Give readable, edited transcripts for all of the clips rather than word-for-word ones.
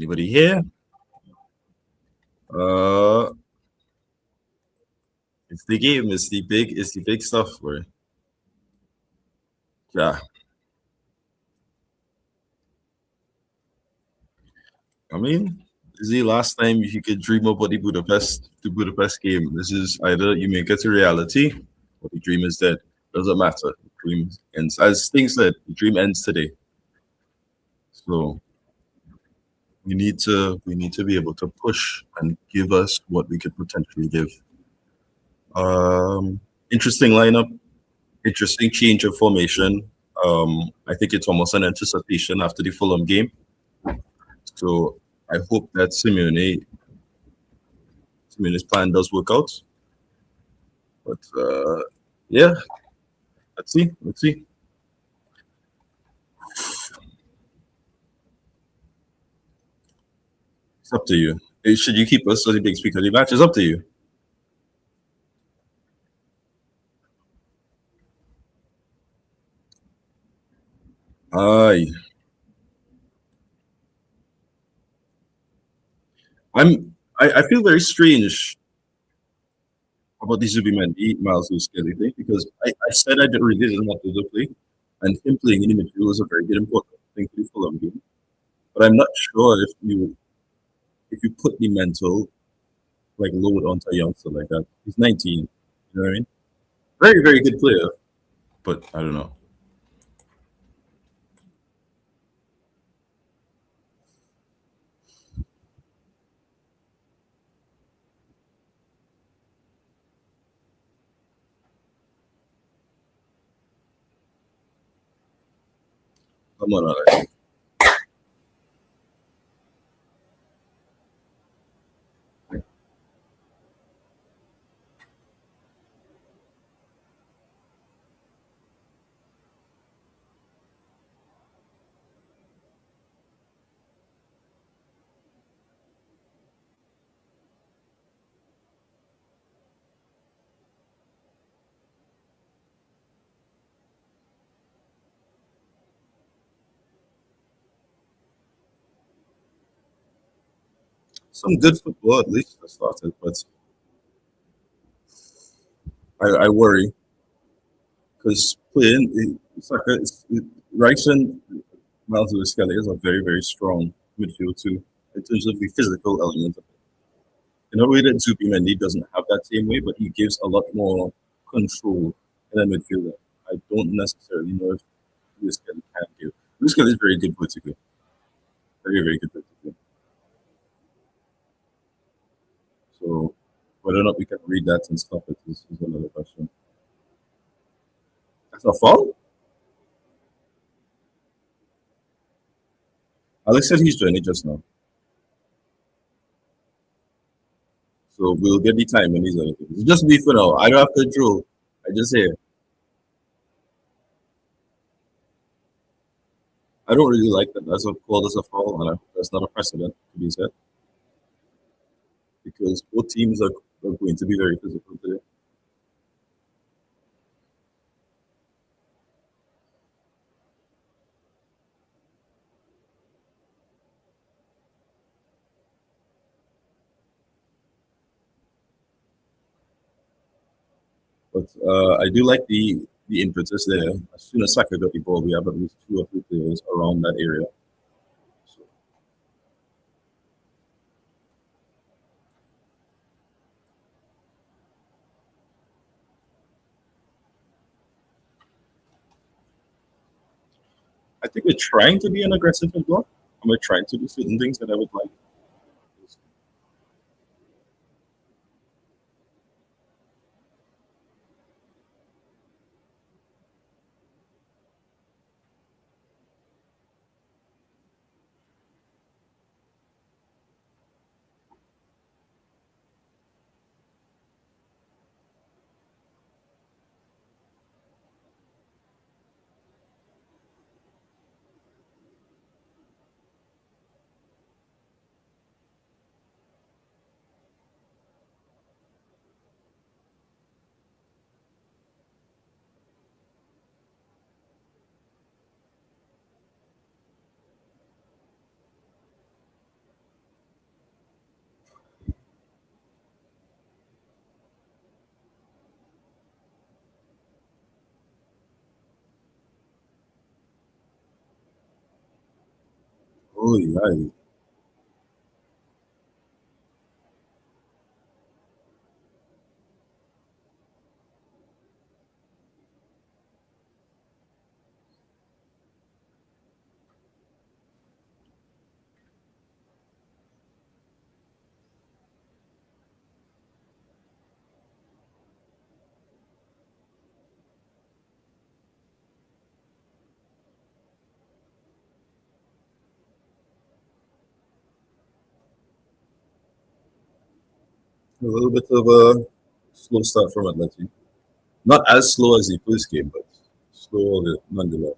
Anybody here? It's the game. It's the big stuff, bro. Yeah. I mean, this is the last time you could dream about the Budapest game. This is either you make it a reality or the dream is dead. Doesn't matter. The dream ends. As Sting said, the dream ends today. So we need to be able to push and give us what we could potentially give. Interesting lineup, interesting change of formation. I think it's almost an anticipation after the Fulham game. So I hope that Simeone's plan does work out. But yeah, let's see. It's up to you. Should you keep us as the big speaker of the match? It's up to you. Aye. I feel very strange about the Zubimendi Miles Lewis Kelly thing because I said I really didn't want to play, and him playing in the midfield was a very good important thing for the Fulham game. But I'm not sure if you put the mental load onto a youngster like that. He's 19. You know what I mean? Very, very good player, but I don't know. Come on, Alex. Some good football at least I started, but I worry because playing Rice and Miles Lewis Kelly is a very, very strong midfield too in terms of the physical element of it. In a way that Zubimendi doesn't have that same way, but he gives a lot more control in a midfielder. I don't necessarily know if Lewis Kelly can give. Lewis Kelly is very good vertical. Very, very good vertical. So whether or not we can read that and stop it is another question. That's a foul? Alex said he's joining just now. So we'll get the time when he's on it. It's just me for now. I don't have control. I just say I don't really like that. That's called as a foul, and that's not a precedent to be set because both teams are going to be very physical today. But I do like the impetus there. As soon as Saka got the ball, we have at least 2 or 3 players around that area. So, I think we're trying to be an aggressive football, and we're trying to do certain things that I would like. Oh, yeah. A little bit of a slow start from Atleti. Not as slow as the first game, but slow nonetheless.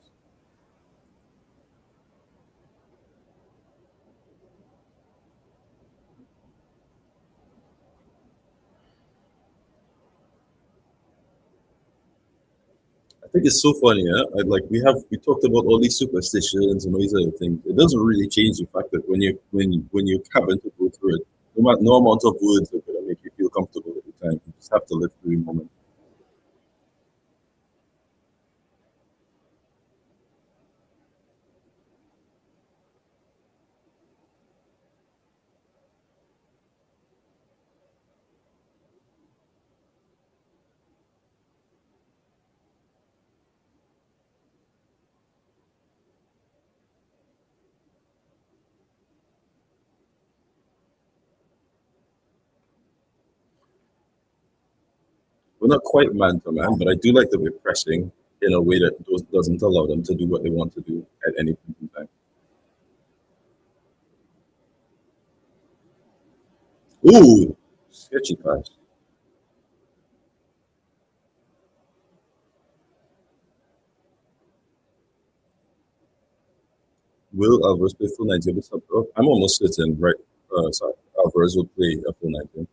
I think it's so funny, yeah. We talked about all these superstitions and all these other things. It doesn't really change the fact that when you happen to go through it, no amount of words are gonna make you feel comfortable at the time. You just have to live through the moment. We're not quite man to man, but I do like that we're pressing in a way that doesn't allow them to do what they want to do at any point in time. Ooh, sketchy pass. Will Alvarez play full 90 with sub? I'm almost certain, right? Sorry, Alvarez will play a full 90.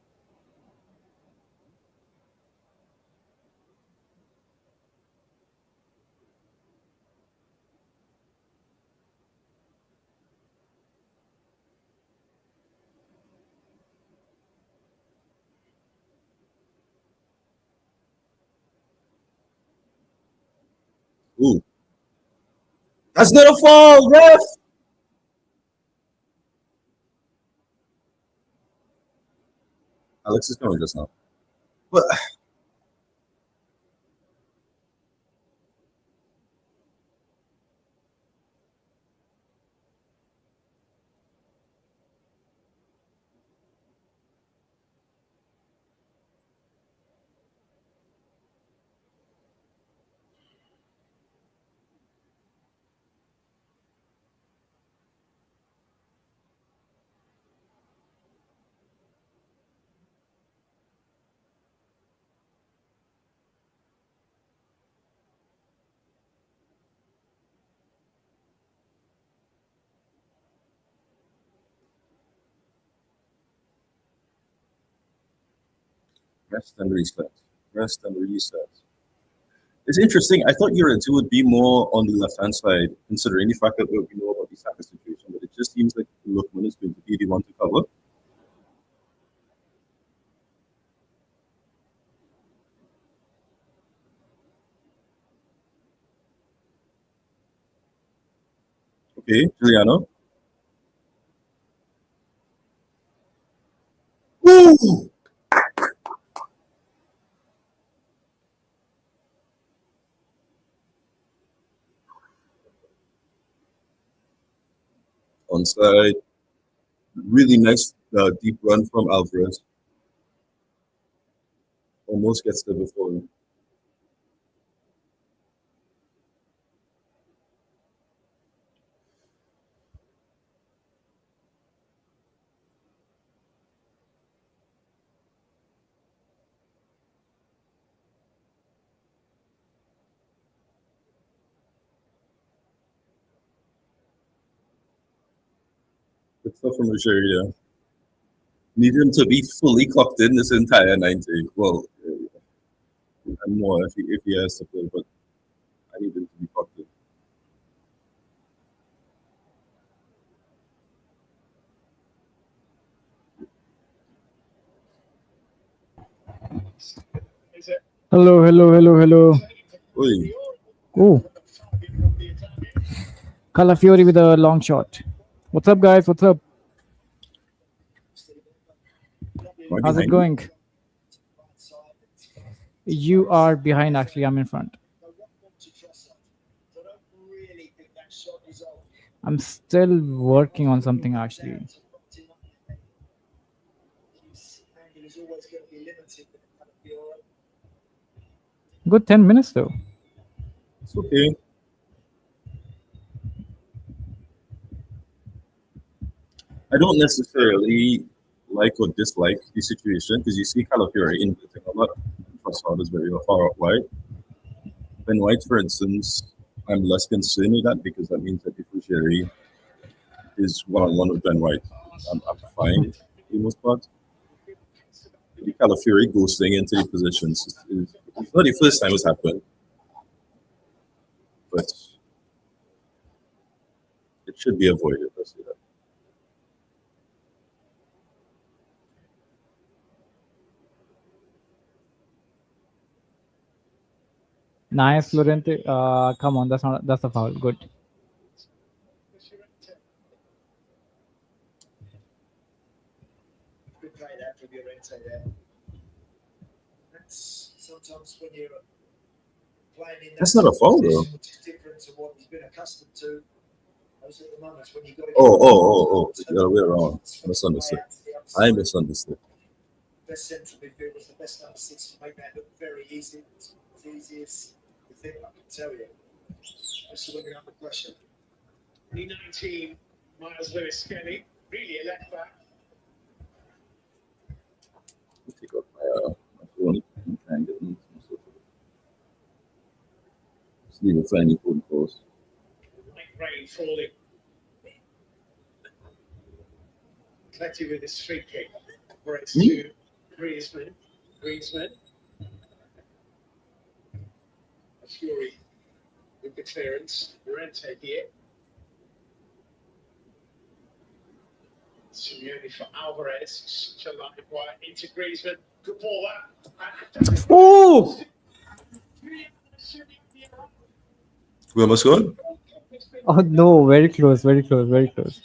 Ooh, that's not a foul, ref. Alex is coming just now. But rest and reset. Rest and reset. It's interesting. I thought Euro 2 would be more on the left hand side, considering the fact that we know about the Saka situation, but it just seems like Lookman is going to be the one to cover. Okay, Juliano. Woo! Onside. Really nice deep run from Alvarez. Almost gets there before him. Good stuff from Rogerio. Need him to be fully clocked in this entire 90. Well, and more if he has to play, but I need him to be clocked in. Hello, hello, hello, hello. Oi. Oh, Calafiori with a long shot. What's up, guys? What's up? Right How's it behind you. going? You are behind, actually. I'm in front. I'm still working on something, actually. Good 10 minutes, though. It's okay. I don't necessarily like or dislike the situation because you see Calafiori inputting a lot of Trossard is very far out wide. Ben White, for instance, I'm less concerned with that because that means that if Ujiri is one-on-one with Ben White, I'm fine for the most part. The Calafiori ghosting into the positions is it's not the first time it's happened, but it should be avoided. Let's say that. Nice, Lorente. Come on, that's a foul. Good. That's not a foul, though. Oh. The other way around. Misunderstood. I misunderstood. Best central midfield was the best number 6 to make that look very easy. It's as easy as you think, I can tell you. Especially when you're under pressure. 19, Miles Lewis Kelly, really a left back. Take off my phone and try and get myself. Just leave a tiny phone calls. Like rain falling. Atleti with his free kick. Where it's to Griezmann. A Fury with the clearance. Llorente here. Simeone for Alvarez. Such a line wide into Griezmann. Good ball that. Oh! We almost gone? Oh, no. Very close. Very close. Very close.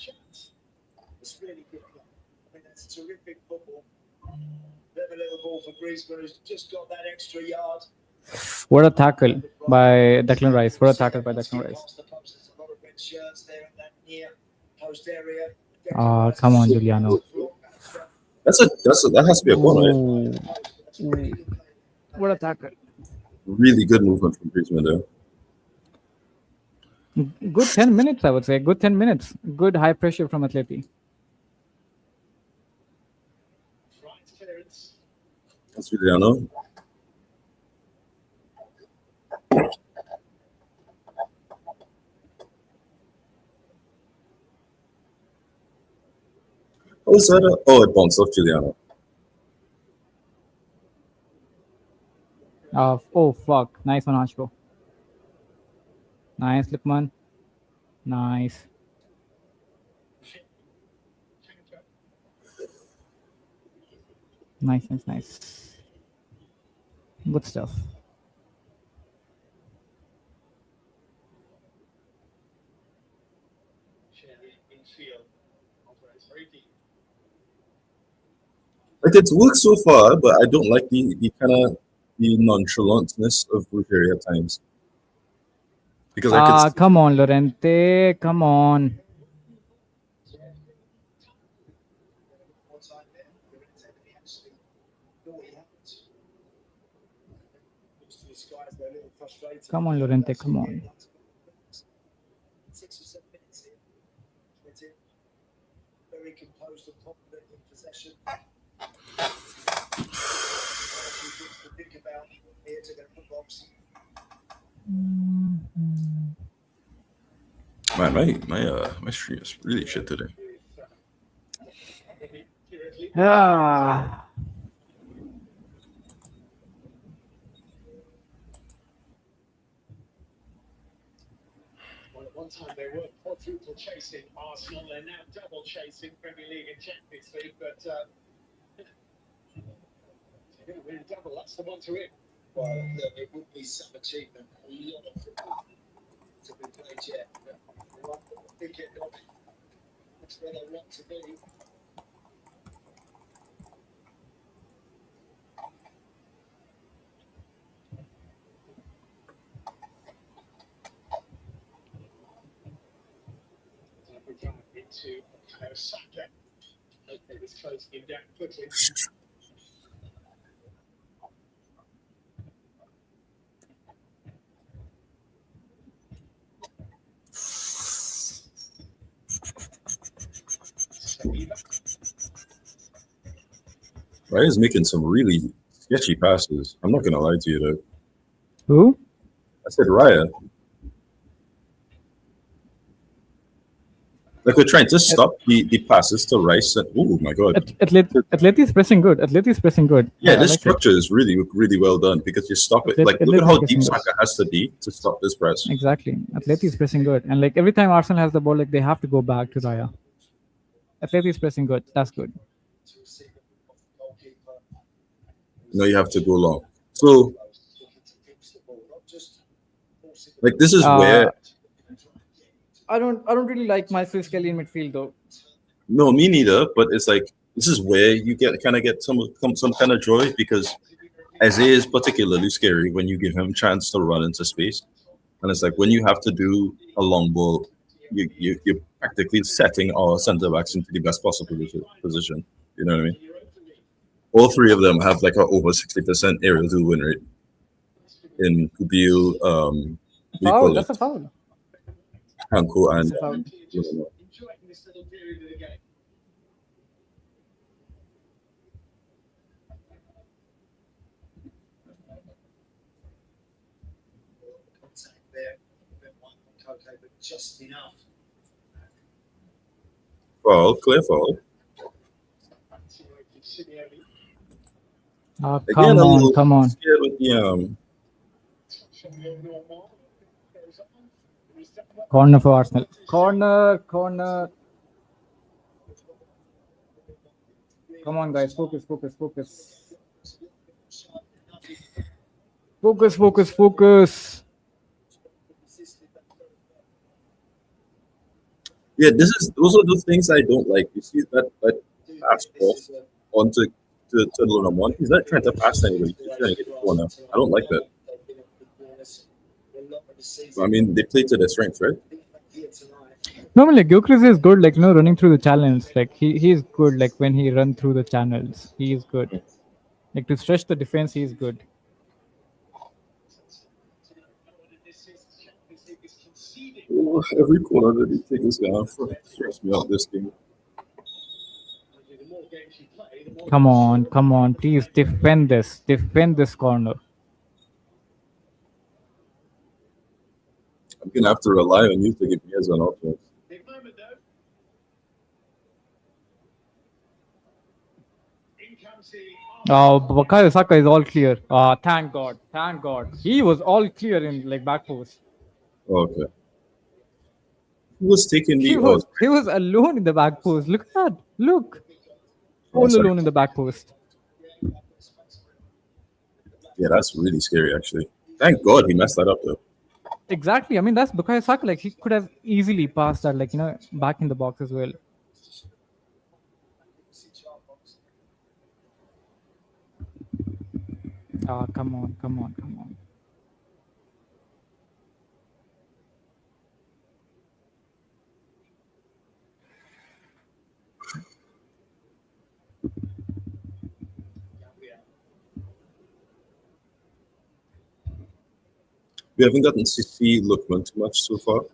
It's really good. I mean, that's terrific football. Bit of a little ball for Griezmann, who's just got that extra yard. What a tackle by Declan Rice. What a tackle by Declan Rice. There's a lot of red shirts there in that near post area. Come on, Giuliano. That has to be a corner. Ooh. What a tackle. Really good movement from Griezmann there. Good 10 minutes, I would say. Good 10 minutes. Good high pressure from Atleti. That's Juliano. What was that? Oh, it bounced off Juliano. Oh, fuck. Nice one, Hashko. Nice, Lipman. Nice. Nice. Good stuff. Like it's worked so far, but I don't like the kind of the nonchalantness of Ujiri at times. Because I could Come on, Lorente. Come on. Come on, Lorente. Come on. 6 or 7 minutes here. Very composed and confident in possession. To think about here to the box. Man, my stream is really shit today. Well, at one time they were quadruple chasing Arsenal. They're now double chasing Premier League and Champions League. But they're going to win a double. That's the one to win. Well, look, it would be some achievement. A lot of football to be played yet. But I think it That's where they want to be. Into Saka. Okay, this closing him down quickly. Raya is making some really sketchy passes. I'm not gonna lie to you though. Who? I said Raya. Like we're trying to stop the passes to Rice. And, oh my god! Atleti is pressing good. Atleti is pressing good. Yeah, I this like structure is really well done because you stop it. Like look at how deep Saka has to be to stop this press. Exactly. Atleti is pressing good, and like every time Arsenal has the ball, like they have to go back to Raya. Atleti is pressing good. That's good. No, you have to go long. So, like this is where. I don't really like Myfield Skelly in midfield though. No, me neither. But it's like this is where you get some kind of joy because Isaiah is particularly scary when you give him a chance to run into space, and it's like when you have to do a long ball, you're practically setting our centre backs into the best possible position. You know what I mean? All three of them have like an over 60% aerial duel win rate. In Kubil, foul. That's a foul. Hanko and just enough. Foul, clear foul. Come on. Scared with the, Corner for Arsenal. Corner. Come on, guys. Focus. Yeah, those are the things I don't like. You see that pass off onto to Loromon. He's not trying to pass anybody. He's trying to get the corner. I don't like that. I mean, they play to their strengths, right? Normally, Gyökeres is good, like running through the channels. Like he is good, like when he run through the channels, he is good. Like to stretch the defense, he is good. Oh, every corner that he takes is gonna stress me out this game. Come on, please defend this corner. I'm gonna have to rely on you to give me as an offense. Oh, Bukayo Saka is all clear. Thank God. He was all clear in like back post. Okay. Who was taking the? He was alone in the back post. Look at that. Look. All alone in the back post. Yeah, that's really scary, actually. Thank God he messed that up, though. Exactly. I mean, that's Bukayo Saka. Like, he could have easily passed that, like, back in the box as well. Come on. We haven't gotten to see Lookman too much so far. Which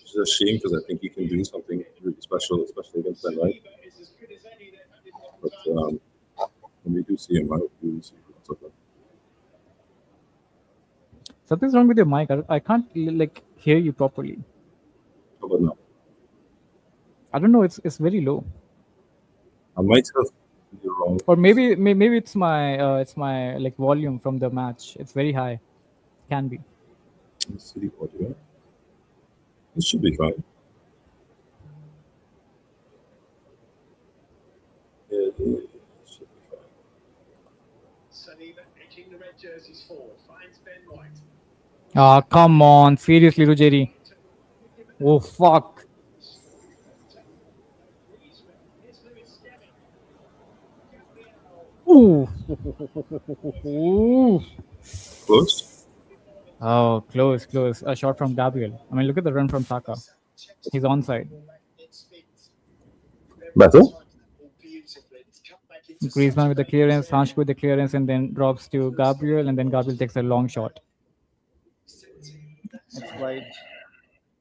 is a shame because I think he can do something really special, especially against Man United. But when we do see him, I hope we will see him. Something's wrong with your mic. I can't like hear you properly. How about now? I don't know. It's very low. I might have the wrong. Or maybe it's my like volume from the match. It's very high. Can be. Let's see the audio. It should be fine. Yeah, it should be fine. Saliba edging the red jerseys forward. Finds Ben White. Come on. Seriously, Ruggieri. Oh, fuck. Ooh. Ooh. Close. Oh, close. A shot from Gabriel. I mean, look at the run from Saka. He's onside. Better. Griezmann with the clearance, Sancho with the clearance, and then drops to Gabriel, and then Gabriel takes a long shot. It's wide.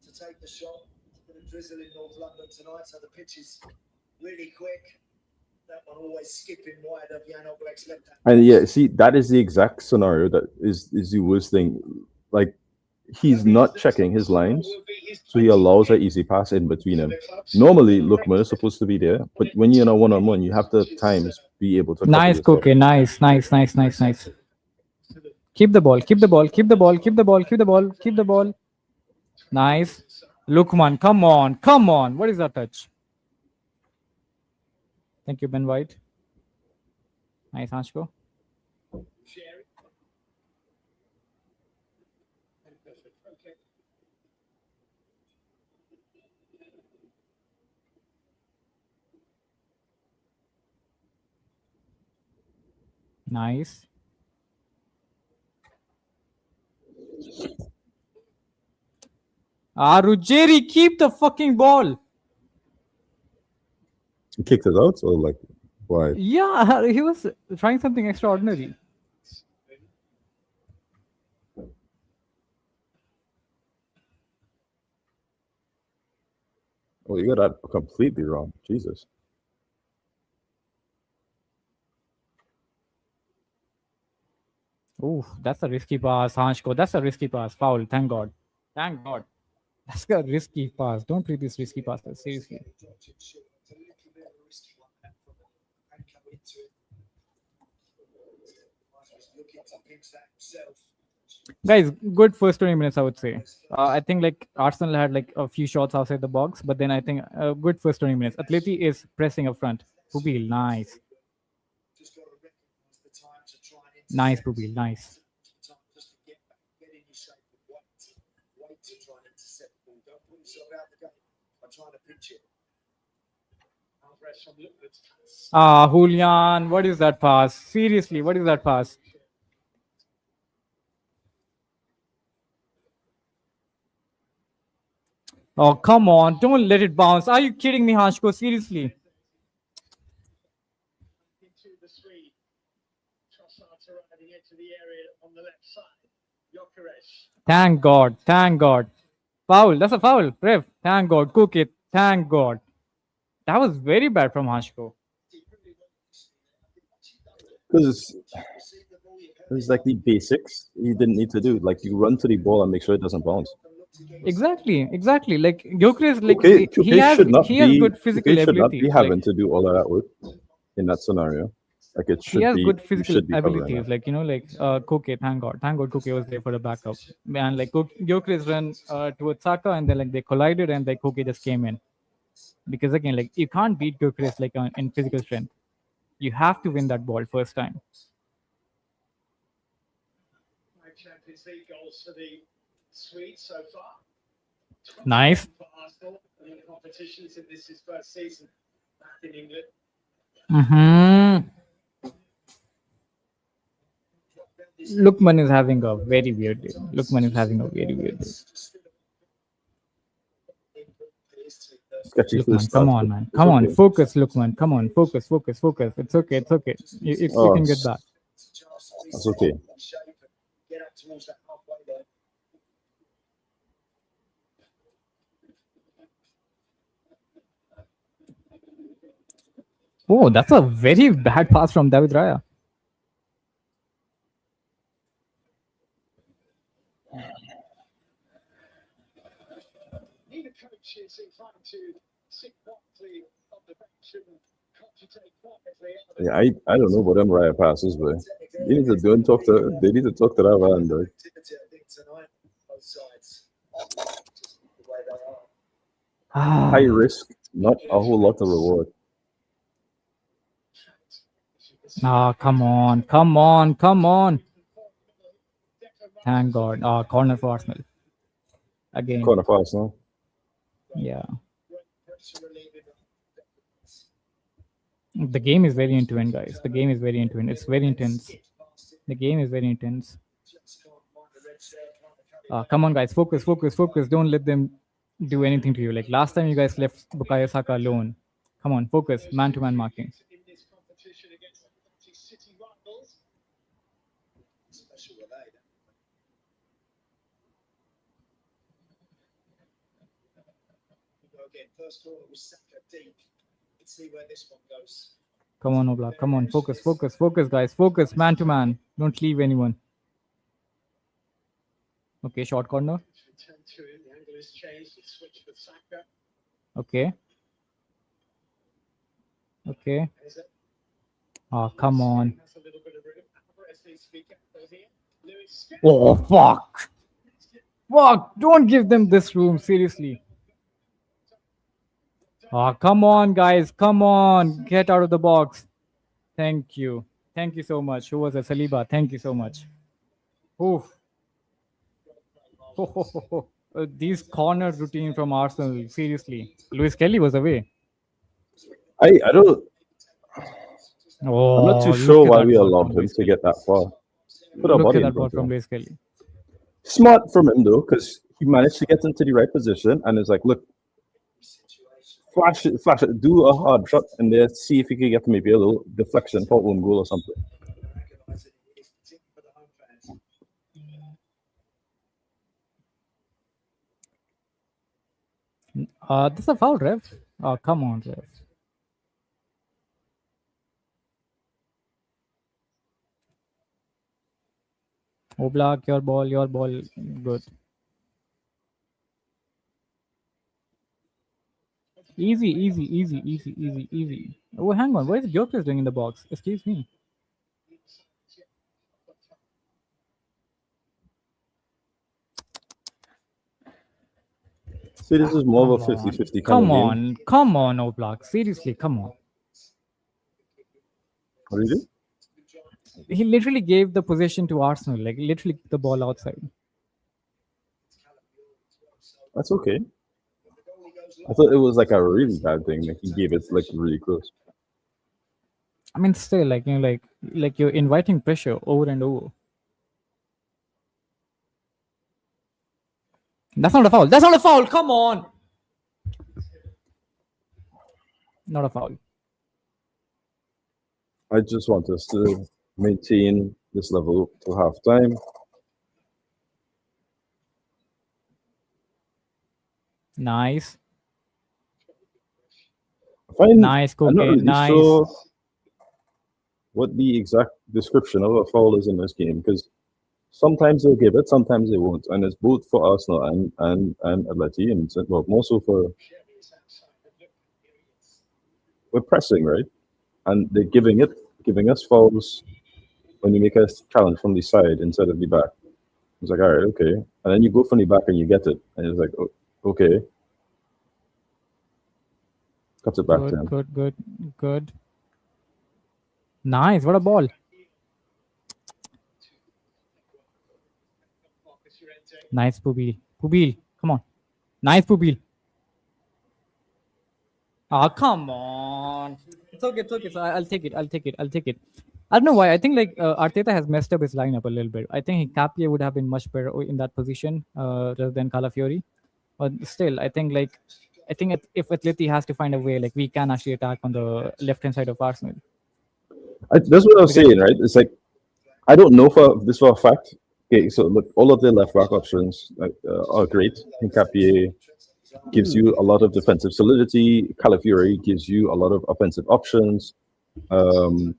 To take the shot. A bit of drizzle in North London tonight, so the pitch is really quick. That one always skipping wide of Jan Oblak's left hand. And yeah, see, that is the exact scenario that is the worst thing. Like, he's not checking his lines, so he allows an easy pass in between him. Normally, Lookman is supposed to be there, but when you're in a one-on-one, you have to at times be able to. Nice, Koke. Nice. Keep the ball. Nice. Lookman, come on. What is that touch? Thank you, Ben White. Nice, Anshko. Nice. Ruggieri, keep the fucking ball. He kicked it out, or like, why? Yeah, he was trying something extraordinary. Oh, you got that completely wrong. Jesus. Oh, that's a risky pass, Hanshko. That's a risky pass. Foul. Thank God. That's a risky pass. Don't play these risky passes. Seriously. Guys, good first 20 minutes, I would say. I think like Arsenal had like a few shots outside the box, but then I think a good first 20 minutes. Atleti is pressing up front. Pubil, nice. Nice, Pubil, nice. Julián, what is that pass? Seriously, what is that pass? Oh, come on. Don't let it bounce. Are you kidding me, Hanshko? Seriously. Thank God. Foul. That's a foul. Ref. Thank God. Cook it. Thank God. That was very bad from Hanshko. Because it's like the basics you didn't need to do. Like, you run to the ball and make sure it doesn't bounce. Exactly. Like Gyökeres, like Koke he has should not good physical Koke should not abilities. be having to do all of that work in that scenario. Like, it should He has be. good You physical should be covering abilities, that. like Koke. Thank God Koke was there for the backup. And like Gyökeres ran towards Saka, and then like they collided, and like Koke just came in. Because again, like you can't beat Gyökeres like in physical strength. You have to win that ball first time. Champions League goals for the Swedes so far. Nice. For Arsenal in the competitions, and this is first season back in England. Lookman is having a very weird day. Sketchy Lookman, first come start, on, but man. it's Come on, okay. focus, Lookman. Come on, focus. It's okay. You can get back. That's okay. Get up towards that halfway line. Oh, that's a very bad pass from David Raya. Neither coach is inclined to sit quietly on the bench and concentrate quietly. Yeah, I don't know about them Raya passes, but they need to talk to that man, though. High risk, not a whole lot of reward. Come on. Thank God. Corner for Arsenal. Again. Corner for Arsenal. Yeah. The game is very into it, guys. The game is very into it. It's very intense. The game is very intense. Come on, guys. Focus, focus, focus. Don't let them do anything to you. Like last time you guys left Bukayo Saka alone. Come on, focus. Man-to-man marking. In this competition against the City rivals. Special with that. Go again. First quarter was Saka deep. Let's see where this one goes. Come on, Oblak. Come on. Focus, focus, focus, guys. Focus. Man-to-man. Don't leave anyone. Okay, short corner. Return to it. The angle has changed. It's switched for Saka. Okay. Okay. Oh, come on. That's a little bit of room. Alvarez needs to be careful here. Lewis. Oh, fuck. Fuck. Don't give them this room. Seriously. Oh, come on, guys. Come on. Get out of the box. Thank you. Thank you so much. Who was a Saliba? Thank you so much. Oof. These corner routine from Arsenal. Seriously. Lewis Kelly was away. I don't. Oh, I'm not too look sure at why that we ball allowed from him Lewis to Kelly. get that far. Put our Look body at in that ball front from of him. Lewis Kelly. Smart from him though, because he managed to get into the right position and is like, look, flash it, do a hard shot, and then see if he can get maybe a little deflection for one goal or something. This is a foul, ref. Oh, come on, ref. Oblak, your ball. Good. Easy. Oh, hang on. What is Gyökeres doing in the box? Excuse me. See, this is more of a 50-50 kind of game. Come on, Oblak. Seriously, come on. What do you do? He literally gave the possession to Arsenal. Like, literally kicked the ball outside. That's okay. I thought it was like a really bad thing. Like he gave it like really close. I mean, still, like, you know, like you're inviting pressure over and over. That's not a foul. That's not a foul. Come on. Not a foul. I just want us to maintain this level till half time. Nice. Nice, Koke. I'm not really Nice. sure what the exact description of a foul is in this game, because sometimes they'll give it, sometimes they won't, and it's both for Arsenal and Atleti, and well, more so for we're pressing, right? And they're giving us fouls when you make a challenge from the side instead of the back. It's like, all right, okay, and then you go from the back and you get it, and it's like, oh, okay. Cuts it back to him. Good. Nice. What a ball. Nice, Pubil. Come on. Nice, Pubil. Ah, come on. It's okay. So I'll take it. I don't know why. I think like Arteta has messed up his lineup a little bit. I think Capia would have been much better in that position rather than Calafiori. But still, I think if Atleti has to find a way, like we can actually attack on the left-hand side of Arsenal. That's what I was saying, right? It's like, I don't know for a fact. Okay, so look, all of their left back options are great. Capia gives you a lot of defensive solidity. Calafiori gives you a lot of offensive options. And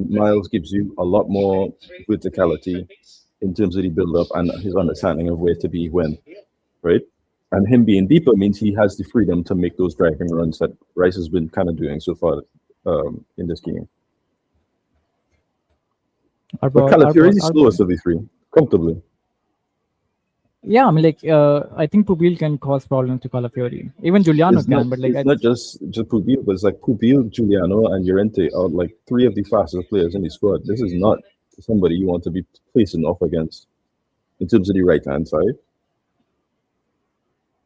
Miles gives you a lot more verticality in terms of the build-up and his understanding of where to be when, right? And him being deeper means he has the freedom to make those driving runs that Rice has been kind of doing so far in this game. But Calafiori is the slowest of the three, comfortably. Yeah, I mean, like, I think Pubil can cause problems to Calafiori. Even Giuliano can, but like... It's not just Pubil, but it's like Pubil, Giuliano, and Llorente are like three of the fastest players in the squad. This is not somebody you want to be facing off against in terms of the right-hand side.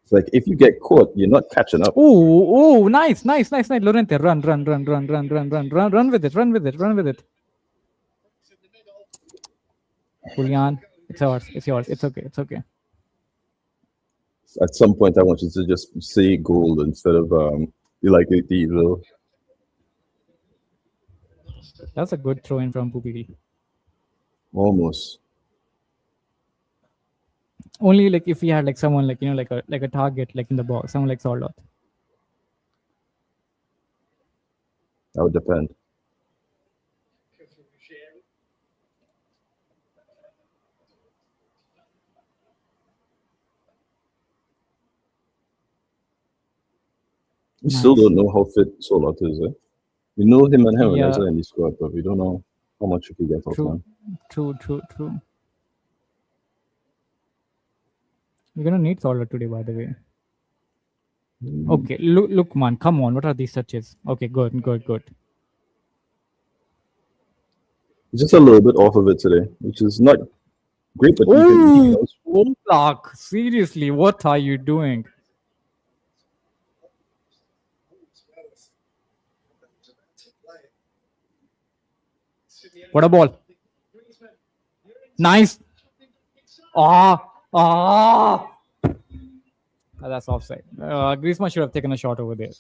It's like if you get caught, you're not catching up. Oh, nice. Lorente, run with it. Julián, it's yours. It's okay. At some point, I want you to just say goal instead of you like the evil. That's a good throw in from Pupili. Almost. Only like if he had like someone like like a target like in the box, someone like Sordot. That would depend. We still don't know how fit Solot is. We know him and him as in the squad, but we don't know how much he can get out of him. True. We're gonna need Sordot today, by the way. Okay, look, man, come on. What are these touches? Okay, good. He's just a little bit off of it today, which is not great, but Block. Seriously, what are you doing? What a ball. Nice. That's offside. Griezmann should have taken a shot over there.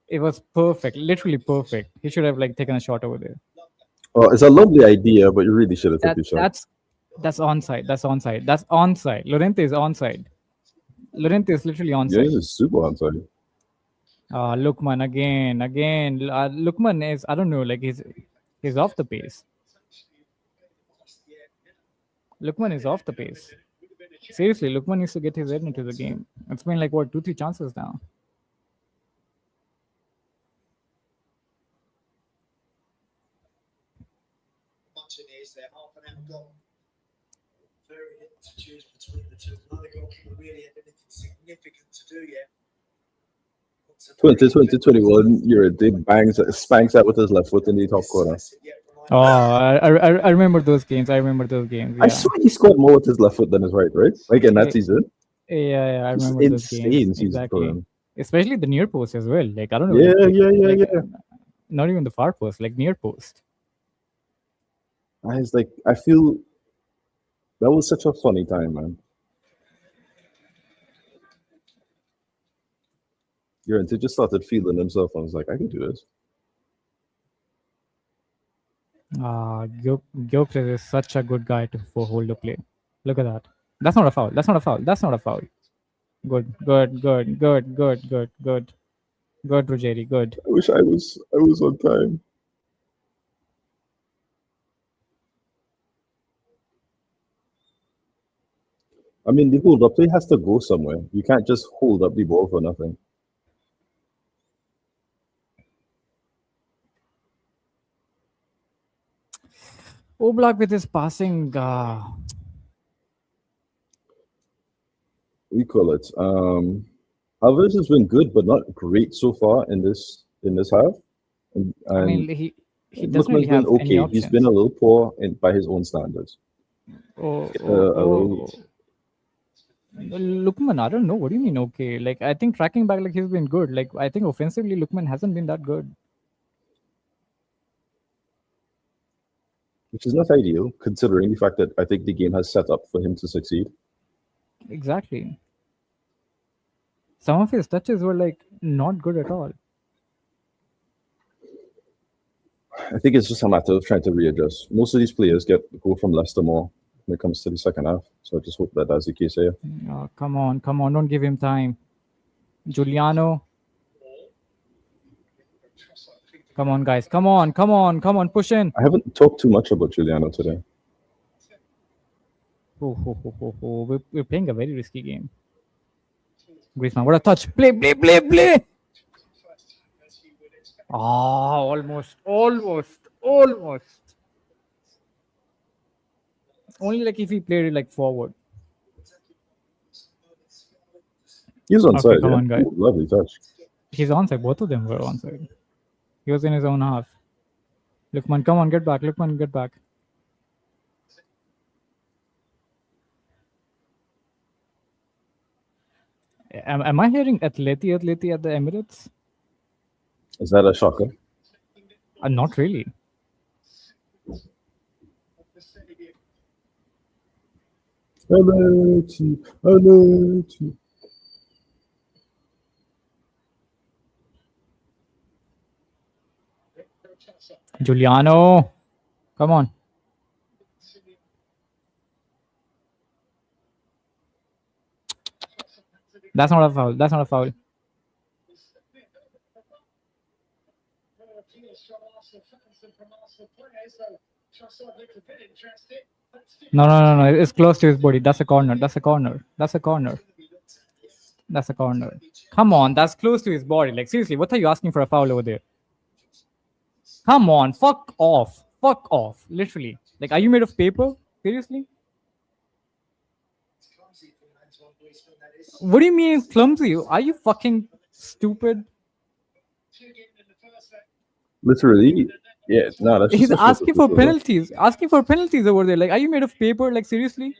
It was perfect, literally perfect. He should have like taken a shot over there. Oh, it's a lovely idea, but you really should have taken the shot. That's onside. Lorente is onside. Lorente is literally onside. Yeah, he's super onside. Lookman again. Lookman is, I don't know, like he's off the pace. Lookman is off the pace. Seriously, Lookman needs to get his head into the game. It's been like what, 2-3 chances now. Is there half an hour gone? Very little to choose between the two. Neither goalkeeper really had anything significant to do yet. 2021, Eurydice spanks that with his left foot in the top corner. Oh, I remember those games. Yeah. I swear he scored more with his left foot than his right? Like in that season. Yeah, I remember those games. Exactly. Especially the near post as well. Like I don't know. Yeah. Not even the far post, like near post. I feel that was such a funny time, man. He just started feeling himself. I was like, I can do this. Gyökeres is such a good guy for hold the play. Look at that. That's not a foul. Good, Ruggeri. Good. I wish I was on time. I mean, the hold up play has to go somewhere. You can't just hold up the ball for nothing. Oblak with his passing. We call it. Alvarez has been good, but not great so far in this half. And I mean, he doesn't really have okay. any options. He's been a little poor by his own standards. Lookman, I don't know. What do you mean okay? Like I think tracking back, like he's been good. Like I think offensively, Lookman hasn't been that good. Which is not ideal, considering the fact that I think the game has set up for him to succeed. Exactly. Some of his touches were like not good at all. I think it's just a matter of trying to readjust. Most of these players go from Leicester more when it comes to the second half. So I just hope that that's the case here. Come on. Don't give him time. Giuliano. Come on, guys. Come on. Push in. I haven't talked too much about Giuliano today. We're playing a very risky game. Griezmann, what a touch. Play. Almost. Only like if he played it like forward. He's onside. Okay, come on, guys. Lovely touch. He's onside. Both of them were onside. He was in his own half. Lookman, come on, get back. Am I hearing Atleti at the Emirates? Is that a shocker? Not really. Atleti. Giuliano, come on. That's not a foul. That's not a foul. No. It's close to his body. That's a corner. That's a corner. That's a corner. That's a corner. Come on, that's close to his body. Like, seriously, what are you asking for a foul over there? Come on, fuck off. Fuck off. Literally. Like, are you made of paper? Seriously? What do you mean clumsy? Are you fucking stupid? Literally, yeah. No, that's He's just asking for disrespectful. penalties. Asking for penalties over there. Like, are you made of paper? Like, seriously?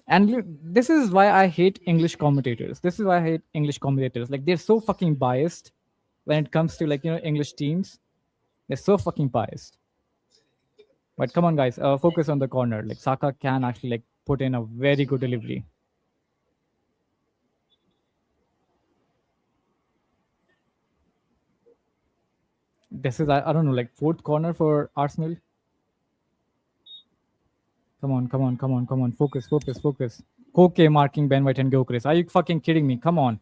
And look, this is why I hate English commentators. This is why I hate English commentators. Like, they're so fucking biased when it comes to, like, you know, English teams. They're so fucking biased. But come on, guys, focus on the corner. Like, Saka can actually, like, put in a very good delivery. This is, I don't know, like, fourth corner for Arsenal. Come on. Focus. Koke marking Ben White and Gyökeres. Are you fucking kidding me? Come on.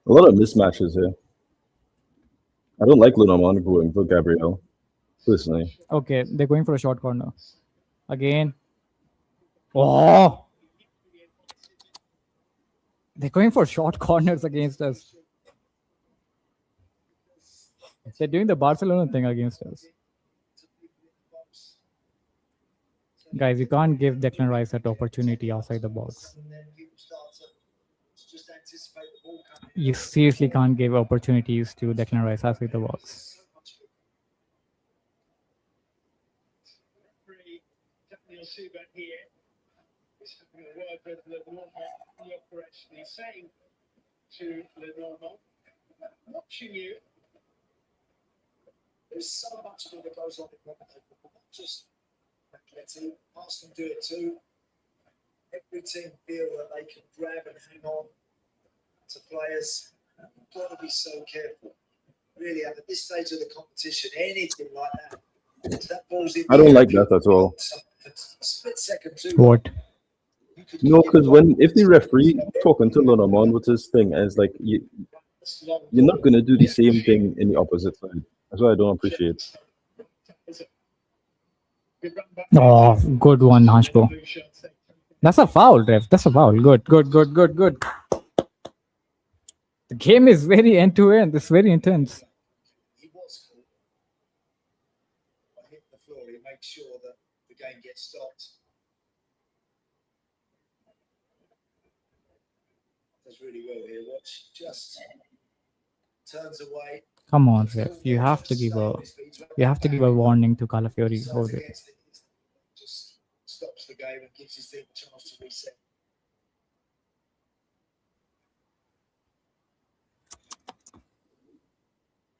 A lot of mismatches here. I don't like Lunaman going for Gabriel, personally. Okay, they're going for a short corner. Again. Oh! They're going for short corners against us. They're doing the Barcelona thing against us. Guys, you can't give Declan Rice that opportunity outside the box. You seriously can't give opportunities to Declan Rice outside the box. Watching you, there's so much more that goes on in the not just Atleti. Arsenal do it too. Every team feel that they can grab and hang on to players. You've got to be so careful. Really, at this stage of the competition, anything like that ball's in. I don't like that at all. Split second too. What? No, because if the referee talking to Lunaman with his thing, as like you're not gonna do the same thing in the opposite side. That's what I don't appreciate. Oh, good one, Hashko. That's a foul, ref. That's a foul. Good. The game is very end-to-end. It's very intense. He was cool. By hitting the floor, he makes sure that the game gets stopped. Does really well here. Watch, just turns away. Come on, ref. You have to give a warning to Calafiori over there. Just stops the game and gives his team a chance to reset.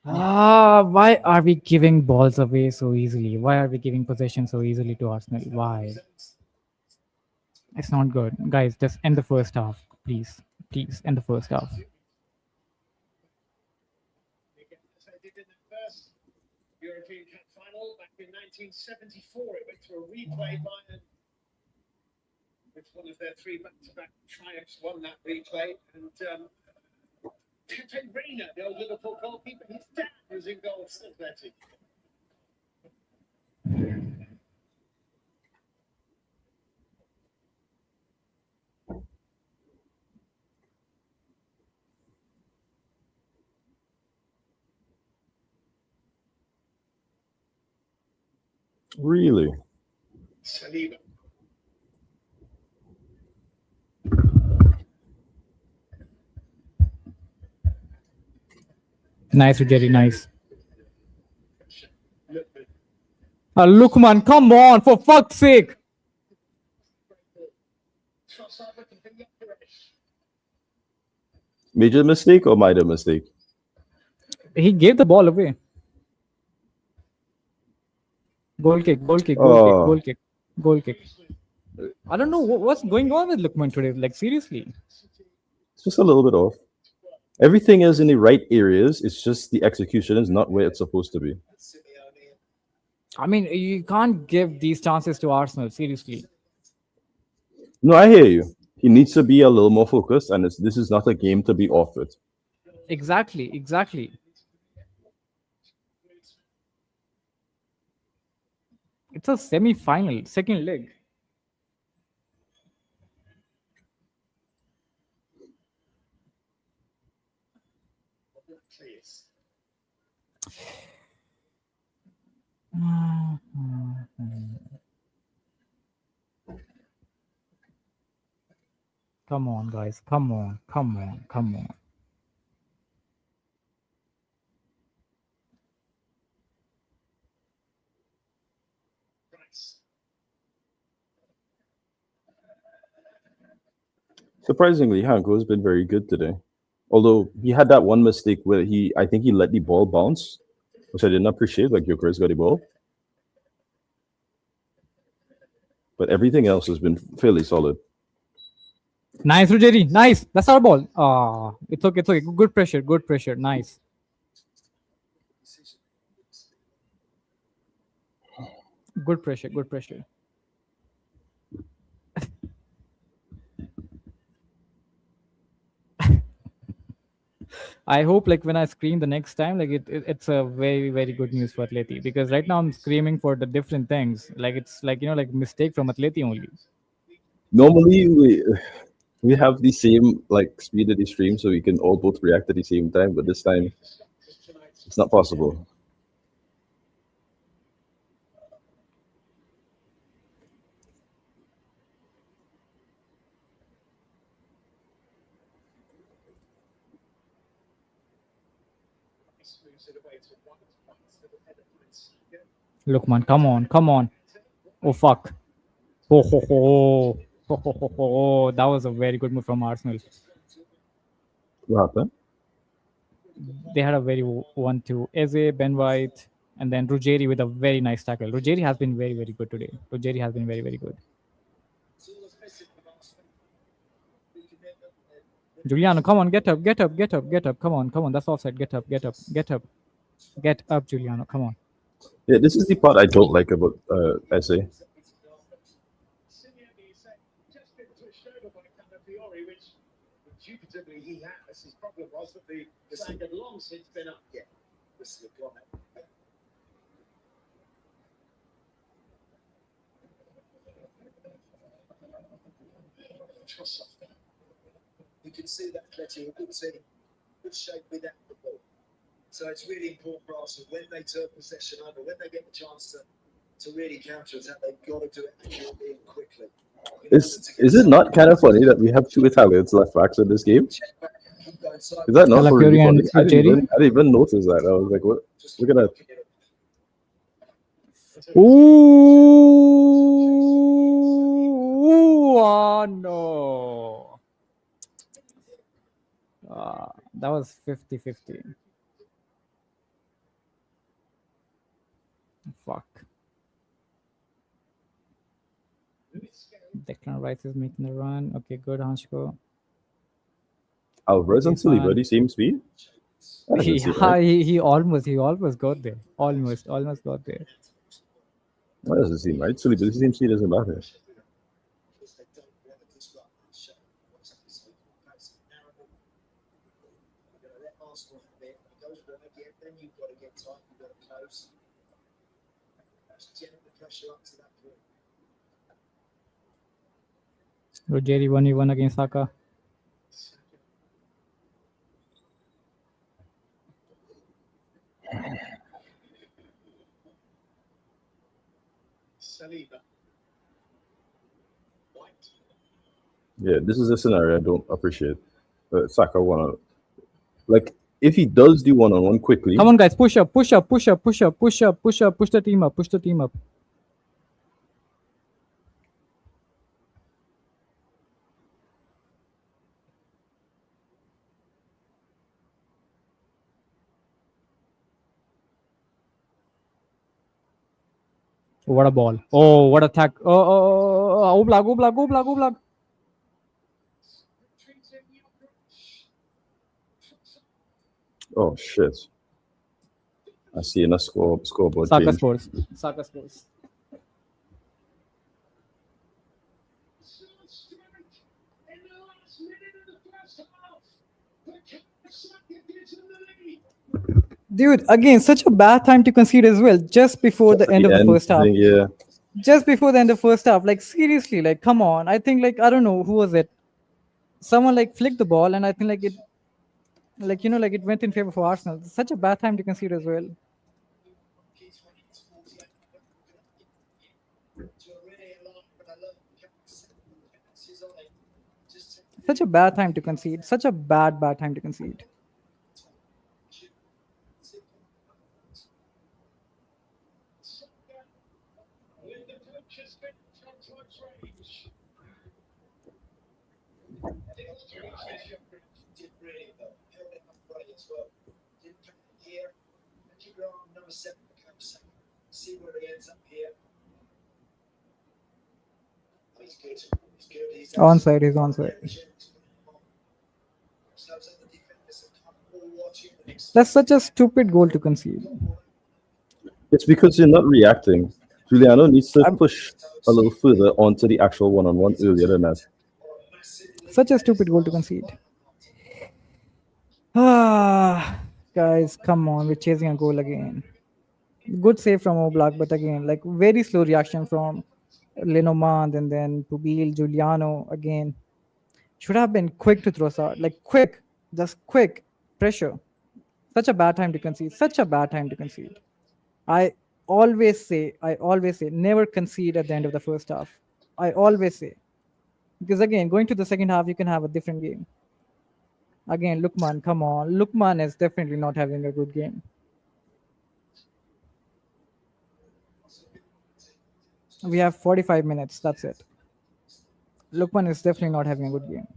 Why are we giving balls away so easily? Why are we giving possession so easily to Arsenal? Why? It's not good. Guys, just end the first half. Please end the first half. European Cup final back in 1974. It went to a replay. Bayern, with one of their three back-to-back triumphs, won that replay. And Pepe Reina, the old Liverpool goalkeeper, his dad was in goal for Atleti. Really? Saliba. Nice, Jerry. Nice. Lookman, come on, for fuck's sake. Major mistake or minor mistake? He gave the ball away. Goal kick, goal kick, goal kick, Oh. goal kick, goal kick. I don't know what's going on with Lookman today. Like, seriously. It's just a little bit off. Everything is in the right areas. It's just the execution is not where it's supposed to be. I mean, you can't give these chances to Arsenal. Seriously. No, I hear you. He needs to be a little more focused, and this is not a game to be off it. Exactly, exactly. It's a semi-final, second leg. Come on, guys. Come on, come on, come on. Surprisingly, Hanko has been very good today. Although he had that one mistake where I think he let the ball bounce, which I didn't appreciate. Like Gyökeres got the ball, but everything else has been fairly solid. Nice, Ruggeri. Nice. That's our ball. It's okay. It's okay. Good pressure. Good pressure. Nice. Good pressure. Good pressure. I hope like when I scream the next time, like it's a very, very good news for Atleti, because right now I'm screaming for the different things. Like it's like, like mistake from Atleti only. Normally we have the same like speed of the stream, so we can all both react at the same time. But this time, it's not possible. Look, man, come on, come on. Oh fuck. Oh ho ho. Oh, ho, ho, ho. That was a very good move from Arsenal. What happened? They had a very 1-2. Eze, Ben White, and then Ruggeri with a very nice tackle. Ruggeri has been very, very good today. Ruggeri has been very, very good. Juliano, come on, get up, get up, get up, get up. Come on, come on. That's offside. Get up, get up, get up. Get up, Juliano. Come on. Yeah, this is the part I don't like about SA. Indubitably he has. His problem was that the flag had long since been up. Yeah, this is a comment. You can see that Atleti, a good team, good shape without the ball. So it's really important for Arsenal when they turn possession over, when they get the chance to really counter attack, they've got to do it accurately and quickly. Is it not kind of funny that we have two Italians left backs in this game? Is that not really funny? I didn't even notice that. I was like, what? Look at that. Ooh, no. That was 50-50. Fuck. Declan Rice is making the run. Okay, good, Hansko. Alvarez and Saliba, the same speed? He almost got there. Almost got there. That doesn't seem right. Saliba, the same speed doesn't matter. Ruggeri 1v1 against Saka. Yeah, this is a scenario I don't appreciate. Saka wanna, like, if he does do one-on-one quickly. Come on, guys, push up, push up, push up, push up, push up, push up, push the team up, push the team up. What a ball. Oh, what attack. Oh, Oblak. Oh shit! I see in a scoreboard Saka change. scores. Dude, again, such a bad time to concede as well. Just before the end of the first half. Yeah. Just before the end of the first half. Like, seriously, like, come on. I think, like, I don't know, who was it? Someone, like, flicked the ball, and I think, like, it, like, you know, like, it went in favor for Arsenal. Such a bad time to concede as well. Such a bad time to concede. Such a bad time to concede. See where he ends up here. He's good. He's Onside, he's onside. That's such a stupid goal to concede. It's because you're not reacting. Giuliano needs to push a little further onto the actual one-on-one earlier than that. Such a stupid goal to concede. Ah, guys, come on, we're chasing a goal again. Good save from Oblak, but again, like very slow reaction from Lenormand and then Pubil, Giuliano again. Should have been quick to throw out, like quick, just quick pressure. Such a bad time to concede. Such a bad time to concede. I always say, never concede at the end of the first half. I always say, because again, going to the second half, you can have a different game. Again, Lukman, come on. Lukman is definitely not having a good game. We have 45 minutes. That's it. Lukman is definitely not having a good game.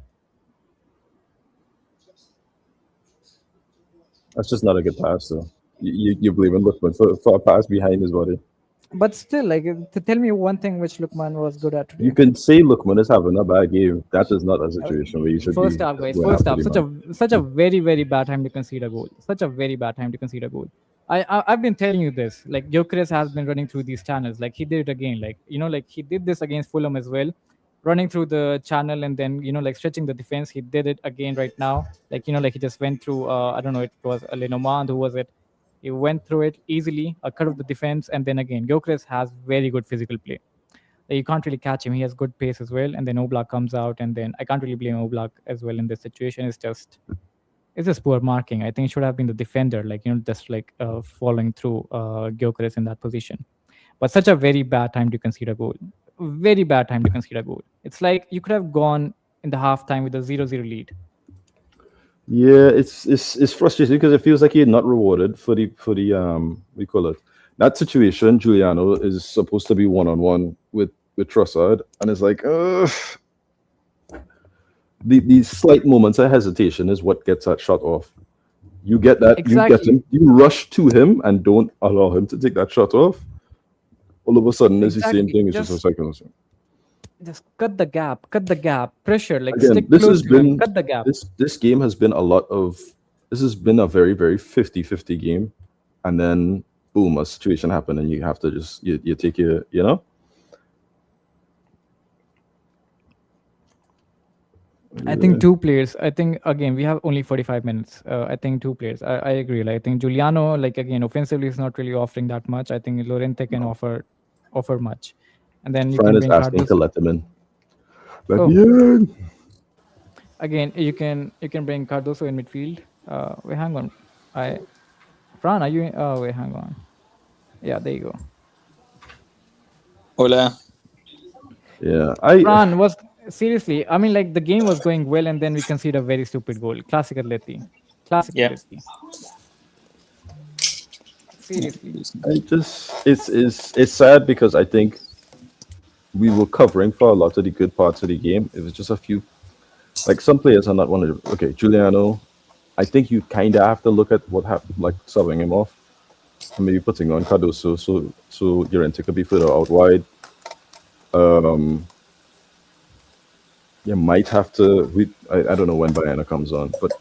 That's just not a good pass, though. You're blaming Lukman for a pass behind his body. But still, like, to tell me one thing which Lukman was good at today. You can say Lukman is having a bad game. That is not a situation where you should First be. half, guys. First half. Such a very, very bad time to concede a goal. Such a very bad time to concede a goal. I've been telling you this. Like, Gyökeres has been running through these channels. Like, he did it again. Like, you know, like he did this against Fulham as well. Running through the channel and then, you know, like stretching the defense. He did it again right now. Like, you know, like he just went through, I don't know, it was Lenormand, who was it? He went through it easily, a cut of the defense. And then again, Gyökeres has very good physical play. Like, you can't really catch him. He has good pace as well. And then Oblak comes out. And then I can't really blame Oblak as well in this situation. It's just poor marking. I think it should have been the defender, like, you know, just like following through Gyökeres in that position. But such a very bad time to concede a goal. Very bad time to concede a goal. It's like you could have gone in the halftime with a 0-0 lead. Yeah, it's frustrating because it feels like you're not rewarded for the we call it that situation. Giuliano is supposed to be one-on-one with Trossard, and it's like these slight moments of hesitation is what gets that shot off. You get that, exactly. You get him, you rush to him and don't allow him to take that shot off. All of a sudden, it's the same thing. It's just a second. Just cut the gap, pressure, like again, stick this close has to been him, cut the gap. This game has been this has been a very, very 50-50 game, and then boom, a situation happened, and you have to just you take your, you know. I think two players. I think again we have only 45 minutes. I think two players. I agree. Like, I think Giuliano, like, again, offensively is not really offering that much. I think Llorente can offer much, and then you Fran can is bring asking to Cardoso. let him in. Again, you can bring Cardoso in midfield. Wait, hang on. Fran, are you? Wait, hang on. Yeah, there you go. Hola. Yeah, Fran was. Seriously, I mean, like, the game was going well, and then we conceded a very stupid goal. Classic Atleti. Atleti. Seriously. It's sad because I think we were covering for a lot of the good parts of the game. It was just a few, like, some players are not one of the, okay, Giuliano, I think you kind of have to look at what happened, like subbing him off. and maybe putting on Cardoso so Llorente could be further out wide. You might have to. I don't know when Bayana comes on, but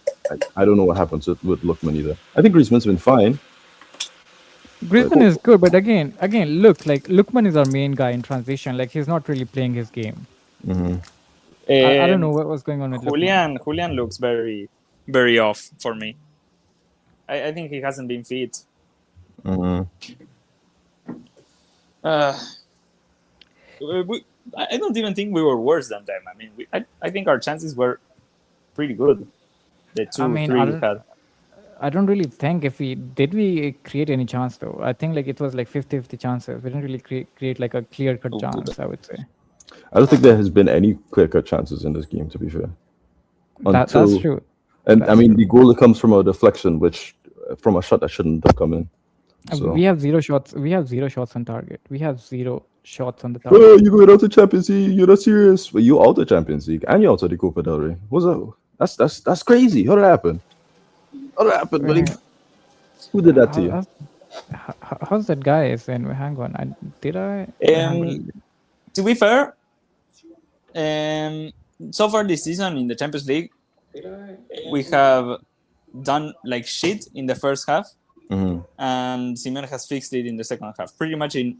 I don't know what happens with Lookman either. I think Griezmann's been fine. Griezmann is good, but again, look, like Lookman is our main guy in transition. Like he's not really playing his game. I don't know what was going on with Lookman. Julián looks very, very off for me. I think he hasn't been fit. I don't even think we were worse than them. I mean, I think our chances were pretty good. The 2-3 we had. I don't really think we create any chance though. I think like it was like 50-50 chances. We didn't really create like a clear-cut chance, I would say. I don't think there has been any clear-cut chances in this game, to be fair. That's true. And I mean, the goal comes from a deflection, which from a shot that shouldn't have come in. So. We have 0 shots. We have 0 shots on target. We have 0 shots on the target. Oh, you going out to Champions League? You're not serious. Well, you out the Champions League and you out of the Copa del Rey. What's that? That's crazy. How did that happen? Buddy? Who did that to you? How's that guy? Hang on. To be fair, so far this season in the Champions League, we have done like shit in the first half, and Simeone has fixed it in the second half, pretty much in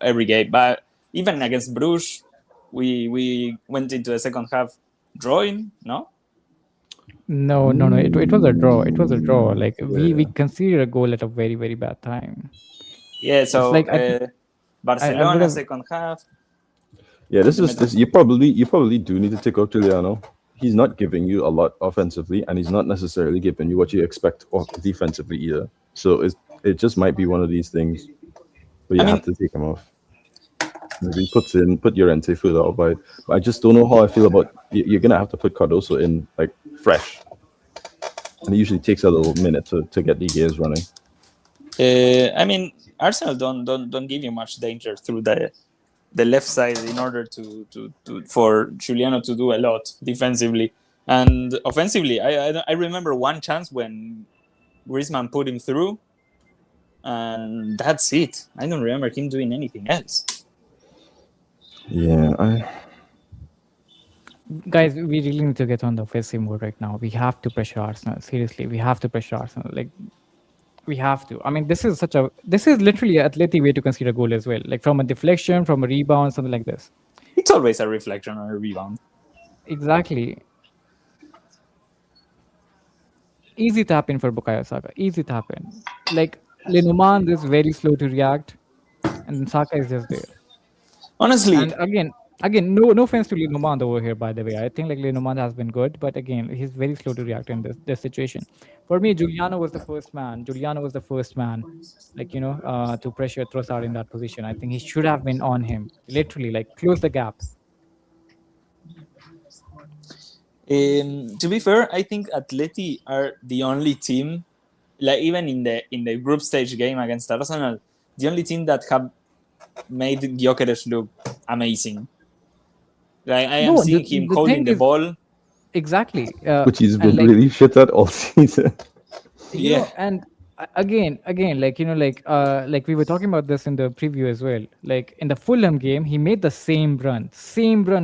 every game. But even against Bruges, we went into the second half drawing, no? No. It was a draw. Like we conceded a goal at a very, very bad time. Yeah. So like, Barcelona second half. Yeah, this. You probably do need to take out Giuliano. He's not giving you a lot offensively, and he's not necessarily giving you what you expect defensively either. So it just might be one of these things where you have to take him off. Maybe put Llorente further out wide. But I just don't know how I feel about. You're gonna have to put Cardoso in like fresh, and it usually takes a little minute to get the gears running. I mean, Arsenal don't give you much danger through the left side in order to for Juliano to do a lot defensively and offensively. I remember one chance when Griezmann put him through, and that's it. I don't remember him doing anything else. Yeah, Guys, we really need to get on the offensive mode right now. We have to pressure Arsenal. Seriously, we have to pressure Arsenal. Like, we have to. I mean, this is literally an Atleti way to concede a goal as well. Like from a deflection, from a rebound, something like this. It's always a reflection or a rebound. Exactly. Easy tap in for Bukayo Saka. Easy tap in. Like Lenormand is very slow to react, and Saka is just there. Honestly, and again, no offense to Lenormand over here, by the way. I think like Lenormand has been good, but again, he's very slow to react in this situation. For me, Juliano was the first man. Like to pressure Trossard in that position. I think he should have been on him. Literally, like close the gap. To be fair, I think Atleti are the only team, like even in the group stage game against Arsenal, the only team that have made Gyökeres look amazing. Like I am seeing him holding the ball. Exactly. Which he's been really shit at all season. Yeah, and again, like like we were talking about this in the preview as well. Like in the Fulham game, he made the same run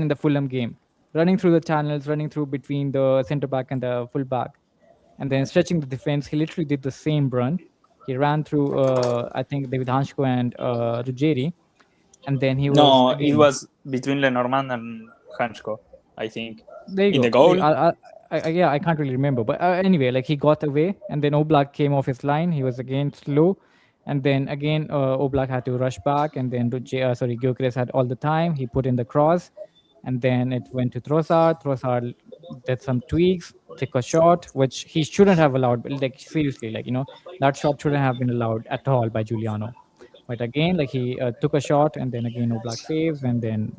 in the Fulham game, running through the channels, running through between the centre back and the full back, and then stretching the defense. He literally did the same run. He ran through, I think, David Hansko and Ruggeri, and then he was. No, it was between Lenormand and Hansko, I think. There you in go. The goal. I can't really remember, but anyway, like he got away, and then Oblak came off his line. He was again slow, and then again Oblak had to rush back, and then Gyökeres had all the time. He put in the cross, and then it went to Trossard. Trossard did some tweaks, took a shot, which he shouldn't have allowed. Like seriously, like that shot shouldn't have been allowed at all by Giuliano. But again, like he took a shot, and then again Oblak saves, and then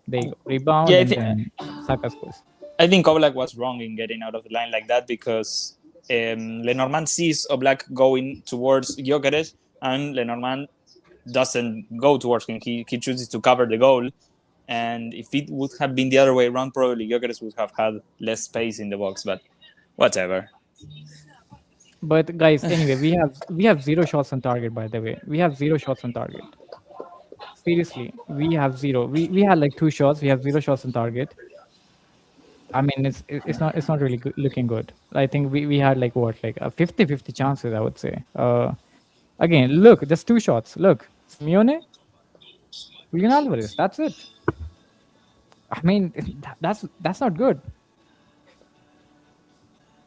they rebound, and then Saka scores. I think Oblak was wrong in getting out of the line like that because Lenormand sees Oblak going towards Gyökeres, and Lenormand doesn't go towards him. He chooses to cover the goal. And if it would have been the other way around, probably Gyökeres would have had less space in the box, but whatever. But guys, anyway, we have 0 shots on target. By the way, we have 0 shots on target. Seriously, we have 0. We had like 2 shots. We have 0 shots on target. I mean, it's not really looking good. I think we had like what, like a 50-50 chances, I would say. Again, look, just 2 shots. Look, Simeone, Julián Álvarez. That's it. I mean, that's not good.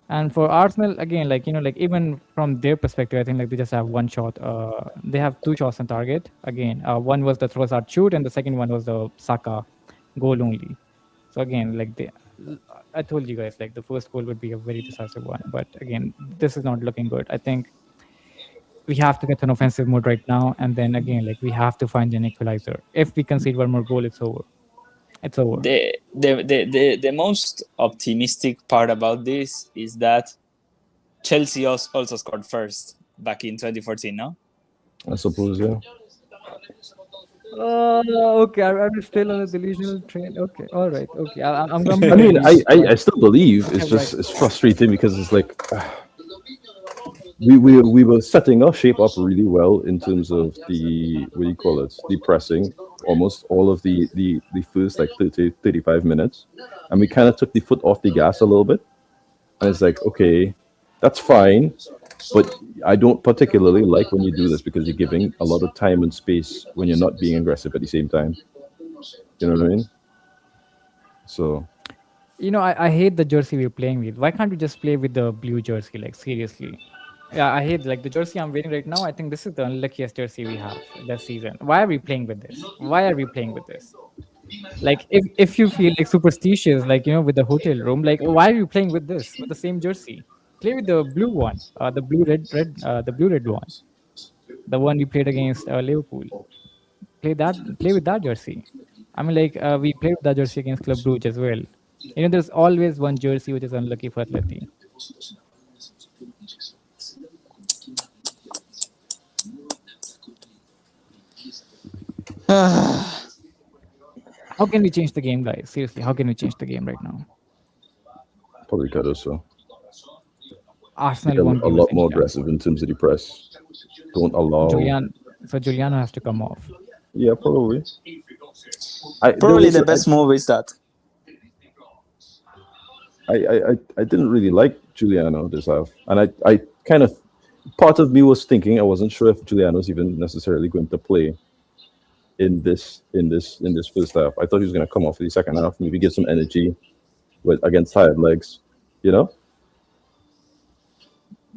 And for Arsenal, again, like, like even from their perspective, I think like they just have 1 shot. They have 2 shots on target. Again, one was the Trossard shoot, and the second one was the Saka goal only. So again, like I told you guys, like the first goal would be a very decisive one. But again, this is not looking good. I think we have to get an offensive mode right now, and then again, like we have to find an equalizer. If we concede 1 more goal, it's over. It's over. The most optimistic part about this is that Chelsea also scored first back in 2014, no? I suppose, yeah. Okay, I'm still on a delusional train. Okay, all right. Okay, I'm I mean, I still believe. It's just it's frustrating because it's like we were setting our shape up really well in terms of the, what do you call it, the pressing, almost all of the first like 35 minutes, and we kind of took the foot off the gas a little bit, and it's like, okay, that's fine, but I don't particularly like when you do this because you're giving a lot of time and space when you're not being aggressive at the same time. You know what I mean? So I hate the jersey we're playing with. Why can't we just play with the blue jersey? Like, seriously. Yeah, I hate like the jersey I'm wearing right now. I think this is the unluckiest jersey we have this season. Why are we playing with this? Why are we playing with this? Like, if you feel like superstitious, like, with the hotel room, like, why are you playing with this, with the same jersey? Play with the blue one, the blue red one, the one we played against Liverpool. Play with that jersey. I mean, like, we played with that jersey against Club Brugge as well. There's always one jersey which is unlucky for Atleti. How can we change the game, guys? Seriously, how can we change the game right now? probably Cardoso. Arsenal Become won't a give lot us any more chance. aggressive in terms of the press. Don't allow. So Juliano has to come off. Yeah, probably. Probably the best move is that. I didn't really like Juliano this half, and I kind of, part of me was thinking I wasn't sure if Juliano's even necessarily going to play in this first half. I thought he was going to come off for the second half, maybe get some energy against tired legs,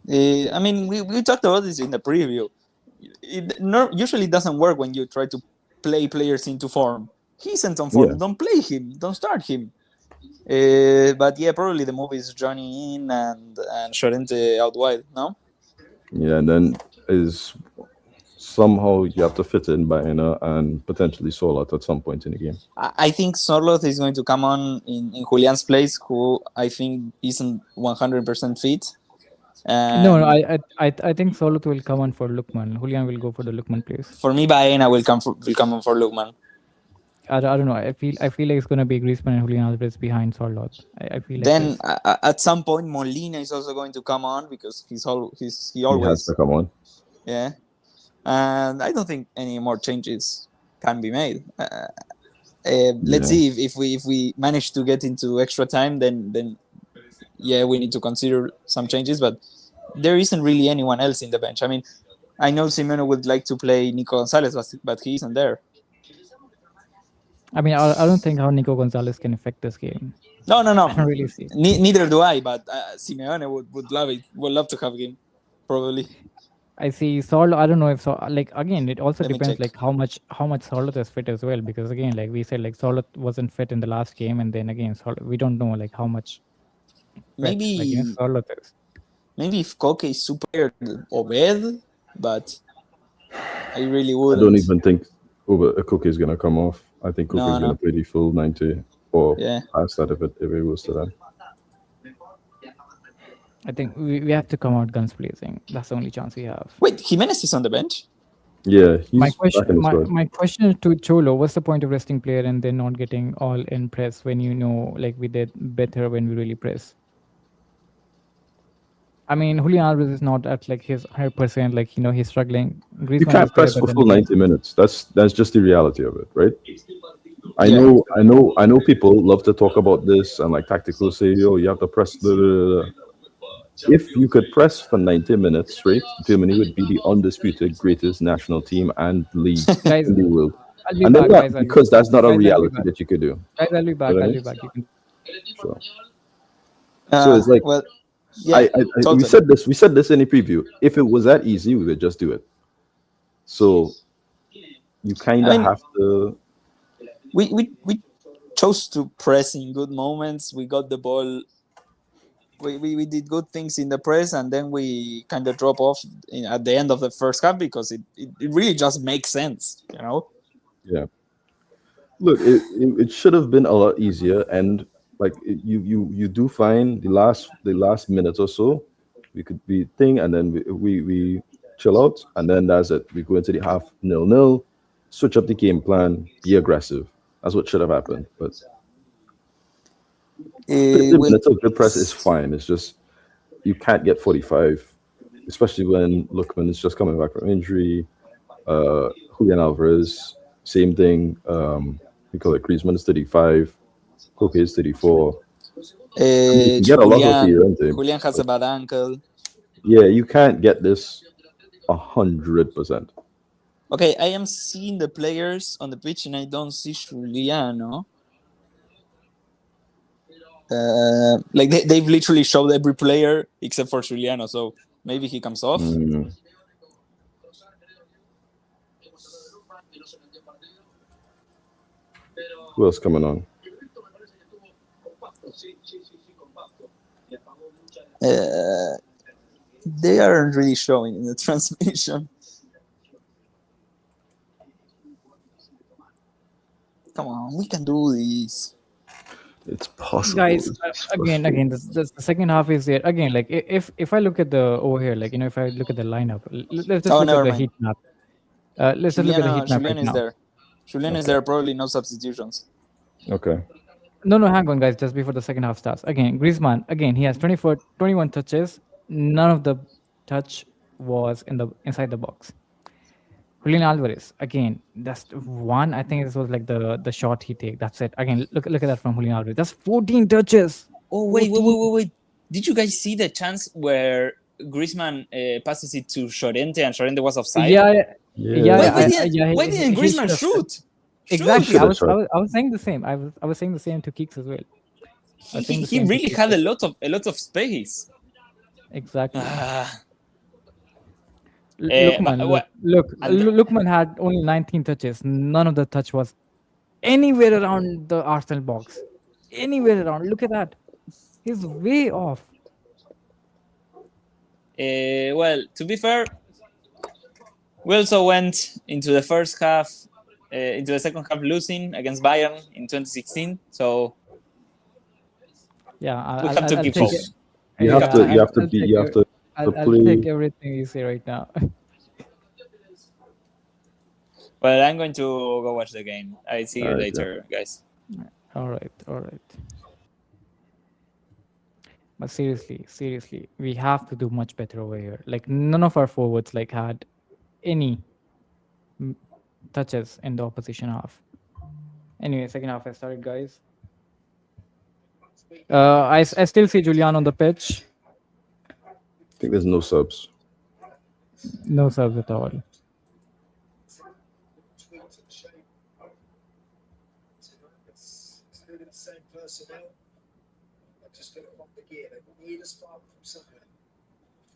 I mean, we talked about this in the preview. It usually doesn't work when you try to play players into form. He's in on form. Yeah. Don't play him. Don't start him. But yeah, probably the move is Johnny in and Llorente out wide. No. Yeah, and then is somehow you have to fit in Baena and potentially Solat at some point in the game. I think Sorloth is going to come on in Julian's place, who I think isn't 100% fit. No, I think Soloth will come on for Lookman. Julian will go for the Lookman place. For me, Baena will come on for Lookman. I don't know. I feel like it's gonna be Griezmann and Julian Álvarez behind Soloth. I feel like then at some point Molina is also going to come on because he always has to come on. Yeah, and I don't think any more changes can be made. Let's see if we manage to get into extra time, then yeah, we need to consider some changes. But there isn't really anyone else in the bench. I mean, I know Simeone would like to play Nico Gonzalez, but he isn't there. I mean, I don't think how Nico Gonzalez can affect this game. No. I don't really see. Neither do I, but Simeone would love it. Would love to have him, probably. I see Soloth. I don't know if like again, it also Let me depends check. like how much Soloth is fit as well, because again, like we said, like Soloth wasn't fit in the last game, and then again, we don't know like how much. Maybe Soloth is. Maybe if Koke is super Obed, but I really wouldn't. I don't even think Koke is going to come off. I think Koke is going to play the full 90 or past that if it was to that. I think we have to come out guns blazing. That's the only chance we have. Wait, Jimenez is on the bench? Yeah, he's my back question to Cholo: what's the point of resting player and then not getting all in press when like we did better when we really press? I mean, Julián Álvarez is not at like his 100%. Like he's struggling. You Griezmann can't is there, press but for then full again, 90 minutes. That's just the reality of it, right? I Yeah. know people love to talk about this and like tactical say, oh, you have to press the. If you could press for 90 minutes straight, Germany would be the undisputed greatest national team and league guys, in the world. I'll be And then back, not guys. I'll be because back. that's not a Guys, I'll be reality back. that you could do. Guys, I'll be back. You know what I I'll mean? be back. You can. So Uh, it's like well, yeah, we totally. said this in the preview. If it was that easy, we would just do it. So you kind I of mean, have to. we chose to press in good moments. We got the ball. We did good things in the press, and then we kind of drop off at the end of the first half because it really just makes sense, you know. Yeah. Look, it should have been a lot easier, and like you do find the last minute or so, we could be thing, and then we chill out, and then that's it. We go into the half 0-0, switch up the game plan, be aggressive. That's what should have happened. But 50 Well, minutes of good press is fine. It's just you can't get 45, especially when Lookman is just coming back from injury. Julián Álvarez, same thing. We call it Griezmann is 35, Koke is 34. You can get a lot of your own team. Julián has a bad ankle. Yeah, you can't get this 100%. Okay, I am seeing the players on the pitch, and I don't see Juliano. Like they've literally showed every player except for Juliano, so maybe he comes off. Mm. Who else coming on? They aren't really showing in the transmission. Come on, we can do this. It's possible. Guys, It's again, frustrating. the second half is there again. Like if I look at the over here, like if I look at the lineup, let's just Oh, look never at the mind. heat map. Let's just look at the heat map Julian right is now. there. Julian is Okay. there. Probably no substitutions. Okay. No, hang on, guys. Just before the second half starts, again, Griezmann. Again, he has 21 touches. None of the touch was inside the box. Julián Álvarez, again, that's one. I think this was like the shot he take. That's it. Again, look at that from Julián Álvarez. That's 14 touches. Oh wait! Did you guys see the chance where Griezmann passes it to Llorente and Llorente was offside? Yeah. Why didn't he Griezmann should've- shoot? Exactly. Shoot. I was saying the same. I was saying the same to Keeks as well. He really had a lot of space. Exactly. Ah. Lookman had only 19 touches. None of the touch was anywhere around the Arsenal box. Anywhere around. Look at that. He's way off. Well, to be fair, we also went into the first half, into the second half losing against Bayern in 2016. So Yeah, we have to keep hope. You have to I'll play. take everything you say right now. Well, I'm going to go watch the game. I see you Alright, later, guys. All right. But seriously, we have to do much better over here. Like none of our forwards like had any touches in the opposition half. Anyway, second half has started, guys. I still see Julián on the pitch. I think there's no subs. No subs at all. It's really the same personnel. I just got it off the gear. They need a spark from somewhere.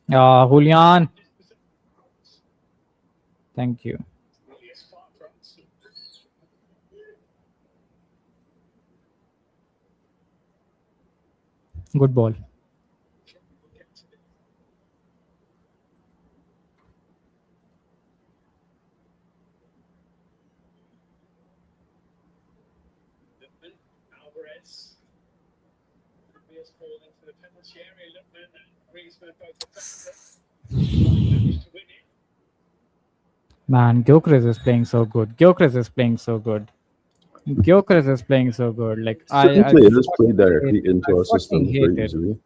Julián. Thank you. Really a spark from us. Good ball. Alvarez. Wheels fall into the penalty area. Lookman and Griezmann both managed to win it. Man, Gyökeres is playing so good. Gyökeres is playing so good. Like Certain players play I directly into our fucking system hate very it. easily.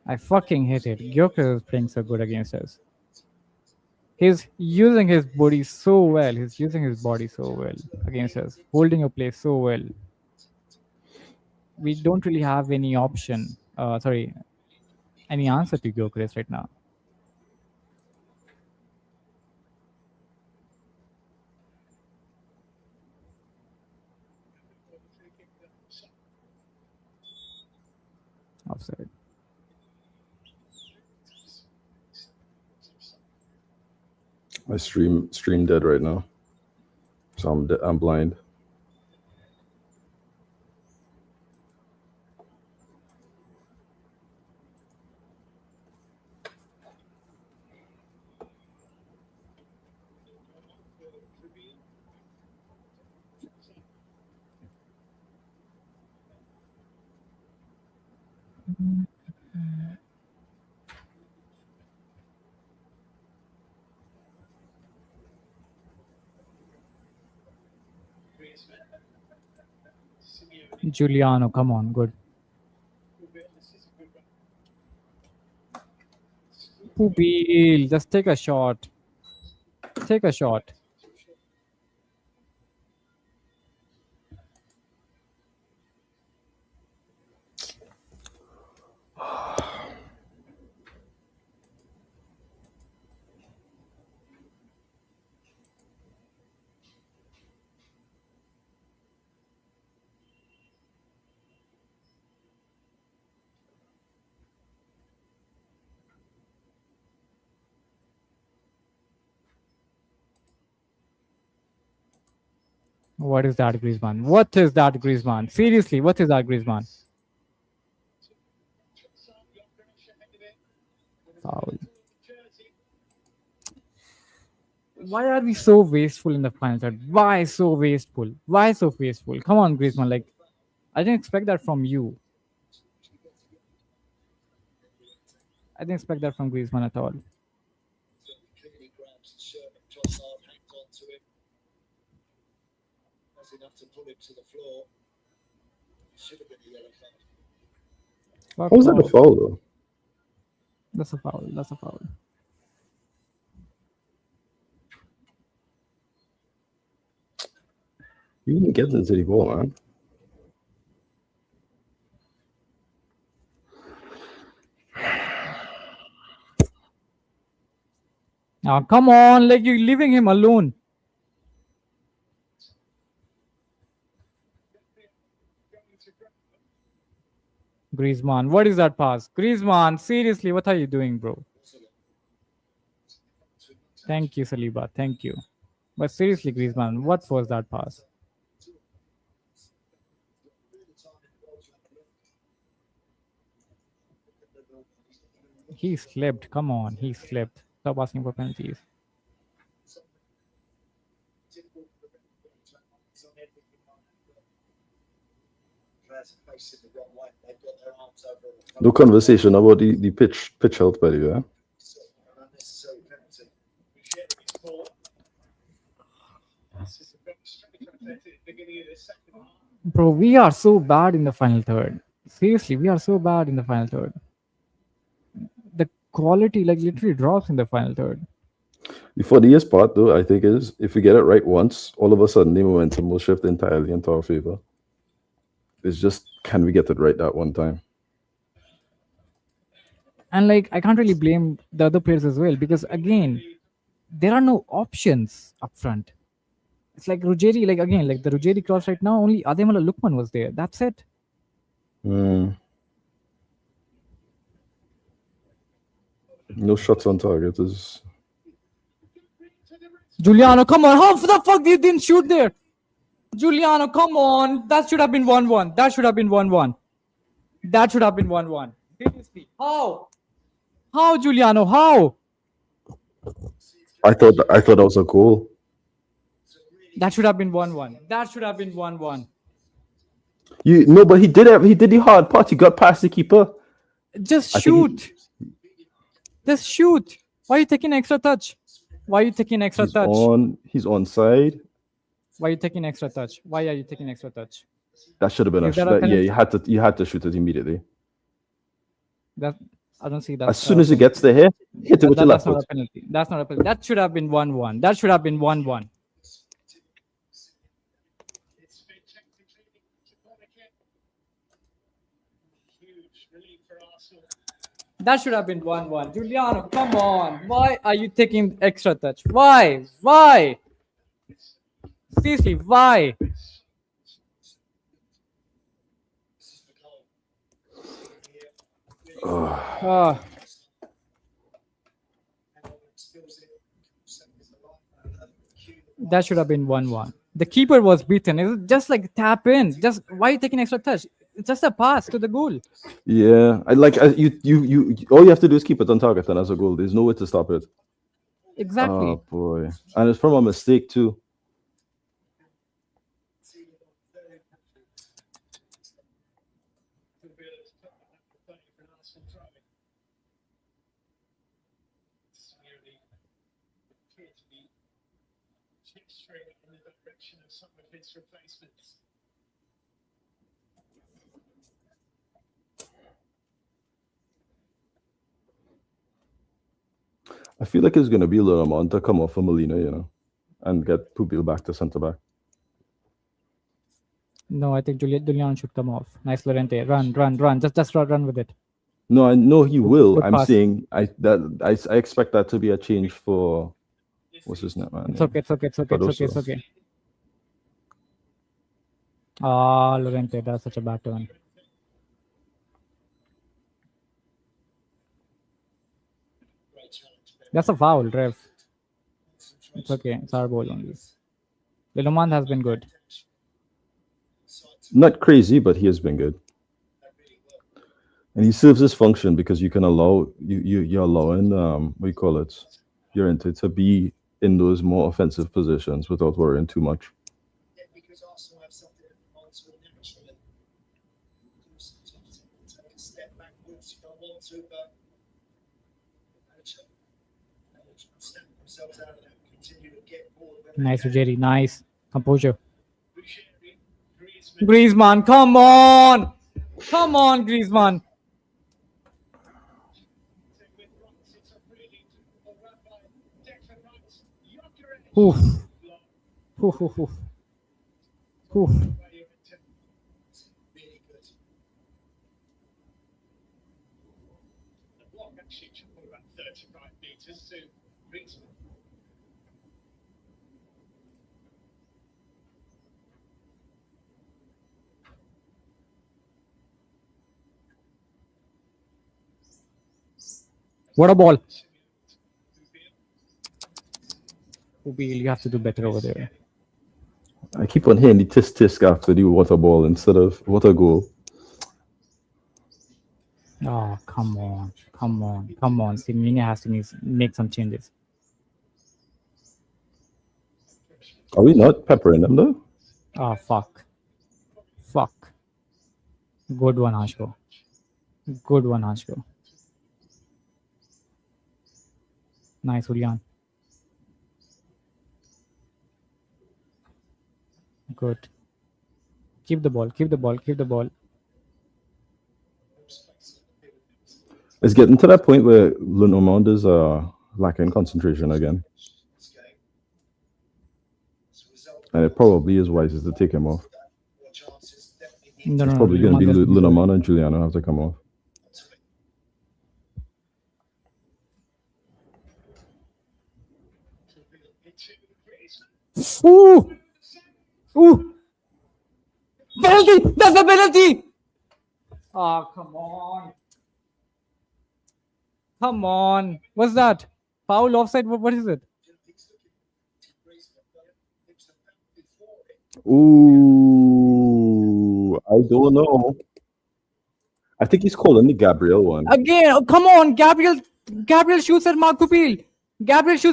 I fucking hate it. Gyökeres is playing so good against us. He's using his body so well. He's using his body so well against us, holding a play so well. We don't really have any option. Any answer to Gyökeres right now. Offside. My stream dead right now, so I'm blind. Giuliano, come on, good. Pubil, just take a shot. Take a shot. What is that, Griezmann? What is that, Griezmann? Seriously, what is that, Griezmann? Foul. Why are we so wasteful in the final third? Why so wasteful? Why so wasteful? Come on, Griezmann. Like, I didn't expect that from you. I didn't expect that from Griezmann at all. Fuck How was that a off. foul though? That's a foul. That's a foul. You didn't get into the ball, man. Now, come on, like you're leaving him alone. Griezmann, what is that pass? Griezmann, seriously, what are you doing, bro? Thank you, Saliba. Thank you. But seriously, Griezmann, what was that pass? He slipped. Come on, he slipped. Stop asking for penalties. No conversation about the pitch health, by the way. Huh? Bro, we are so bad in the final third. Seriously, we are so bad in the final third. The quality like literally drops in the final third. The funniest part, though, I think, is if we get it right once, all of a sudden the momentum will shift entirely into our favor. It's just, can we get it right that one time? And like, I can't really blame the other players as well, because again, there are no options up front. It's like Ruggeri, like again, like the Ruggeri cross right now, only Ademola Lookman was there. That's it. No shots on target is. Giuliano, come on. How the fuck you didn't shoot there? Giuliano, come on. That should have been 1-1. That should have been 1-1. That should have been 1-1. Seriously. How? How, Giuliano? How? I thought that was a goal. That should have been 1-1. That should have been 1-1. But he did the hard part. He got past the keeper. Just shoot. Just shoot. Why are you taking extra touch? Why are you taking extra touch? He's onside. Why are you taking extra touch? Why are you taking extra touch? That should have been Is that a penalty? you had to shoot it immediately. That I don't see that. As soon as it gets there, hit it with your left That's not foot. a penalty. That's not a penalty. That should have been 1-1. That should have been 1-1. It's been technically to Koke. Huge relief for Arsenal. That should have been 1-1. Giuliano, come on. Why are you taking extra touch? Why? Why? Seriously, why? Ah. That should have been 1-1. The keeper was beaten. It was just like tap in. Just why are you taking extra touch? It's just a pass to the goal. Yeah, you. All you have to do is keep it on target, and as a goal, there's no way to stop it. Exactly. Oh boy, and it's from a mistake too. In the direction of some of his replacements. I feel like it's going to be a little amount to come off for Molina, and get Pubil back to centre back. No, I think Julián should come off. Nice Lorente. Run. Just run with it. No, I know he will. Good I'm pass. saying I expect that to be a change for what's his name, man? It's okay. Cardoso. Ah, Lorente, that's such a bad turn. That's a foul, ref. It's okay. It's our ball only. Liloman has been good. Not crazy, but he has been good. And he serves his function because you can allow you're allowing what do you call it? You're into to be in those more offensive positions without worrying too much. Because Arsenal have something to naturally. Take a step backwards, you don't want to, but step themselves out of that, continue to get forward. Nice, Jerry. Nice. Composure. Griezmann, come on! Come on, Griezmann. Oof. Oof, oof, oof. Oof. What a ball. Ubil, you have to do better over there. I keep on hearing the tisk after the water ball instead of water goal. Oh, come on. Simeone has to make some changes. Are we not peppering them though? Oh, fuck. Good one, Ashko. Nice, Julián. Good. Keep the ball. It's getting to that point where Lenormand is lacking concentration again. And it probably is wisest to take him off. No, It's probably going to be Lenormand and Giuliano have to come off. Ooh! Penalty! That's a penalty! Oh, come on. What's that? Foul, offside? What is it? Ooh, I don't know. I think he's calling the Gabriel one. Again, oh, come on. Gabriel shoots at Mark Pupil. That's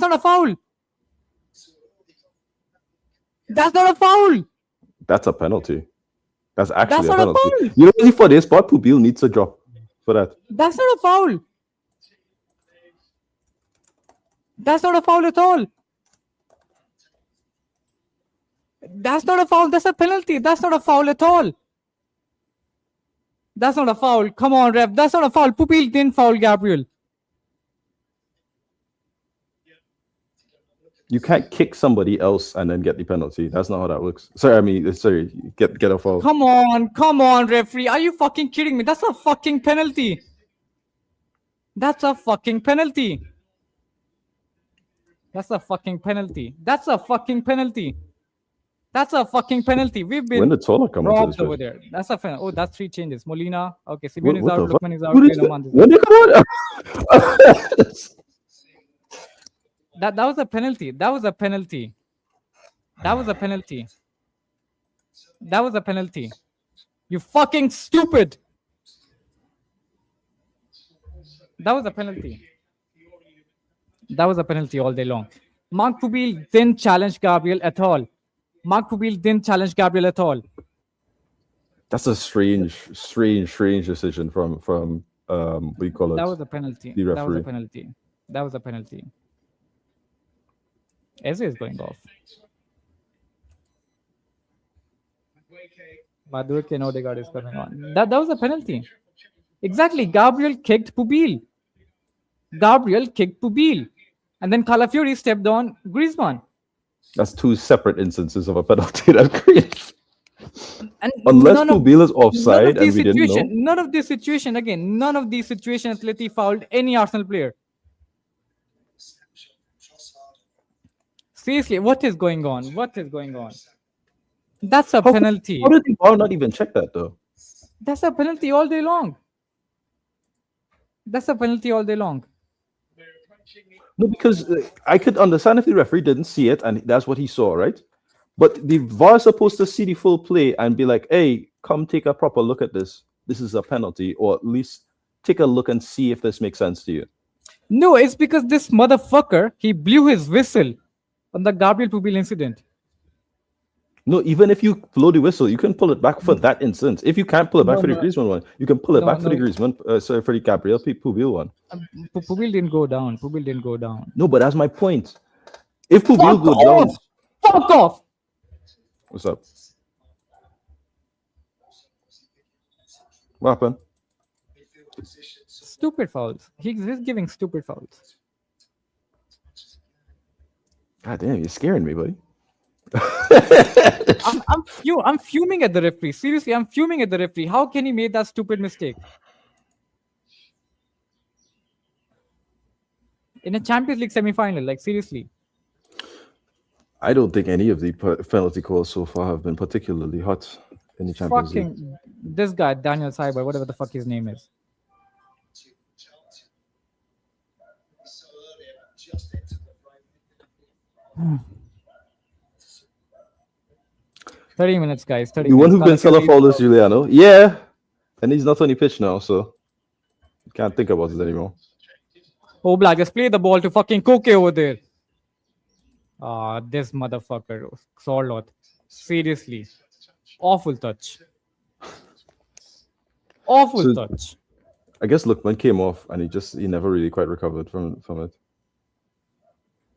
not a foul. That's a penalty. That's actually That's a not a penalty. foul. You know, only for this spot, Pubil needs a drop for that. That's not a foul. That's not a foul at all. That's not a foul. That's a penalty. That's not a foul at all. That's not a foul. Come on, ref. That's not a foul. Pupil didn't foul Gabriel. You can't kick somebody else and then get the penalty. That's not how that works. Sorry, get a foul. Come on, referee. Are you fucking kidding me? That's a fucking penalty. That's a fucking penalty. That's a fucking penalty. That's a fucking penalty. That's a fucking penalty. We've been When did Cholo come into this robbed over place? there. That's a penalty. Oh, that's 3 changes. Molina. Okay, Simeon is What out. the fuck? Lookman is out. What is Renaman is out. when did you come on? That was a penalty. That was a penalty. That was a penalty. That was a penalty. You fucking stupid. That was a penalty. That was a penalty all day long. Mark Pubil didn't challenge Gabriel at all. Mark Pubil didn't challenge Gabriel at all. That's a strange decision from what do you call it? That was a penalty. The That was a referee. penalty. That was a penalty. Eze is going off. Madueke and Ødegaard is coming on. That was a penalty. Exactly. Gabriel kicked Pubil. Gabriel kicked Pubil. And then Calafiori stepped on Griezmann. That's 2 separate instances of a penalty that creates. And Unless none of- Pubil is offside and we didn't know. None of these situations, again, none of these situations Atleti fouled any Arsenal player. Seriously, what is going on? What is going on? That's a penalty. How did the VAR not even check that though? That's a penalty all day long. That's a penalty all day long. No, because I could understand if the referee didn't see it and that's what he saw, right? But the VAR is supposed to see the full play and be like, hey, come take a proper look at this. This is a penalty, or at least take a look and see if this makes sense to you. No, it's because this motherfucker, he blew his whistle on the Gabriel Pubil incident. No, even if you blow the whistle, you can pull it back for that instance. If you can't pull it back No, for the no. Griezmann one, you can pull it No, back for the no. Griezmann, for the Gabriel Pubil one. Pubil didn't go down. Pubil didn't go down. No, but that's my point. If Pubil Fuck go down, off! Fuck off! what's up? What happened? Stupid fouls. He's giving stupid fouls. God damn, you're scaring me, buddy. I'm fuming at the referee. Seriously, I'm fuming at the referee. How can he make that stupid mistake? In a Champions League semi-final, like seriously. I don't think any of the penalty calls so far have been particularly hot in the Champions League. Fucking this guy, Daniel Cyber, whatever the fuck his name is. Hmm. 30 minutes, guys. 30 The one minutes. who's been selling foul is Juliano. Yeah. And he's not on the pitch now, so can't think about it anymore. Oh, Black, just play the ball to fucking Koke over there. Ah, this motherfucker. Sorlot. Seriously. Awful touch. Awful So- touch. I guess Lookman came off and he never really quite recovered from it.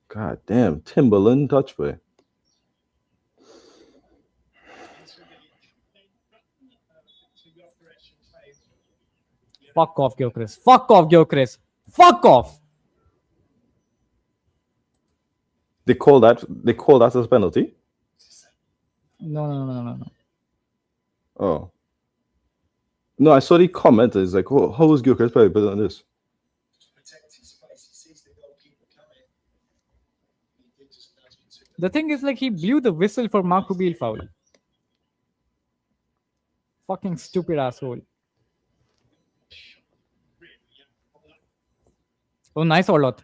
God damn, Timberland touch boy. Fuck off, Gyökeres. Fuck off, Gyökeres. Fuck off. They call that as a penalty? No. Oh. No, I saw the comment. It's like, oh, how was Gyökeres probably better than this? The thing is, like, he blew the whistle for Mark Pubil foul. Fucking stupid asshole. Oh, nice or lot.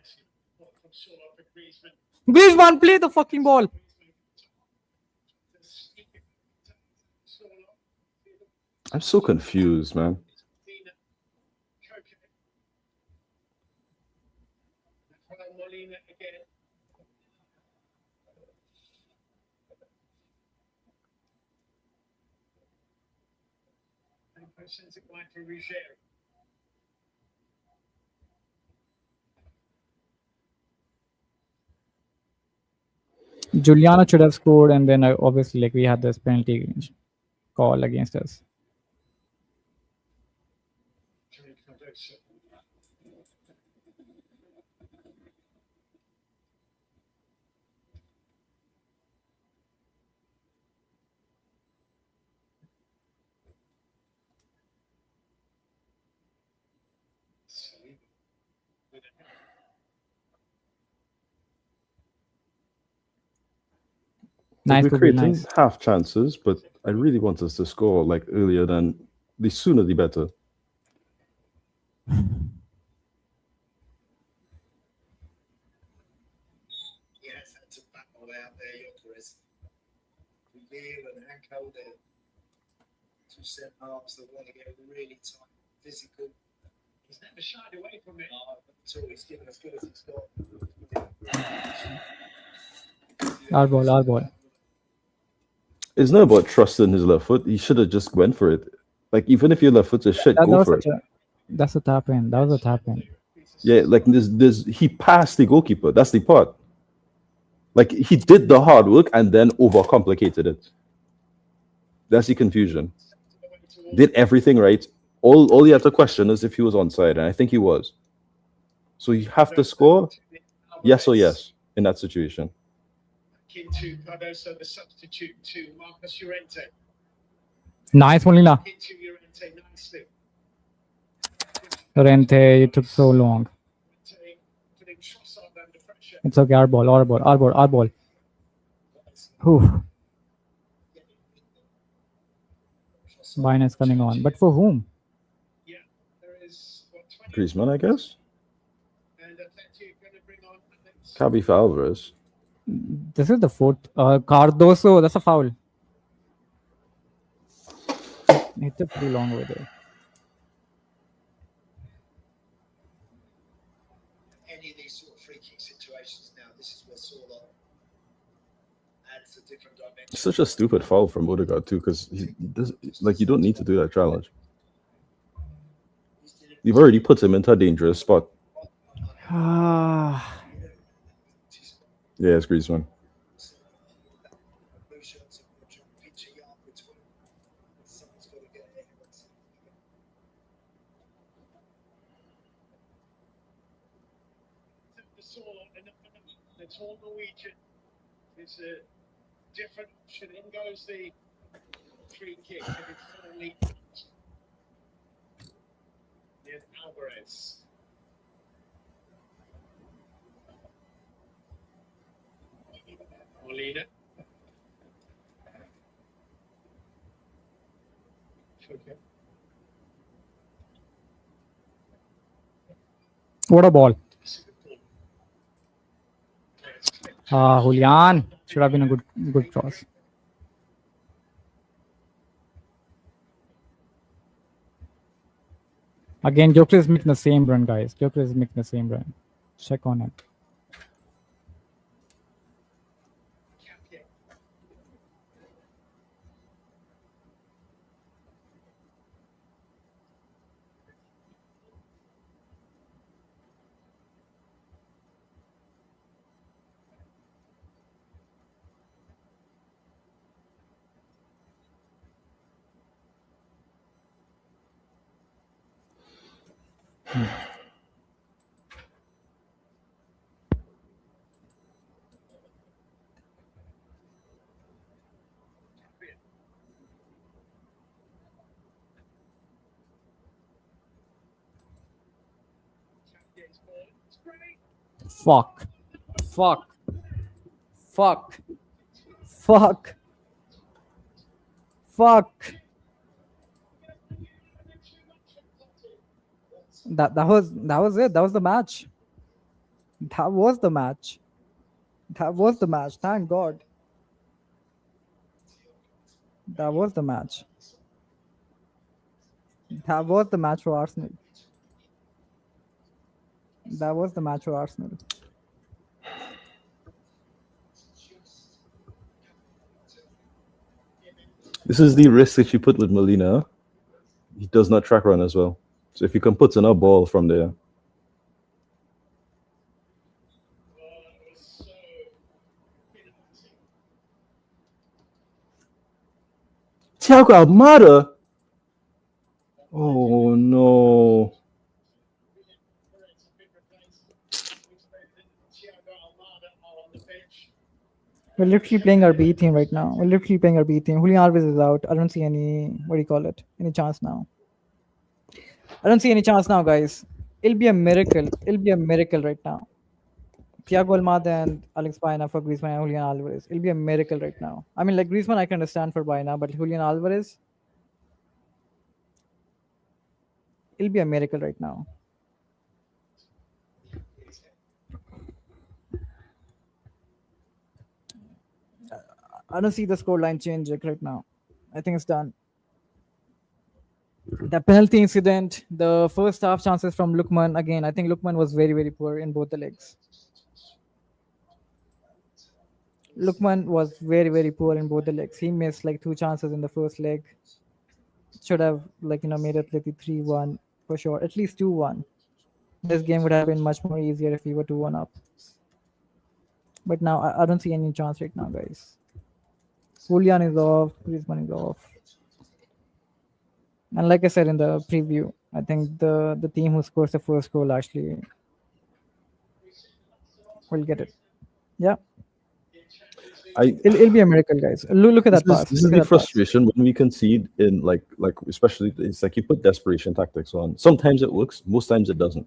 Griezmann, play the fucking ball. I'm so confused, man. Juliana should have scored, and then obviously, like, we had this penalty call against us. Nice, We're Koke, creating nice. half chances, but I really want us to score like earlier than the sooner the better. He has had to battle out there, Gyökeres. Julián and Hanko, they're two centre halves that want to get really tight, physical. He's never shied away from it until he's given as good as he's got. Our ball. It's not about trusting his left foot. He should have just went for it. Like, even if your left foot is shit, go for it. That's a tap in. That was a tap in. Yeah, like this he passed the goalkeeper. That's the part. Like, he did the hard work and then overcomplicated it. That's the confusion. Did everything right. All you have to question is if he was onside, and I think he was. So you have to score yes or yes in that situation. Into Cardoso, the substitute to Marcus Llorente. Nice, Molina. Into Llorente nicely. Llorente, it took so long. Putting Trossard under pressure. It's okay, our ball. Whew. Bayern is coming on. But for whom? Yeah, there is what, 20 Griezmann, I guess. and Atleti are going to bring on Can't be for Alvarez. This is the fourth. Cardoso, that's a foul. It took pretty long over there. any of these sort of free kick situations now. This is where Solo adds a different dimension. It's such a stupid foul from Ødegaard too, because like, you don't need to do that challenge. You've already put him into a dangerous spot. Yeah, it's Griezmann. The tall Norwegian is a different option. In goes the free kick. And it's finally Álvarez. Molina. Okay. What a ball. Julián. Should have been a good cross. Again, Gyökeres is making the same run, guys. Gyökeres is making the same run. Check on him. Fuck. That was it. That was the match. That was the match. Thank God. That was the match. That was the match for Arsenal. This is the risk that you put with Molina. He does not track run as well. So if you can put in a ball from there. Thiago Almada. Oh no. We're literally playing our B team right now. We're literally playing our B team. Julián Álvarez is out. I don't see any, what do you call it? Any chance now. I don't see any chance now, guys. It'll be a miracle. It'll be a miracle right now. Thiago Almada and Alex Baena for Griezmann and Julián Álvarez. It'll be a miracle right now. I mean, like Griezmann, I can understand for Baena, but Julián Álvarez, it'll be a miracle right now. I don't see the scoreline change right now. I think it's done. The penalty incident, the first half chances from Lukman, again, I think Lukman was very, very poor in both the legs. Lukman was very, very poor in both the legs. He missed like 2 chances in the first leg. Should have made Atleti 3-1 for sure, at least 2-1. This game would have been much more easier if we were 2-1 up. But now I don't see any chance right now, guys. Julián is off, Griezmann is off. And like I said in the preview, I think the team who scores the first goal actually will get it. Yeah. It'll be a miracle, guys. Look at that pass. This is the frustration when we concede in like especially it's like you put desperation tactics on. Sometimes it works, most times it doesn't.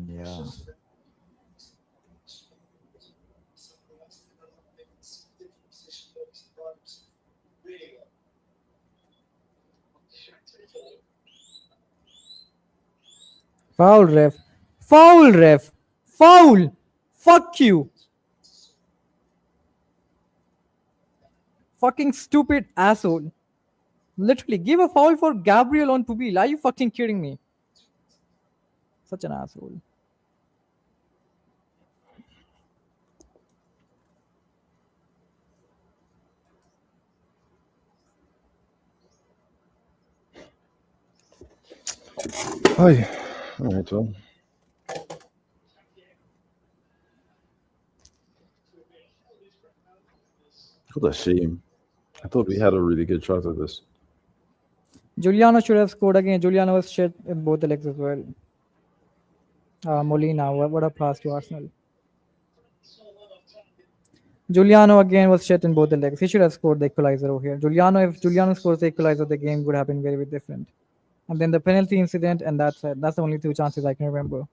Yeah. Foul, ref. Foul, ref. Foul. Fuck you. Fucking stupid asshole. Literally, give a foul for Gabriel on Pubil. Are you fucking kidding me? Such an asshole. Hi. All right, well. What a shame. I thought we had a really good shot at this. Giuliano should have scored again. Giuliano was shit in both the legs as well. Molina, what a pass to Arsenal. Giuliano again was shit in both the legs. He should have scored the equalizer over here. If Giuliano scores the equalizer, the game would have been very, very different. And then the penalty incident, and that's it. That's the only 2 chances I can remember.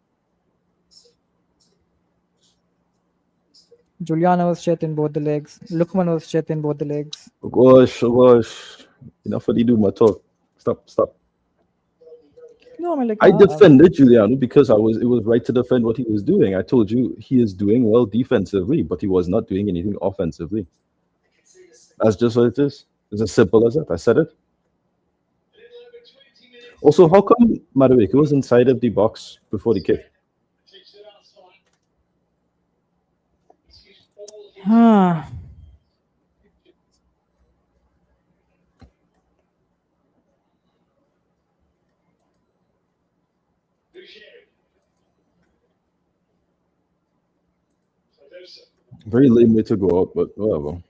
Giuliano was shit in both the legs. Lukman was shit in both the legs. Oh gosh. Enough of the do my talk. Stop. No, I mean, like, I defended Giuliano because it was right to defend what he was doing. I told you he is doing well defensively, but he was not doing anything offensively. That's just what it is. It's as simple as that. I said it. Also, how come Madueke was inside of the box before the kick? Very lame way to go out, but whatever.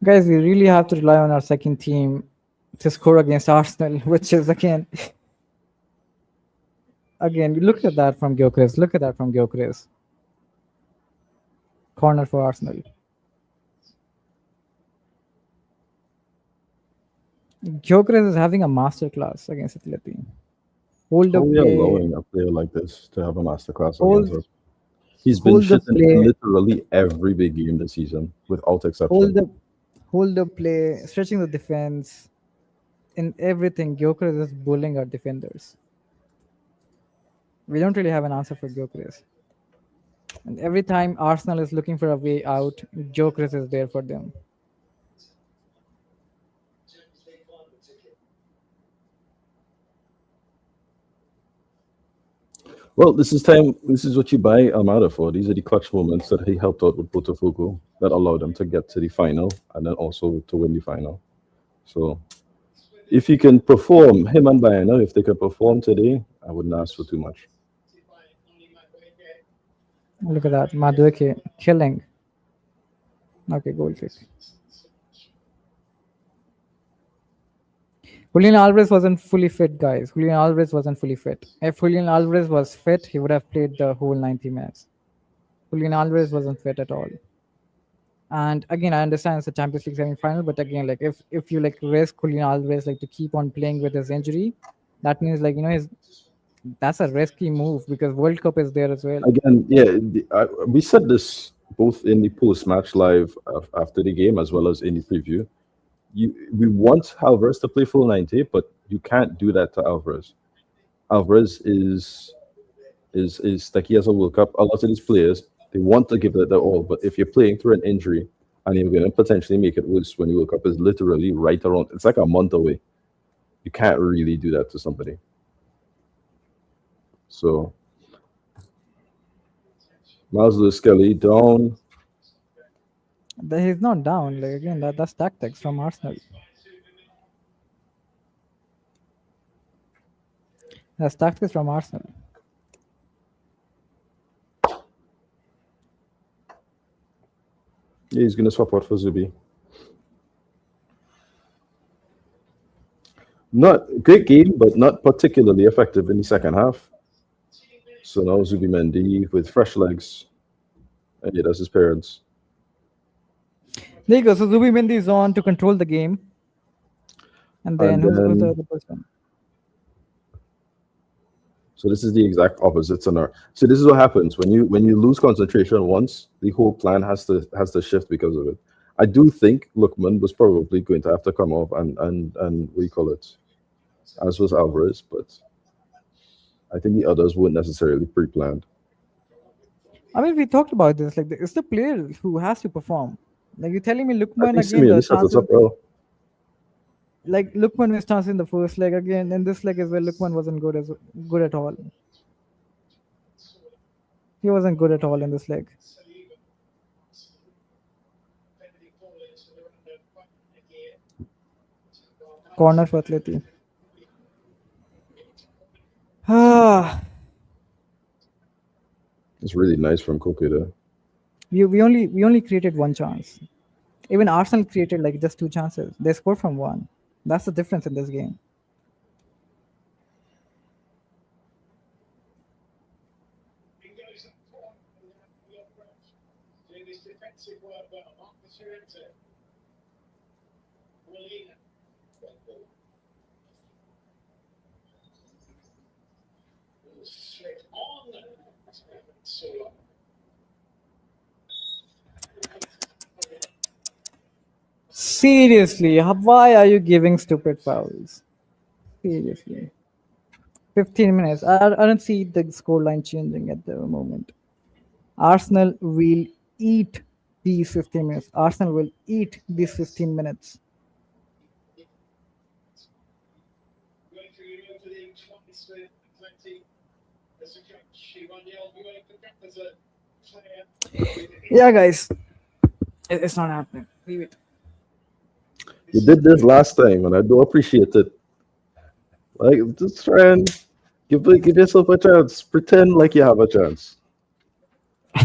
Guys, we really have to rely on our second team to score against Arsenal, which is again, look at that from Gyökeres. Corner for Arsenal. Gyökeres is having a masterclass against Atleti. Hold up play. Allowing a player like this to have a masterclass against us. He's been shit in literally every big game this season, without exception. Hold the play, stretching the defense, in everything. Gyökeres is bullying our defenders. We don't really have an answer for Gyökeres. And every time Arsenal is looking for a way out, Gyökeres is there for them. Well, this is time. This is what you buy Almada for. These are the clutch moments that he helped out with Botafogo that allowed them to get to the final and then also to win the final. So, if he can perform, him and Bayana, if they can perform today, I wouldn't ask for too much. Look at that. Madueke killing. Okay, goal kick. Julián Álvarez wasn't fully fit, guys. Julián Álvarez wasn't fully fit. If Julián Álvarez was fit, he would have played the whole 90 minutes. Julián Álvarez wasn't fit at all. And again, I understand it's a Champions League semi-final, but again, like if you like risk Julián Álvarez like to keep on playing with his injury, that means like that's a risky move because World Cup is there as well. Again, yeah, we said this both in the post-match live after the game as well as in the preview. We want Alvarez to play full 90, but you can't do that to Alvarez. Alvarez is like he has a World Cup. A lot of these players, they want to give it their all, but if you're playing through an injury and you're going to potentially make it worse when the World Cup is literally right around, it's like a month away. You can't really do that to somebody. So, Miles Lewis Skelly down. He's not down. Like again, that's tactics from Arsenal. That's tactics from Arsenal. Yeah, he's going to swap out for Zubi. Not great game, but not particularly effective in the second half. So now Zubi Mendy with fresh legs. And yeah, that's his parents. There you go. So Zubi Mendy is on to control the game. And then who's the other person? So this is the exact opposite scenario. So this is what happens when you lose concentration once, the whole plan has to shift because of it. I do think Lookman was probably going to have to come off and what do you call it, as was Alvarez, but I think the others weren't necessarily pre-planned. I mean, we talked about this. Like, it's the player who has to perform. Like, you're telling me I Lookman think again. The Simeone set us chances, up well. like Lookman missed chance in the first leg again. In this leg as well, Lookman wasn't good at all. He wasn't good at all in this leg. Corner for Atleti. It's really nice from Koke there. We only created one chance. Even Arsenal created like just two chances. They scored from one. That's the difference in this game. Seriously, why are you giving stupid fouls? Seriously. 15 minutes. I don't see the scoreline changing at the moment. Arsenal will eat these 15 minutes. Arsenal will eat these 15 minutes. Yeah, guys. It's not happening. Leave it. You did this last time, and I do appreciate it. Like, just try and give yourself a chance. Pretend like you have a chance.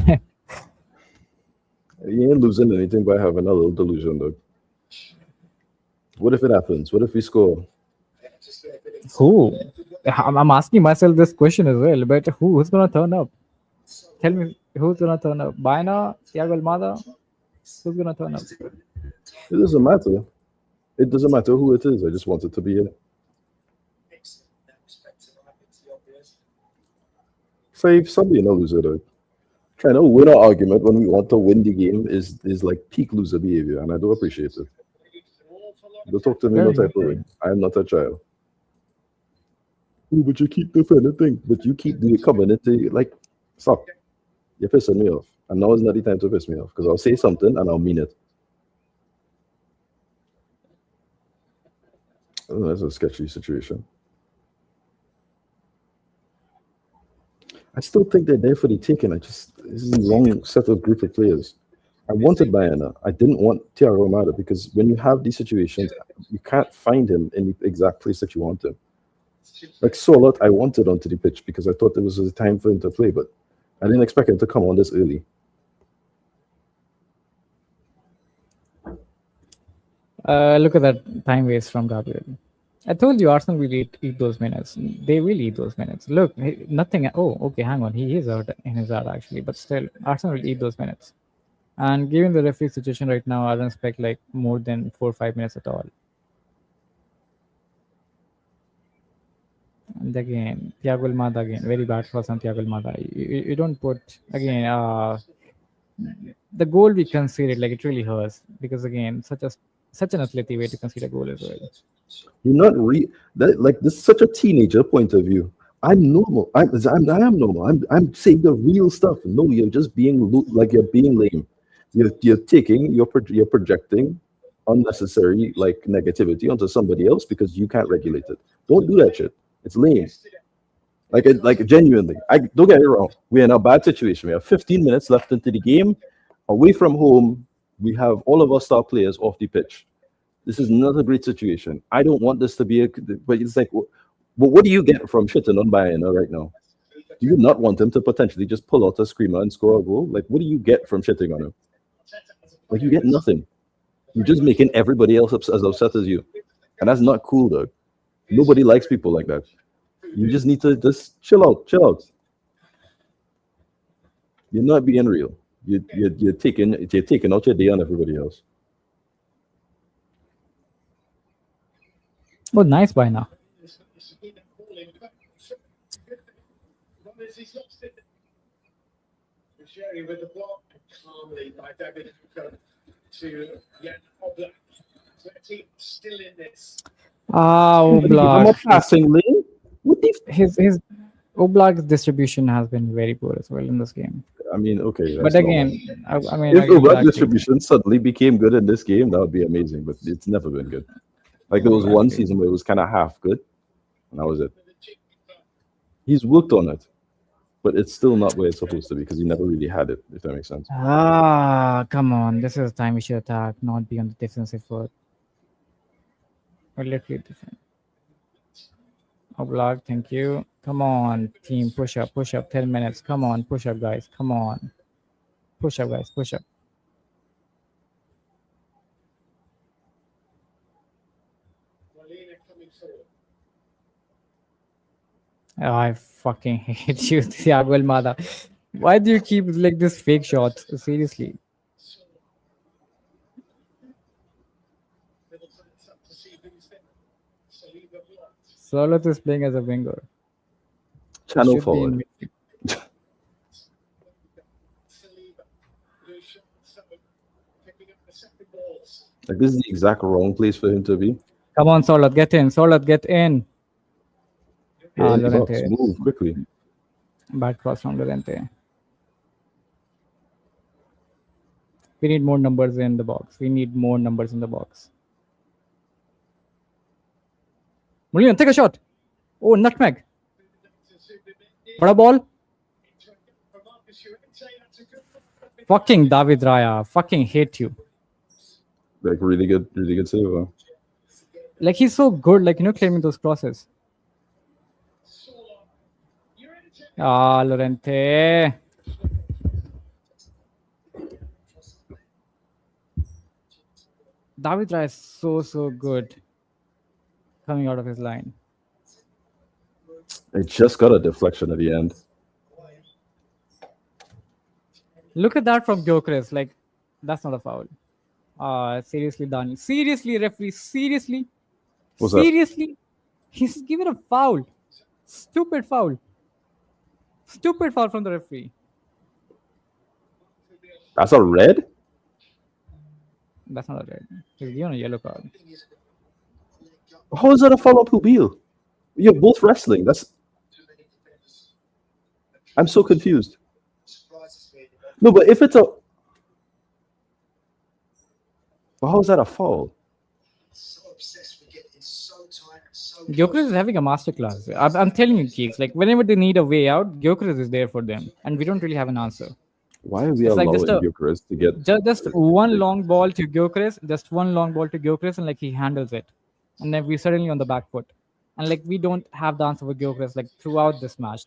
You ain't losing anything by having a little delusion, though. What if it happens? What if we score? Who? I'm asking myself this question as well. But who's gonna turn up? Tell me who's gonna turn up. Baina, Thiago Almada. Who's gonna turn up? It doesn't matter. It doesn't matter who it is. I just want it to be it. Save somebody no loser though. Trying to win an argument when we want to win the game is like peak loser behavior, and I do appreciate it. Don't talk to me no type of way. I am not a child. Oh, but you keep defending things. But you keep coming into like, stop. You're pissing me off. And now is not the time to piss me off because I'll say something and I'll mean it. Oh, that's a sketchy situation. I still think they're there for the taking. This is the wrong set of group of players. I wanted Bayana. I didn't want Thiago Almada because when you have these situations, you can't find him in the exact place that you want him. Like Solot, I wanted onto the pitch because I thought there was a time for him to play, but I didn't expect him to come on this early. Look at that time waste from Gabriel. I told you Arsenal will eat those minutes. They will eat those minutes. Look, nothing. Oh, okay, hang on. He is out in his out actually, but still, Arsenal will eat those minutes. And given the referee situation right now, I don't expect like more than 4 or 5 minutes at all. And again, Thiago Almada again, very bad cross on Thiago Almada. You don't put again. The goal we conceded, like it really hurts because again, such an Atleti way to concede a goal as well. You're not like this is such a teenager point of view. I'm normal. I am normal. I'm saying the real stuff. No, you're just being like you're being lame. You're projecting unnecessary like negativity onto somebody else because you can't regulate it. Don't do that shit. It's lame. Like genuinely. Don't get it wrong. We're in a bad situation. We have 15 minutes left into the game. Away from home, we have all of our star players off the pitch. This is not a great situation. I don't want this to be but it's like, what do you get from shitting on Bayern right now? Do you not want him to potentially just pull out a screamer and score a goal? Like, what do you get from shitting on him? Like, you get nothing. You're just making everybody else as upset as you. And that's not cool, dog. Nobody likes people like that. You just need to just chill out. You're not being real. You're taking out your day on everybody else. Oh, nice by now. With the block calmly by David to Oblak. Atleti still in this. Oblak. Passing lane. What the? His Oblak's distribution has been very poor as well in this game. I mean, okay. But again, I mean, if Oblak distribution suddenly became good in this game, that would be amazing. But it's never been good. Like there was one season where it was kind of half good, and that was it. He's worked on it, but it's still not where it's supposed to be because he never really had it. If that makes sense. Come on! This is the time we should attack, not be on the defensive foot. Or literally defend. Oblak, thank you. Come on, team, push up. 10 minutes. Come on, push up, guys. Come on, push up, guys. Push up. I fucking hate you, Thiago Almada. Why do you keep like this fake shots? Seriously. Solot is playing as a winger. Channel forward. Like this is the exact wrong place for him to be. Come on, Solot, get in. Solot, get in. Lorente. Move quickly. Bad cross from Lorente. We need more numbers in the box. Julián, take a shot. Oh, nutmeg. What a ball. Fucking David Raya. Fucking hate you. Like really good save. Huh? Like he's so good, like claiming those crosses. Lorente. David Raya is so good coming out of his line. It just got a deflection at the end. Look at that from Gyökeres. Like, that's not a foul. Seriously, Daniel. Seriously, referee. Seriously. What's that? Seriously. He's given a foul. Stupid foul from the referee. That's a red? That's not a red. He's given a yellow card. How is that a follow-up wheel? You're both wrestling. I'm so confused. No, but if it's a... Well, how is that a foul? Gyökeres is having a masterclass. I'm telling you, geeks. Like whenever they need a way out, Gyökeres is there for them, and we don't really have an answer. Why are we It's like just allowing a Bucharest to get just one long ball to Gyökeres, just one long ball to Gyökeres, and like he handles it, and then we're suddenly on the back foot, and like we don't have the answer for Gyökeres. Like throughout this match,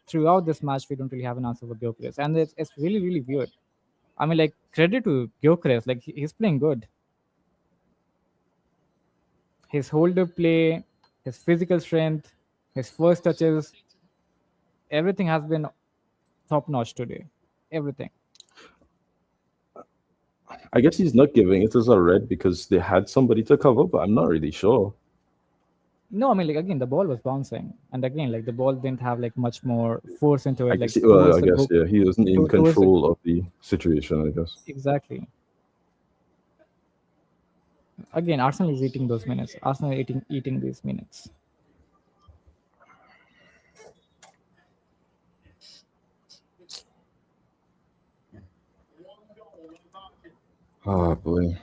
we don't really have an answer for Gyökeres, and it's really weird. I mean, like credit to Gyökeres, like he's playing good. His holder play, his physical strength, his first touches, everything has been top notch today. Everything. I guess he's not giving it as a red because they had somebody to cover, but I'm not really sure. No, I mean, like again, the ball was bouncing, and again, like the ball didn't have like much more force into it. I Like guess, well, towards I the guess goal- yeah, he wasn't in towards the- control of the situation, I guess. Exactly. Again, Arsenal is eating those minutes. Arsenal eating these minutes. Oh boy.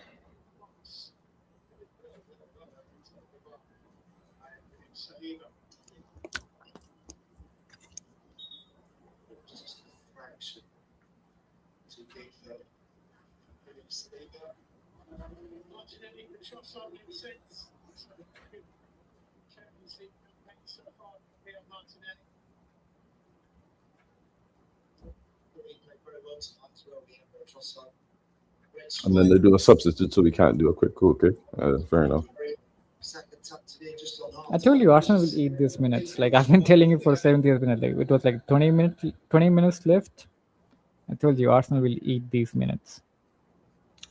And then they do a substitute, so we can't do a quick goal kick. Fair enough. I told you Arsenal will eat these minutes. Like I've been telling you for 70th minute. Like it was like 20 minutes left. I told you Arsenal will eat these minutes.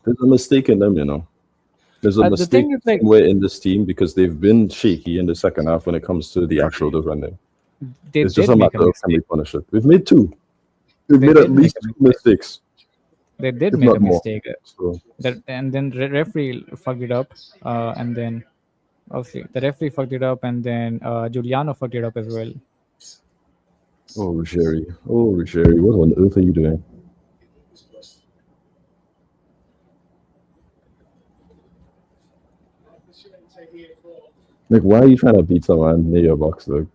There's a mistake in them, you know. There's a The mistake thing is, like, somewhere in this team because they've been shaky in the second half when it comes to the actual defending. they It's just did a make matter a of can we mistake. punish it. We've made two. We've They made did at make least a two mistake. mistakes. They did if make not a more. mistake. So And then referee fucked it up. And then obviously the referee fucked it up, and then Giuliano fucked it up as well. oh Sherry. Oh Sherry, what on earth are you doing? Like, why are you trying to beat someone near your box? Like,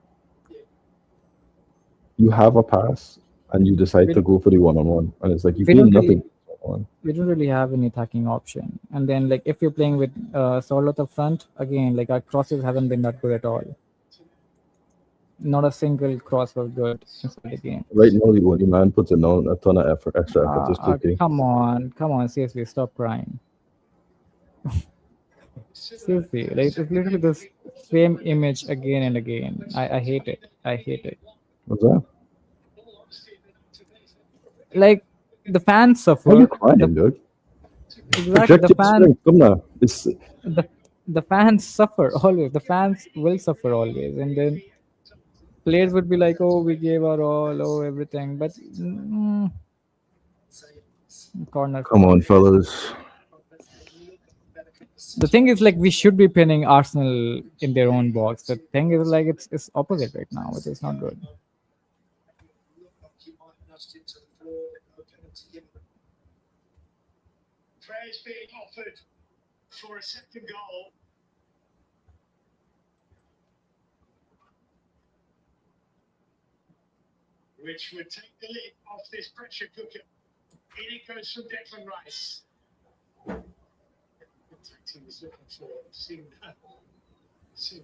you have a pass and you decide to go for the one-on-one, and it's like you We gain don't really- nothing. One. We don't really have any attacking option. And then like if you're playing with Solo at the front, again, like our crosses haven't been that good at all. Not a single cross was good inside the game. Right now, the only man puts in a ton of effort, extra effort. Just okay. Come on, seriously, stop crying. Seriously, like it's literally the same image again and again. I hate it. I hate it. What's that? Like the fans suffer. Why are you crying, dude? Exactly, Project the your fans. strength. Come now. It's The fans suffer always. The fans will suffer always, and then players would be like, "Oh, we gave our all, oh everything," but corner. come on, fellas. The thing is, like, we should be pinning Arsenal in their own box. The thing is, like, it's opposite right now, which is not good. Prayers being offered for a second goal. Which would take the lid off this pressure cooker. In it goes from Declan Rice. The team was looking for seen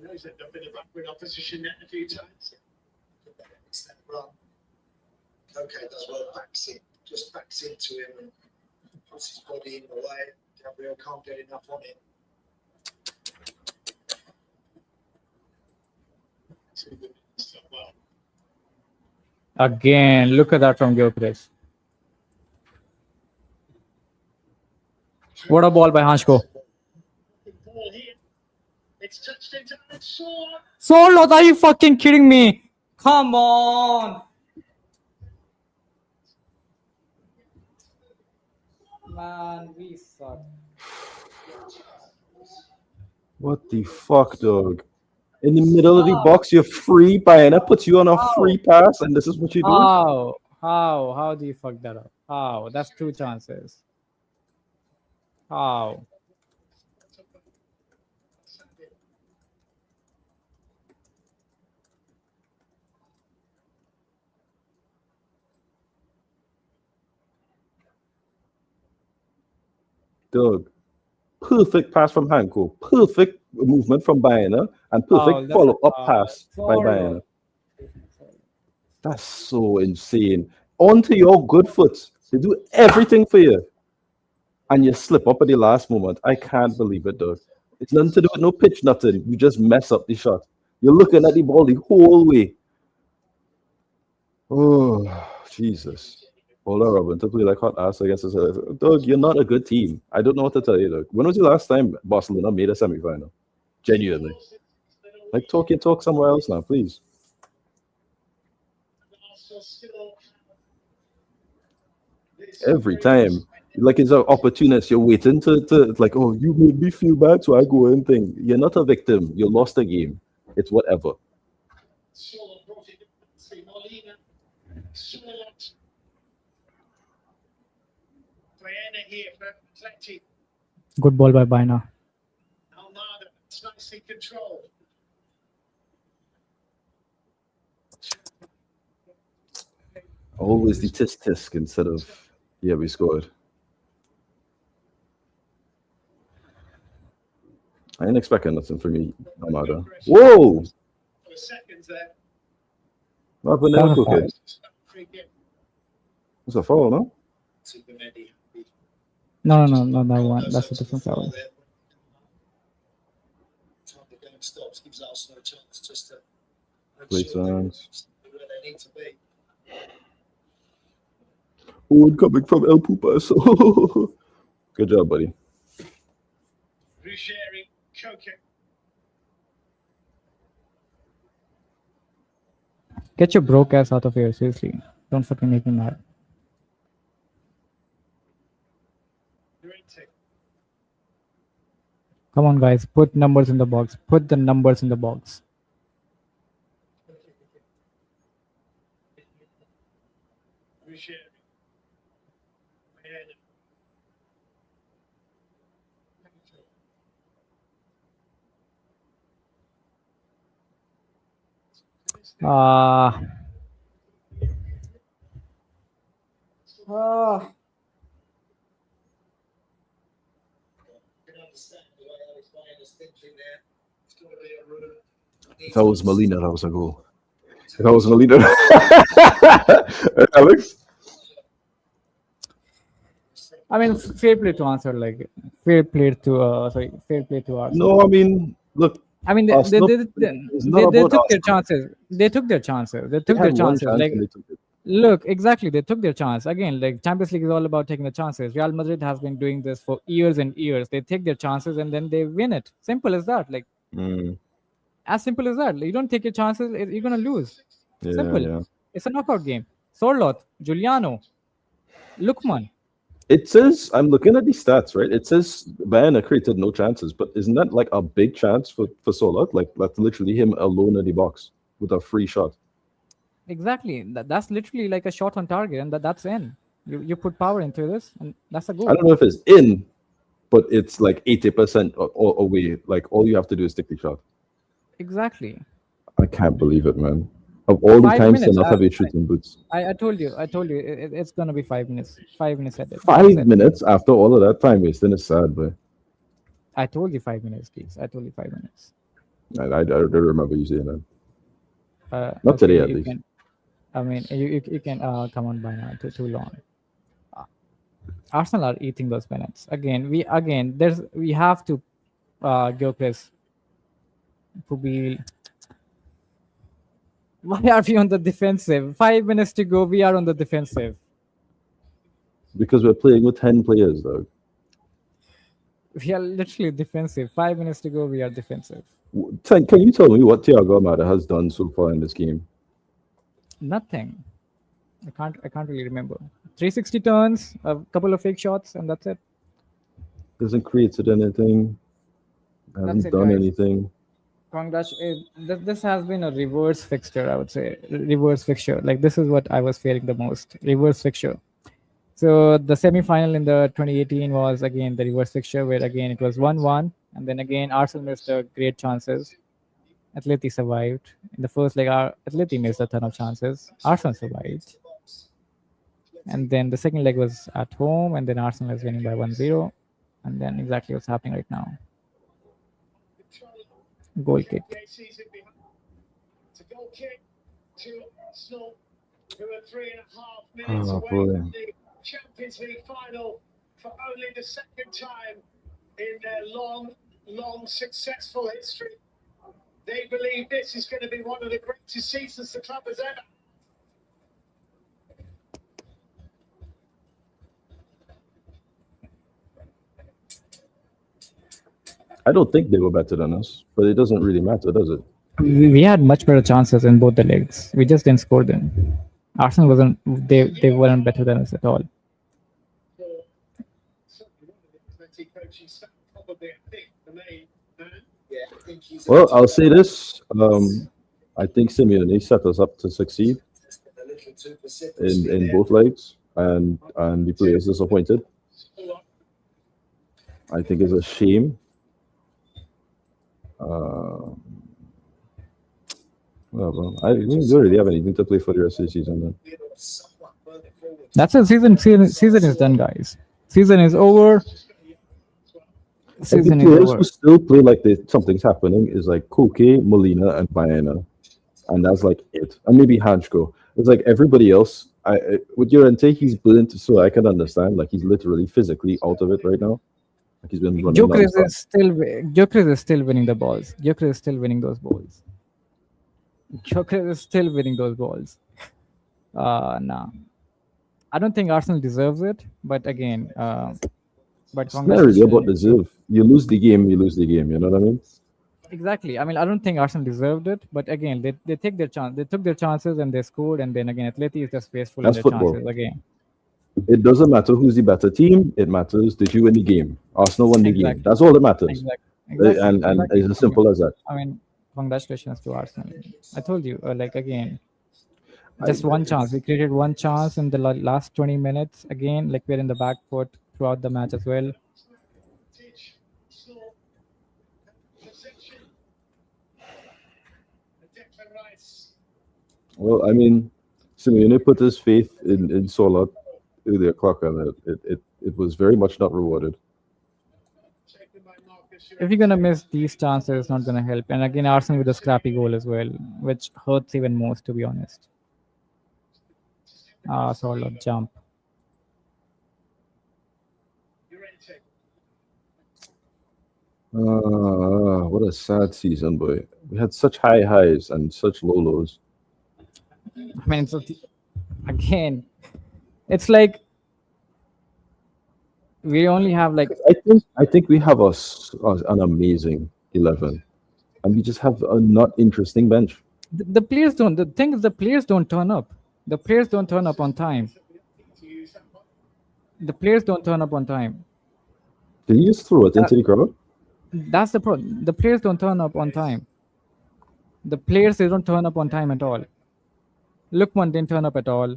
those end up in the backward opposition net a few times. Okay, does well, just backs into him and puts his body in the way. Gabriel can't get enough on it. Well, Again, look at that from Gyökeres. What a ball by Hansko. ball here. It's touched into Sor. Solo, are you fucking kidding me? Come on. Man, we suck. What the fuck, dog? In the middle of the box, you're free, and that puts you on a free pass, and this is what you do? How do you fuck that up? How? That's two chances. How? Dog. Perfect pass from Hanko. Perfect movement from Bayana. And perfect that's follow-up a pass by foul. Bayana. That's so insane. Onto your good foot. They do everything for you. And you slip up at the last moment. I can't believe it, dog. It's nothing to do with no pitch, nothing. You just mess up the shot. You're looking at the ball the whole way. Oh, Jesus. Paula Robin to play like hot ass against us. Dog, you're not a good team. I don't know what to tell you, dog. When was the last time Barcelona made a semi-final? Genuinely. Like, talk your talk somewhere else now, please. Every time. Like, it's an opportunist. You're waiting to like, oh, you made me feel bad, so I go and think. You're not a victim. You lost a game. It's whatever. Good ball by Baina. Almada, it's nicely controlled. Always the tisk instead of, yeah, we scored. I ain't expecting nothing from you, Almada. Whoa! For seconds there. What happened there, Foul. Koke? It's a foul, no? No, not that one. That's a different foul. Time the game stops, gives Arsenal a chance just to Play ensure they're times. where they need to be. Oh, coming from El Pupas. Good job, buddy. Ruggieri, Koke. Get your broke ass out of here, seriously. Don't fucking make me mad. Come on, guys. Put numbers in the box. Put the numbers in the box. Ruggieri. Ah. If I was Molina, that was a goal. If I was Molina. Alex? I mean, fair play to answer. Like, fair play to fair play to Arsenal. No, I mean, look. I mean, they Arsenal, they it's not about took their Arsenal. chances. They took their chances. They took They their had one chances. chance Like, and they took it. look, exactly. They took their chance. Again, like, Champions League is all about taking the chances. Real Madrid has been doing this for years and years. They take their chances and then they win it. Simple as that. Like, as simple as that. Like, you don't take your chances, you're gonna lose. Yeah, Simple. yeah. It's a knockout game. Sorloth, Giuliano, Lukman. It says, I'm looking at the stats, right? It says Bayern created no chances, but isn't that like a big chance for Solot? Like, that's literally him alone in the box with a free shot. Exactly. That's literally like a shot on target, and that's in. You put power into this, and that's a goal. I don't know if it's in, but it's like 80% away. Like, all you have to do is take the shot. Exactly. I can't believe it, man. Of all the 5 times to minutes, not have your shooting boots. I told you. It's gonna be 5 minutes. 5 minutes at it. 5 minutes after all of that time wasting is sad, but I told you 5 minutes, please. I told you 5 minutes. I don't remember you saying that. Not Okay, today, at you least. can, I mean, you can come on by now. Too long. Arsenal are eating those minutes again. We have to Gyökeres to be. Why are we on the defensive? 5 minutes to go. We are on the defensive. Because we're playing with 10 players, though. We are literally defensive. 5 minutes to go. We are defensive. Can you tell me what Thiago Almada has done so far in this game? Nothing. I can't really remember. 360 turns, a couple of fake shots, and that's it. Hasn't created anything. Hasn't it, done guys. anything. This has been a reverse fixture, I would say. Reverse fixture. Like, this is what I was fearing the most. Reverse fixture. So the semi-final in the 2018 was again the reverse fixture, where again it was 1-1, and then again Arsenal missed great chances. Atleti survived. In the first leg, Atleti missed a ton of chances. Arsenal survived. And then the second leg was at home, and then Arsenal is winning by 1-0. And then exactly what's happening right now. Goal kick. It's a goal kick to Arsenal, who are 3.5 minutes Oh, away boy. from the Champions League final for only the second time in their long, successful history. They believe this is going to be one of the greatest seasons the club has ever. I don't think they were better than us, but it doesn't really matter, does it? We had much better chances in both the legs. We just didn't score them. Arsenal wasn't. They weren't better than us at all. Well, I'll say this. I think Simeone set us up to succeed in both legs, and the players disappointed. I think it's a shame. Well, we don't really have anything to play for the rest of the season then. That's it. Season is done, guys. Season is over. Like, the Season is players over. who still play like something's happening is like Koke, Molina, and Baena, and that's like it. And maybe Hanchko. It's like everybody else. With Llorente, he's burnt, so I can understand. Like, he's literally physically out of it right now. Like, he's been running. Gyökeres nonstop. is still winning the balls. Gyökeres is still winning those balls. Gyökeres is still winning those balls. Nah. I don't think Arsenal deserves it, but again, but It's not really about deserve. You lose the game, you lose the game. You know what I mean? Exactly. I mean, I don't think Arsenal deserved it, but again, they take their chance. They took their chances and they scored, and then again, Atleti is just wasteful in That's their football. chances again. It doesn't matter who's the better team. It matters did you win the game. Arsenal won the game. Exactly. That's all that matters. Exactly. And it's as simple as that. I mean, congratulations to Arsenal. I told you, like again, just one chance. We created one chance in the last 20 minutes. Again, like we're in the back foot throughout the match as well. Well, I mean, Simeone put his faith in Sola through the clock, and it was very much not rewarded. If you're gonna miss these chances, it's not gonna help. And again, Arsenal with a scrappy goal as well, which hurts even most, to be honest. Sort of jump. What a sad season, boy. We had such high highs and such low lows. I mean, again, it's like we only have like I think we have an amazing 11, and we just have a not interesting bench. the players don't. The thing is, the players don't turn up. The players don't turn up on time. The players don't turn up on time. Did you just throw it into the crowd? That's the problem. The players don't turn up on time. The players, they don't turn up on time at all. Lookman didn't turn up at all.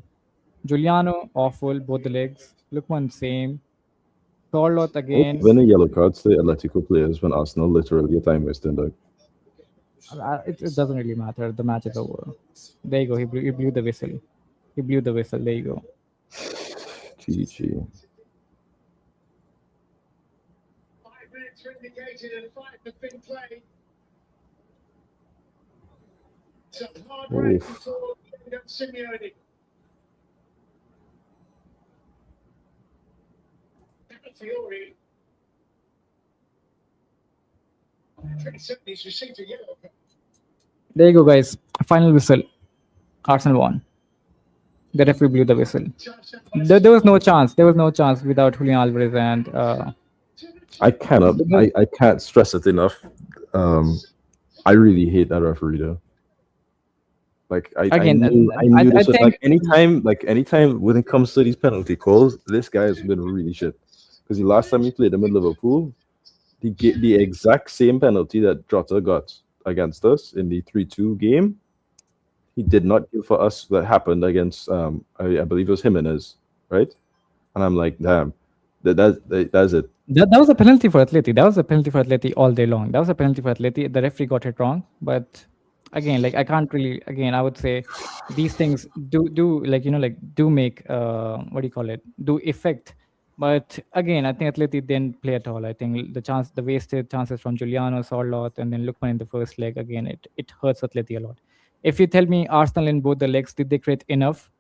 Giuliano, awful, both the legs. Lookman, same. Charlotte again. When a yellow cards to Atletico players when Arsenal literally a time wasting dog. It doesn't really matter. The match is over. There you go. He blew the whistle. He blew the whistle. There you go. GG. 5 minutes are indicated and 5 have been played. It's a hard break for Simeone. Fiore. He's received a yellow card. There you go, guys. Final whistle. Arsenal won. The referee blew the whistle. There was no chance. There was no chance without Julián Álvarez and. I can't stress it enough. I really hate that referee though. Like I knew this was like anytime when it comes to these penalty calls, this guy has been really shit. Because the last time he played them in Liverpool, he gave the exact same penalty that Jota got against us in the 3-2 game. He did not give for us. That happened against I believe it was Jimenez, right? And I'm like, damn, that's it. That was a penalty for Atleti. That was a penalty for Atleti all day long. That was a penalty for Atleti. The referee got it wrong, but again, like I can't really. Again, I would say these things do like do make what do you call it? Do affect But again, I think Atleti didn't play at all. I think the wasted chances from Giuliano, Sorloth, and then Lookman in the first leg, again, it hurts Atleti a lot. If you tell me Arsenal in both the legs, did they create enough?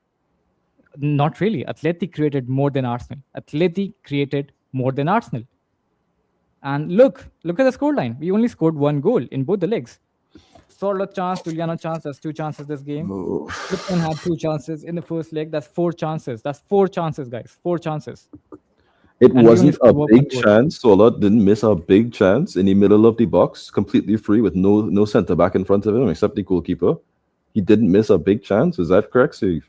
Not really. Atleti created more than Arsenal. Atleti created more than Arsenal. And look at the scoreline. We only scored 1 goal in both the legs. Sorloth chance, Giuliano chance. That's 2 chances this game. Oh. Lookman had 2 chances in the first leg. That's 4 chances. That's 4 chances, guys. 4 chances. It And we wasn't only a scored big 1 goal. chance. Sola didn't miss a big chance in the middle of the box, completely free with no center back in front of him except the goalkeeper. He didn't miss a big chance. Is that correct, Steve?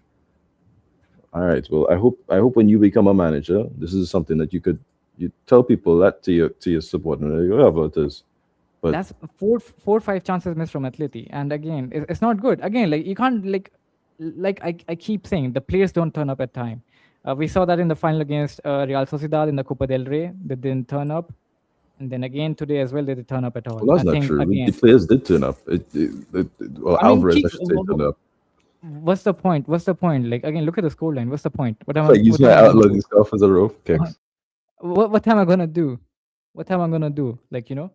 All right. Well, I hope when you become a manager, this is something that you tell people that to your subordinate, whoever it is. But That's 4 or 5 chances missed from Atleti. And again, it's not good. Again, like you can't like I keep saying, the players don't turn up at time. We saw that in the final against Real Sociedad in the Copa del Rey. They didn't turn up. And then again today as well, they didn't turn up at all. well, that's I not think true. again, The players did turn up. Well, I mean, Alvarez, I should say, turned up. what's the point? What's the point? Like again, look at the scoreline. What's the point? What am Like use my am I gonna outlook do? and stuff as a rope kick. What am I gonna do? What am I gonna do? Like, you know?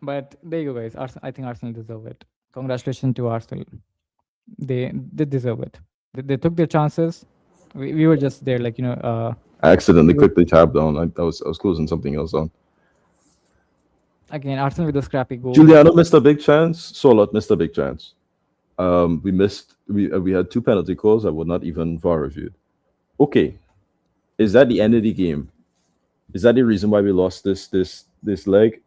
But there you go, guys. I think Arsenal deserve it. Congratulations to Arsenal. They deserve it. They took their chances. We were just there, like, you know. I accidentally clicked the tab down. I was closing something else on. Again, Arsenal with a scrappy goal. Giuliano missed a big chance. Solot missed a big chance. We had 2 penalty calls that were not even VAR reviewed. Okay, is that the end of the game? Is that the reason why we lost this leg?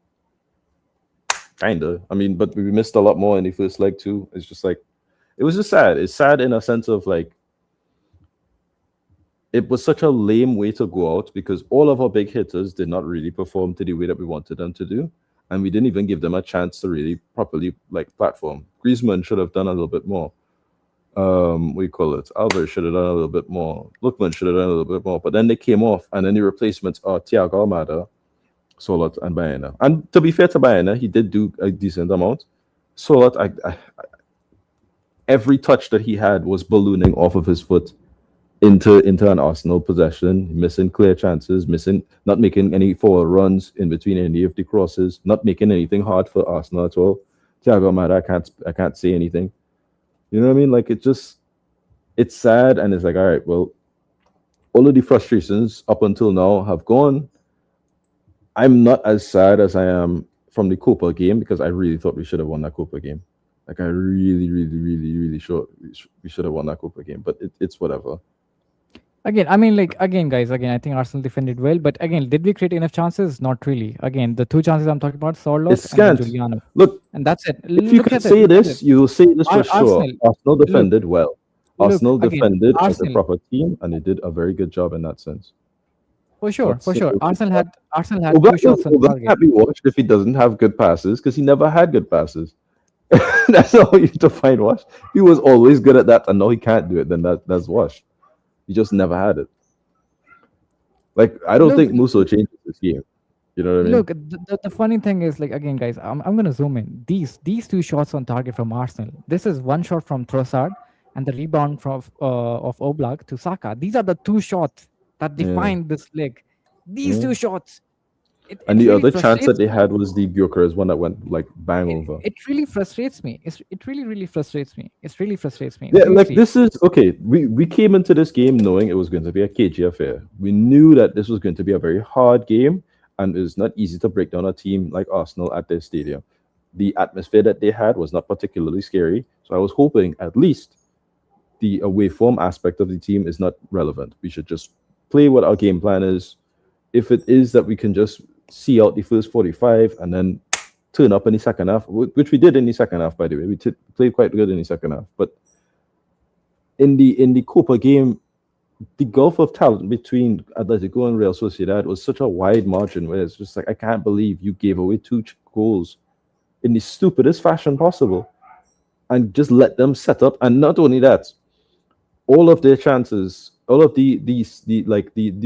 Kinda. I mean, but we missed a lot more in the first leg too. It's just like, it was just sad. It's sad in a sense of like, it was such a lame way to go out because all of our big hitters did not really perform to the way that we wanted them to do, and we didn't even give them a chance to really properly like platform. Griezmann should have done a little bit more. We call it. Alvarez should have done a little bit more. Lookman should have done a little bit more. But then they came off, and then the replacements are Thiago Almada, Solot, and Baena. And to be fair to Baena, he did do a decent amount. Solot, every touch that he had was ballooning off of his foot into an Arsenal possession, missing clear chances, not making any forward runs in between any of the crosses, not making anything hard for Arsenal at all. Thiago Almada, I can't say anything. You know what I mean? Like, it's sad, and it's like, all right, well, all of the frustrations up until now have gone. I'm not as sad as I am from the Copa game because I really thought we should have won that Copa game. Like, I really thought we should have won that Copa game, but it's whatever. Again, I mean, like, guys, I think Arsenal defended well, but again, did we create enough chances? Not really. Again, the 2 chances I'm talking about, Sorloth and then Giuliano. Look, and that's it. If you can say this, you will say this for sure. Arsenal defended well. Arsenal defended as a proper team, and they did a very good job in that sense. For sure. Arsenal had 2 shots on target. Can't be watched if he doesn't have good passes because he never had good passes. That's all you define Wash. He was always good at that, and now he can't do it. Then that's Wash. He just never had it. Like, I don't think Musso changes this game. You know what I mean? Look, the funny thing is, like, again, guys, I'm gonna zoom in. These 2 shots on target from Arsenal. This is 1 shot from Trossard and the rebound from of Oblak to Saka. These are the 2 shots that defined this leg. These 2 shots. And the other chance that they had was the Gyökeres one that went like bang over. It really frustrates me. It really frustrates me. It really frustrates me. Yeah, like, this is okay. We came into this game knowing it was going to be a cagey affair. We knew that this was going to be a very hard game, and it's not easy to break down a team like Arsenal at their stadium. The atmosphere that they had was not particularly scary, so I was hoping at least the away form aspect of the team is not relevant. We should just play what our game plan is. If it is that we can just see out the first 45 and then turn up in the second half, which we did in the second half, by the way. We played quite good in the second half. But in the Copa game, the gulf of talent between Atletico and Real Sociedad was such a wide margin where it's just like, I can't believe you gave away 2 goals in the stupidest fashion possible and just let them set up. And not only that, all of their chances, all of the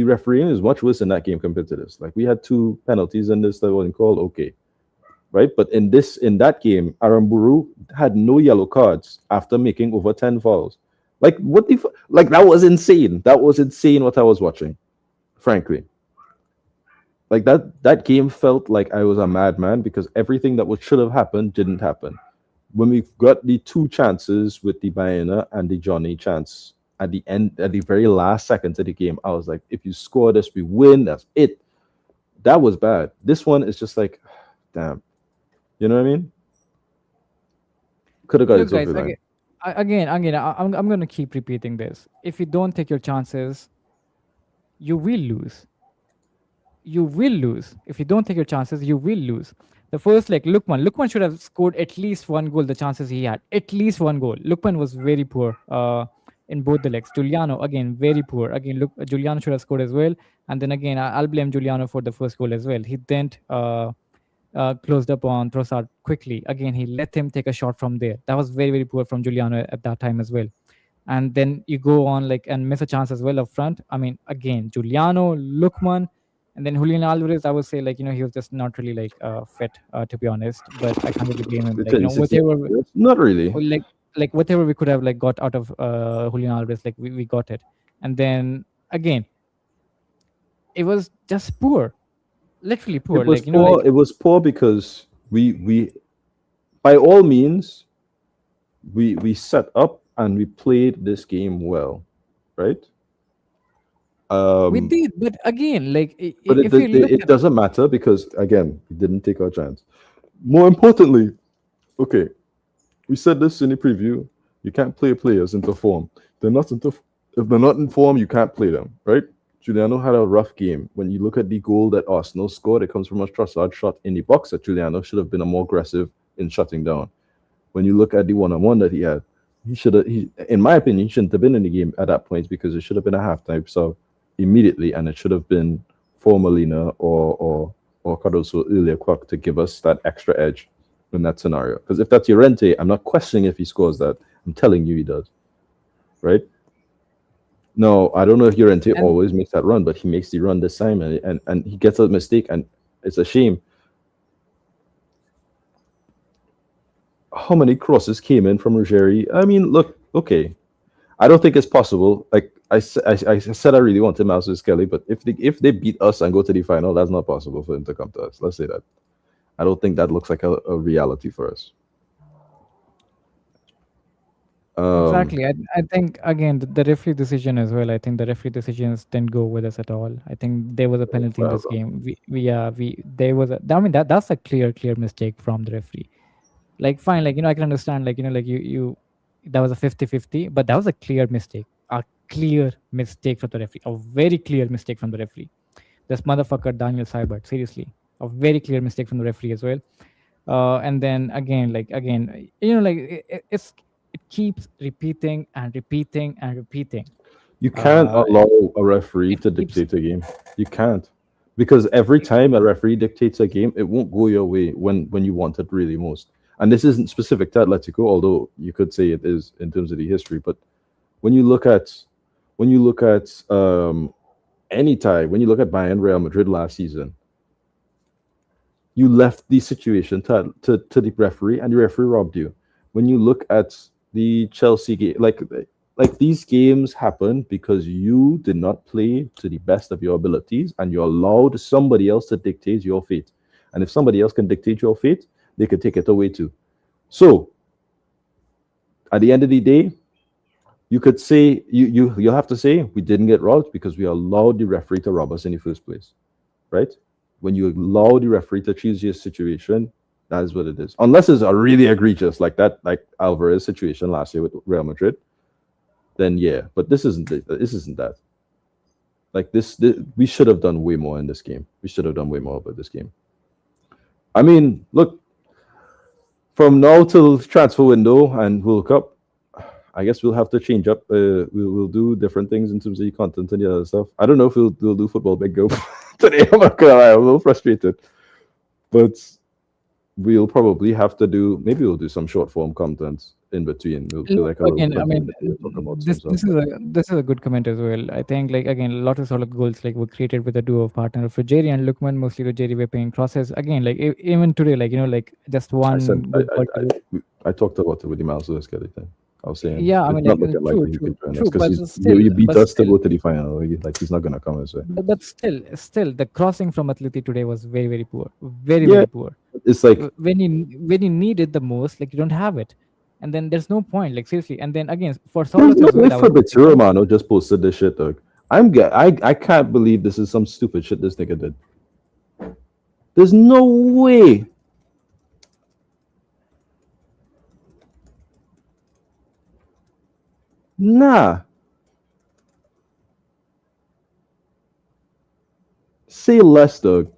refereeing is much worse in that game compared to this. Like, we had 2 penalties in this that wasn't called, okay, right? But in that game, Aramburu had no yellow cards after making over 10 fouls. Like what the like that was insane. That was insane what I was watching, frankly. Like that game felt like I was a madman because everything that should have happened didn't happen. When we got the two chances with the Bayana and the Johnny chance at the end, at the very last seconds of the game, I was like, if you score this, we win. That's it. That was bad. This one is just like, damn. You know what I mean? Could have got Look, it guys, over the line. I'm gonna keep repeating this. If you don't take your chances, you will lose. You will lose. If you don't take your chances, you will lose. The first, like Lukman should have scored at least one goal. The chances he had, at least one goal. Lukman was very poor in both the legs. Giuliano again very poor. Again, look, Giuliano should have scored as well. And then again, I'll blame Giuliano for the first goal as well. He didn't closed up on Trossard quickly. Again, he let him take a shot from there. That was very, very poor from Giuliano at that time as well. And then you go on like and miss a chance as well up front. I mean, again, Giuliano, Lukman, and then Julián Álvarez. I would say like he was just not really like fit to be honest. But I can't really blame him. Like whatever, not really. Like whatever we could have like got out of Julián Álvarez, like we got it. And then again, it was just poor. Literally poor. It was poor. It was poor because we by all means we set up and we played this game well, right? We did, but again, like but it doesn't matter because again, we didn't take our chance. More importantly, okay, we said this in the preview. You can't play players into form. If they're not in form, you can't play them, right? Giuliano had a rough game. When you look at the goal that Arsenal scored, it comes from a Trossard shot in the box that Giuliano should have been more aggressive in shutting down. When you look at the one-on-one that he had, in my opinion, he shouldn't have been in the game at that point because it should have been a halftime sub immediately, and it should have been for Molina or Cardoso earlier to give us that extra edge in that scenario. Because if that's Llorente, I'm not questioning if he scores that. I'm telling you he does. Right? No, I don't know if Llorente always makes that run, but he makes the run this time, and he gets a mistake, and it's a shame. How many crosses came in from Ruggieri? I mean, look, okay, I don't think it's possible. Like I said, I really wanted Mouse Kelly, but if they beat us and go to the final, that's not possible for them to come to us. Let's say that. I don't think that looks like a reality for us. Exactly. I think again the referee decision as well. I think the referee decisions didn't go with us at all. I think there was a penalty in this game. There was I mean that's a clear mistake from the referee. Like fine, like I can understand like like you that was a 50-50, but that was a clear mistake. A clear mistake from the referee. A very clear mistake from the referee. This motherfucker Daniel Seibert, seriously. A very clear mistake from the referee as well. And then again it keeps repeating and repeating and repeating. You can't allow a referee to dictate a game. You can't. Because every time a referee dictates a game, it won't go your way when you want it really most. And this isn't specific to Atletico, although you could say it is in terms of the history. But when you look at any tie, when you look at Bayern Real Madrid last season, you left the situation to the referee, and the referee robbed you. When you look at the Chelsea game, like these games happen because you did not play to the best of your abilities, and you allowed somebody else to dictate your fate. And if somebody else can dictate your fate, they can take it away too. So, at the end of the day, you could say you have to say we didn't get robbed because we allowed the referee to rob us in the first place, right? When you allow the referee to choose your situation, that is what it is. Unless it's a really egregious like that, like Alvarez situation last year with Real Madrid, then yeah. But this isn't that. Like this, we should have done way more in this game. We should have done way more about this game. I mean, look, from now till transfer window and World Cup, I guess we'll have to change up. We'll do different things in terms of the content and the other stuff. I don't know if we'll do football big go today. I'm not gonna lie, I'm a little frustrated, but we'll probably have to do. Maybe we'll do some short form content in between. We'll do like again, I mean, this is a good comment as well. I think like again, a lot of sort of goals like were created with a duo of partner of Ruggieri and Lukman, mostly Ruggieri whipping crosses. Again, like even today, like like just one. I talked about it with the Mouse Kelly thing. I was saying, Yeah, I it's mean, not like, looking true, like he true, could join us true, but because still, you beat but us to still, go to the final. Like he's not gonna come and say. but still, the crossing from Atleti today was very, very poor, very, Yeah, very poor. it's like When you need it the most, like you don't have it, and then there's no point, like seriously. And then again, for there's Solos no as way well, I was just Fabrizio thinking, Romano just posted this shit, dog. I can't believe this is some stupid shit this nigga did. There's no way. Nah. Say less, dog.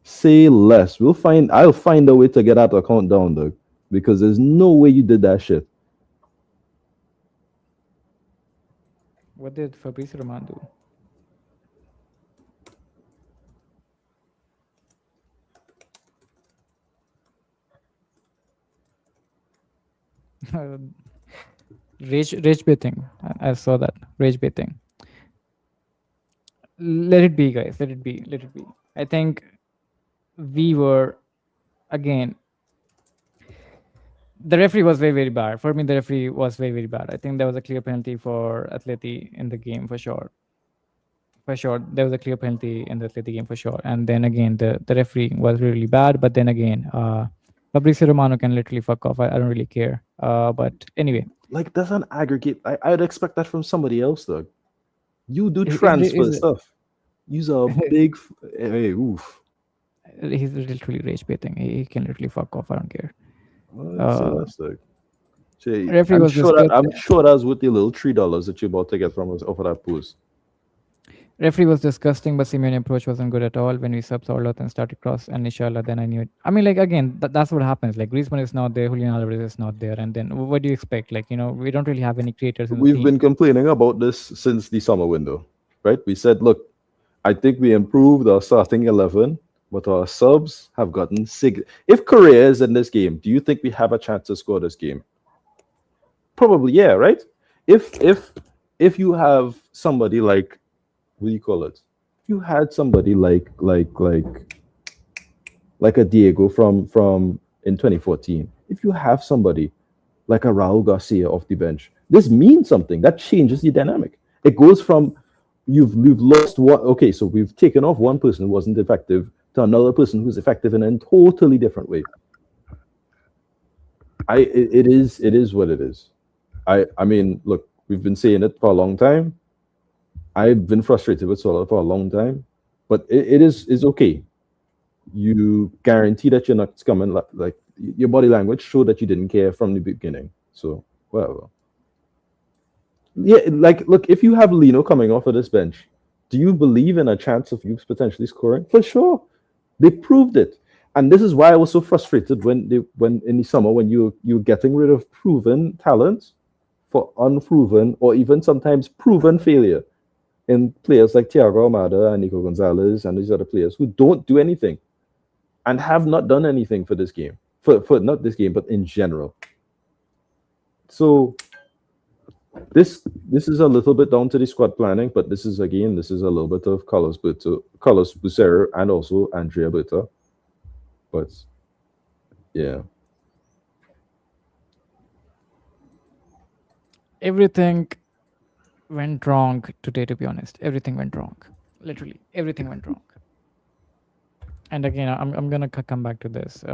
Say less. I'll find a way to get that account down, dog. Because there's no way you did that shit. what did Fabrizio Romano do? Rage baiting. I saw that rage baiting. Let it be, guys. Let it be. Let it be. I think we were again. The referee was very, very bad. For me, the referee was very, very bad. I think there was a clear penalty for Atleti in the game for sure. For sure, there was a clear penalty in the Atleti game for sure. And then again, the referee was really bad. But then again, Fabrizio Romano can literally fuck off. I don't really care. But anyway, Like that's an aggregate. I'd expect that from somebody else, dog. You do Is- transfer is- stuff. Use a big. Hey, oof. he's literally rage baiting. He can literally fuck off. I don't care. Say less, dog. Say, Referee was I'm sure that's with the little $3 that you about to get from us off of that post. Referee was disgusting, but Simeone approach wasn't good at all. When we subbed Orlot and started cross and Inshallah, then I knew it. I mean, like again, that's what happens. Like Griezmann is not there, Julián Álvarez is not there, and then what do you expect? Like we don't really have any creators in the We've team. been complaining about this since the summer window, right? We said, look, I think we improved our starting 11, but our subs have gotten If Correa is in this game, do you think we have a chance to score this game? Probably, yeah, right? If you have somebody like, what do you call it? If you had somebody like a Diego from in 2014, if you have somebody like a Raul Garcia off the bench, this means something. That changes the dynamic. It goes from you've lost one. Okay, so we've taken off one person who wasn't effective to another person who's effective in a totally different way. It is what it is. I mean, look, we've been saying it for a long time. I've been frustrated with Solo for a long time, but it is okay. You guarantee that you're not coming like your body language showed that you didn't care from the beginning. So whatever. Yeah, like look, if you have Lino coming off of this bench, do you believe in a chance of you potentially scoring? For sure. They proved it. And this is why I was so frustrated when in the summer when you're getting rid of proven talent for unproven or even sometimes proven failure in players like Thiago Almada and Nico Gonzalez and these other players who don't do anything and have not done anything for this game. For not this game, but in general. So this is a little bit down to the squad planning, but this is a little bit of Carlos Bucero and also Andrea Berta. But yeah. Everything went wrong today, to be honest. Everything went wrong. Literally, everything went wrong. And again, I'm gonna come back to this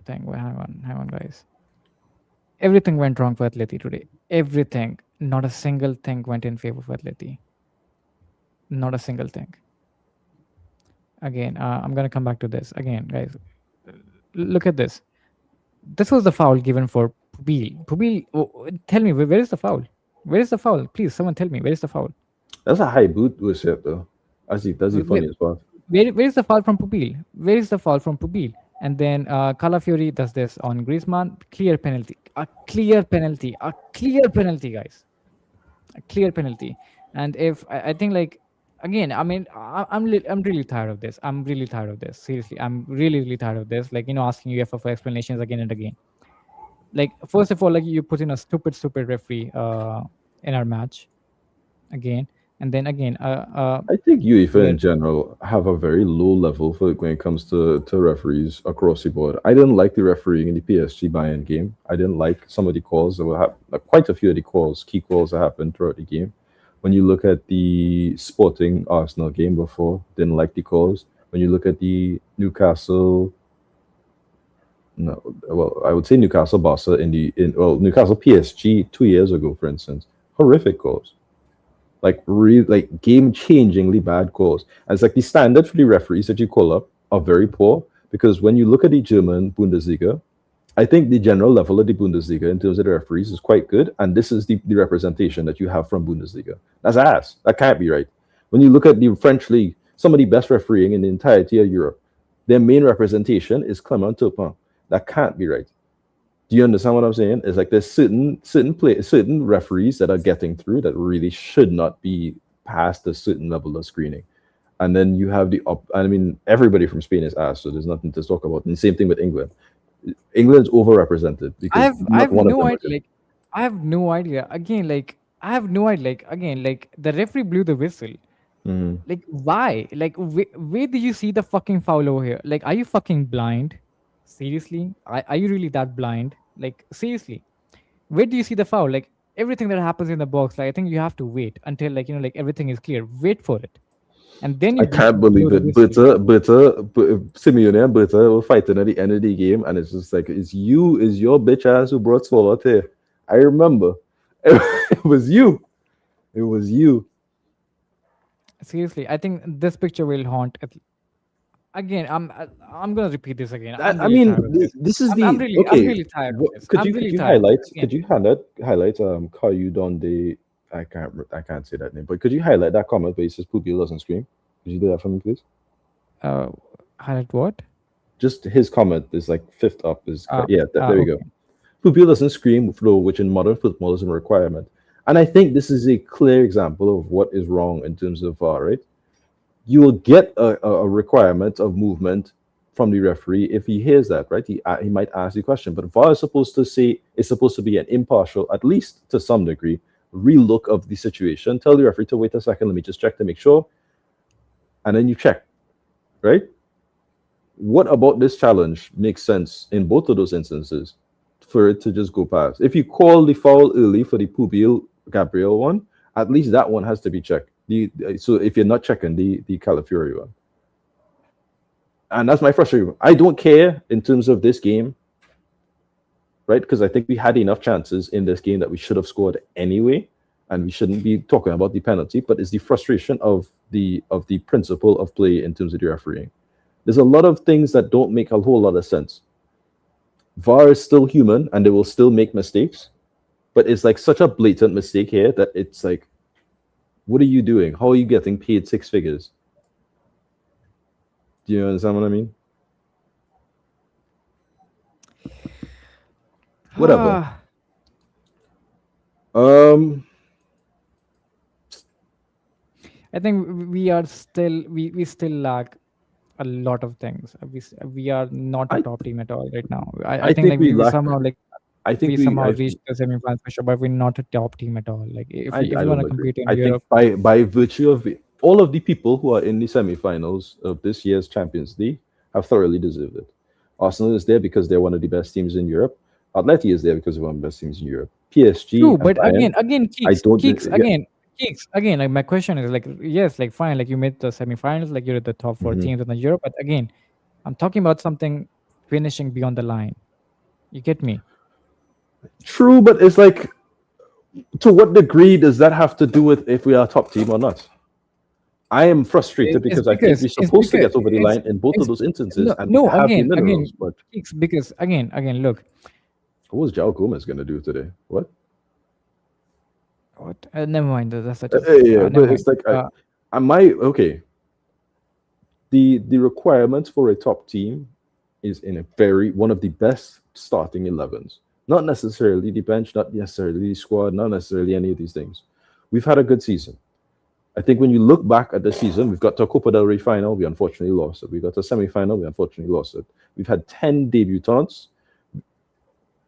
thing. Well, hang on, guys. Everything went wrong for Atleti today. Everything. Not a single thing went in favor of Atleti. Not a single thing. Again, I'm gonna come back to this. Again, guys, look at this. This was the foul given for Pubil. Pubil, tell me, where is the foul? Where is the foul? Please, someone tell me, where is the foul? That's a high boot with shit though. That's the funniest part. Where is the foul from Pubil? Where is the foul from Pubil? And then Calafiori does this on Griezmann. Clear penalty. A clear penalty. A clear penalty, guys. A clear penalty. And if I think like again, I mean, I'm really tired of this. I'm really tired of this. Seriously, I'm really tired of this. Like asking UEFA for explanations again and again. Like first of all, like you put in a stupid referee in our match again. And then again, I think UEFA in general have a very low level for when it comes to referees across the board. I didn't like the refereeing in the PSG Bayern game. I didn't like some of the calls that were quite a few of the key calls that happened throughout the game. When you look at the Sporting Arsenal game before, didn't like the calls. When you look at the Newcastle, no, well, I would say Newcastle Barca Newcastle PSG 2 years ago, for instance, horrific calls. Like game-changingly bad calls. And it's like the standard for the referees that you call up are very poor, because when you look at the German Bundesliga, I think the general level of the Bundesliga in terms of the referees is quite good, and this is the representation that you have from Bundesliga. That's ass. That can't be right. When you look at the French league, some of the best refereeing in the entirety of Europe, their main representation is Clement Turpin. That can't be right. Do you understand what I'm saying? It's like there's certain referees that are getting through that really should not be past a certain level of screening. And then you have everybody from Spain is asked, so there's nothing to talk about. And the same thing with England. England's overrepresented because I have no idea. Like, I have no idea. Again, like I have no idea. Like again, like the referee blew the whistle. Mhm. Like why? Like where did you see the fucking foul over here? Like, are you fucking blind? Seriously? Are you really that blind? Like seriously? Where do you see the foul? Like everything that happens in the box, like I think you have to wait until like like everything is clear. Wait for it, and then you. I can't believe it. Simeone and Berta were fighting at the end of the game, and it's just like it's your bitch ass who brought Swallow here. I remember, it was you. It was you. Seriously, I think this picture will haunt. Again, I'm gonna repeat this again. This is I'm really tired of this. Could you highlight Caillou Donde? I can't say that name, but could you highlight that comment where he says Pupil doesn't scream? Could you do that for me, please? Highlight what? Just his comment is like fifth up. There we go. Okay. Pupil doesn't scream flow, which in modern football is a requirement. And I think this is a clear example of what is wrong in terms of VAR, right? You will get a requirement of movement from the referee if he hears that, right? He might ask the question, but VAR is supposed to be an impartial, at least to some degree, relook of the situation. Tell the referee to wait a second, let me just check to make sure, and then you check, right? What about this challenge makes sense in both of those instances for it to just go past? If you call the foul early for the Pupil Gabriel one, at least that one has to be checked. So if you're not checking the Calafiori one, and that's my frustration. I don't care in terms of this game, right? Because I think we had enough chances in this game that we should have scored anyway, and we shouldn't be talking about the penalty. But it's the frustration of the principle of play in terms of the refereeing. There's a lot of things that don't make a whole lot of sense. VAR is still human, and they will still make mistakes, but it's like such a blatant mistake here that it's like, what are you doing? How are you getting paid 6 figures? Do you understand what I mean? Whatever. I think we are still we still lack a lot of things. We are not a top team at all right now. I think like we somehow like we somehow reached the semi-finals for sure, but we're not a top team at all. Like if you want to compete in Europe, think by virtue of all of the people who are in the semi-finals of this year's Champions League have thoroughly deserved it. Arsenal is there because they're one of the best teams in Europe. Atleti is there because they're one of the best teams in Europe. PSG. True, but Keeks, again, like my question is like, yes, like fine, like you made the semi-finals, like you're at the top 4 teams in Europe, but again, I'm talking about something finishing beyond the line. You get me? True, but it's like, to what degree does that have to do with if we are a top team or not? I am frustrated because I think we're supposed to get over the line in both of those instances. Because again, look. What was João Gomez going to do today? What? Never mind. That's such but it's like, okay. The requirements for a top team is in one of the best starting 11s. Not necessarily the bench, not necessarily the squad, not necessarily any of these things. We've had a good season. I think when you look back at the season, we've got to a Copa del Rey final, we unfortunately lost it. We got to a semi-final, we unfortunately lost it. We've had 10 debutants,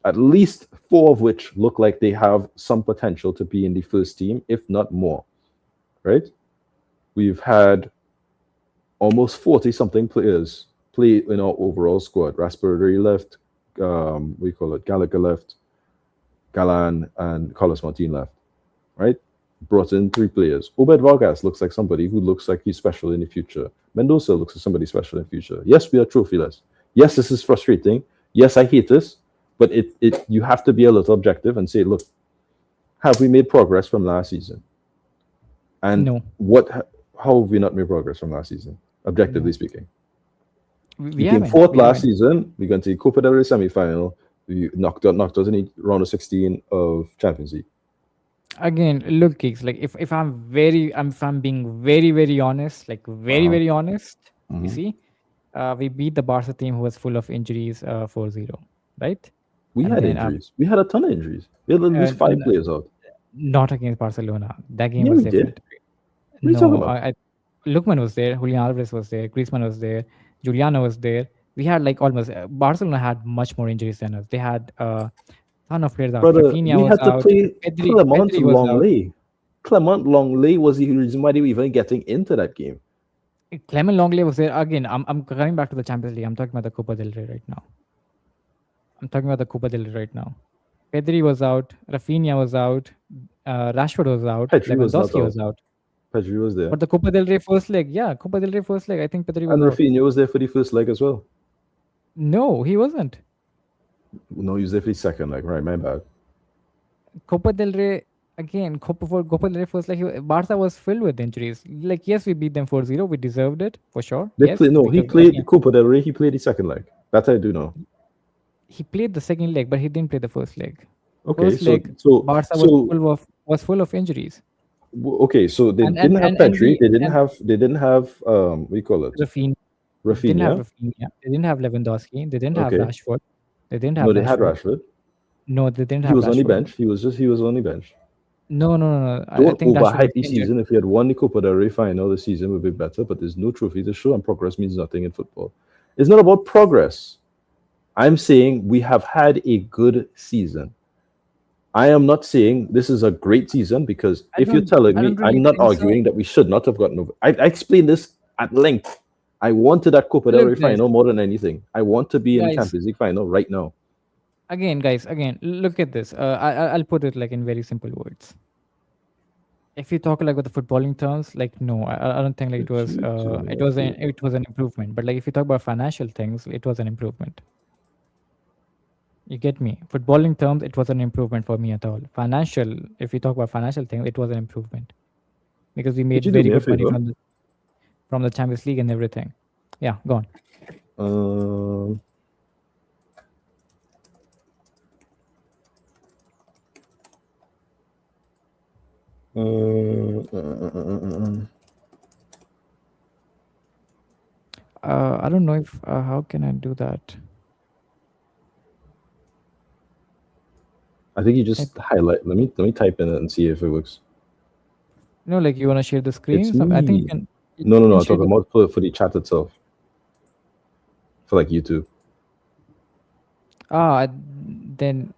at least 4 of which look like they have some potential to be in the first team, if not more. right? We've had almost 40-something players play in our overall squad. Raspberry left, we call it Gallagher left, Galan and Carlos Martin left, right? Brought in 3 players. Obed Vargas looks like somebody who looks like he's special in the future. Mendoza looks like somebody special in the future. Yes, we are trophyless. Yes, this is frustrating. Yes, I hate this, but you have to be a little objective and say, look, have we made progress from last season? And No. how have we not made progress from last season, objectively speaking? We We came haven't. fourth We last haven't. season. We got to the Copa del Rey semi-final. We knocked us in the round of 16 of Champions League. Again, look, Geeks, like if I'm being very, very honest, like very, very honest, you Mhm. see, we beat the Barca team who was full of injuries 4-0, right? We And had then, injuries. We had a ton of injuries. We had at least 5 n- players out. not against Barcelona. That game Yeah, was we did. different. What are you talking No, about? Lookman was there, Julián Álvarez was there, Griezmann was there, Juliano was there. We had like almost Barcelona had much more injuries than us. They had ton of players out. Brother, Rafinha we was had to out. play Clement Pedri was out. Longley. Clement Longley was the reason why they were even getting into that game. Clement Longley was there again. I'm coming back to the Champions League. I'm talking about the Copa del Rey right now. Pedri was out. Rafinha was out. Rashford was out. Pedri was not Lewandowski out. was out. Pedri was there. But the Copa del Rey first leg, I think Pedri was And out. Rafinha was there for the first leg as well. No, he wasn't. No, he was there for the second leg. Right, my bad. Copa del Rey again. Copa del Rey first leg. Barca was filled with injuries. Like yes, we beat them 4-0. We deserved it for sure. He Yes, played because, the Copa del Rey. He played the second leg. That I do know. he played the second leg, but he didn't play the first leg. Okay, First so leg, so Barca so was full of injuries. okay, so they And- didn't have and Pedri. we- They didn't and- have what do you call it? Rafinha. They didn't have Rafinha. Rafinha. They didn't have Lewandowski. They didn't have Okay. Rashford. They didn't have No, they had Rashford. Rashford. No, they didn't He have was on the Rashford. bench. He was on the bench. No. I Don't think Rashford was overhype the injured. season. If we had won the Copa del Rey final, the season would be better. But there's no trophy to show, and progress means nothing in football. It's not about progress. I'm saying we have had a good season. I am not saying this is a great season because if you're telling I me, don't really I'm not think so. arguing that we should not have gotten over. I explained this at length. I wanted that Copa del Rey Look, guys. final more than anything. I want to be in Guys. Champions League final right now. Again, guys. Look at this. I'll put it like in very simple words. If you talk like with the footballing terms, like no, I don't think like it was an improvement. But like if you talk about financial things, it was an improvement. You get me? Footballing terms, it was an improvement for me at all. Financial, if you talk about financial things, it was an improvement because we made you do very me a good money favor? from the Champions League and everything. Yeah, go on. I don't know if how can I do that? I think you just highlight. Let me type in it and see if it works. No, like you want to share the screen? It's I think me. you can. No. can I'm share talking about for the chat itself. For like YouTube. Then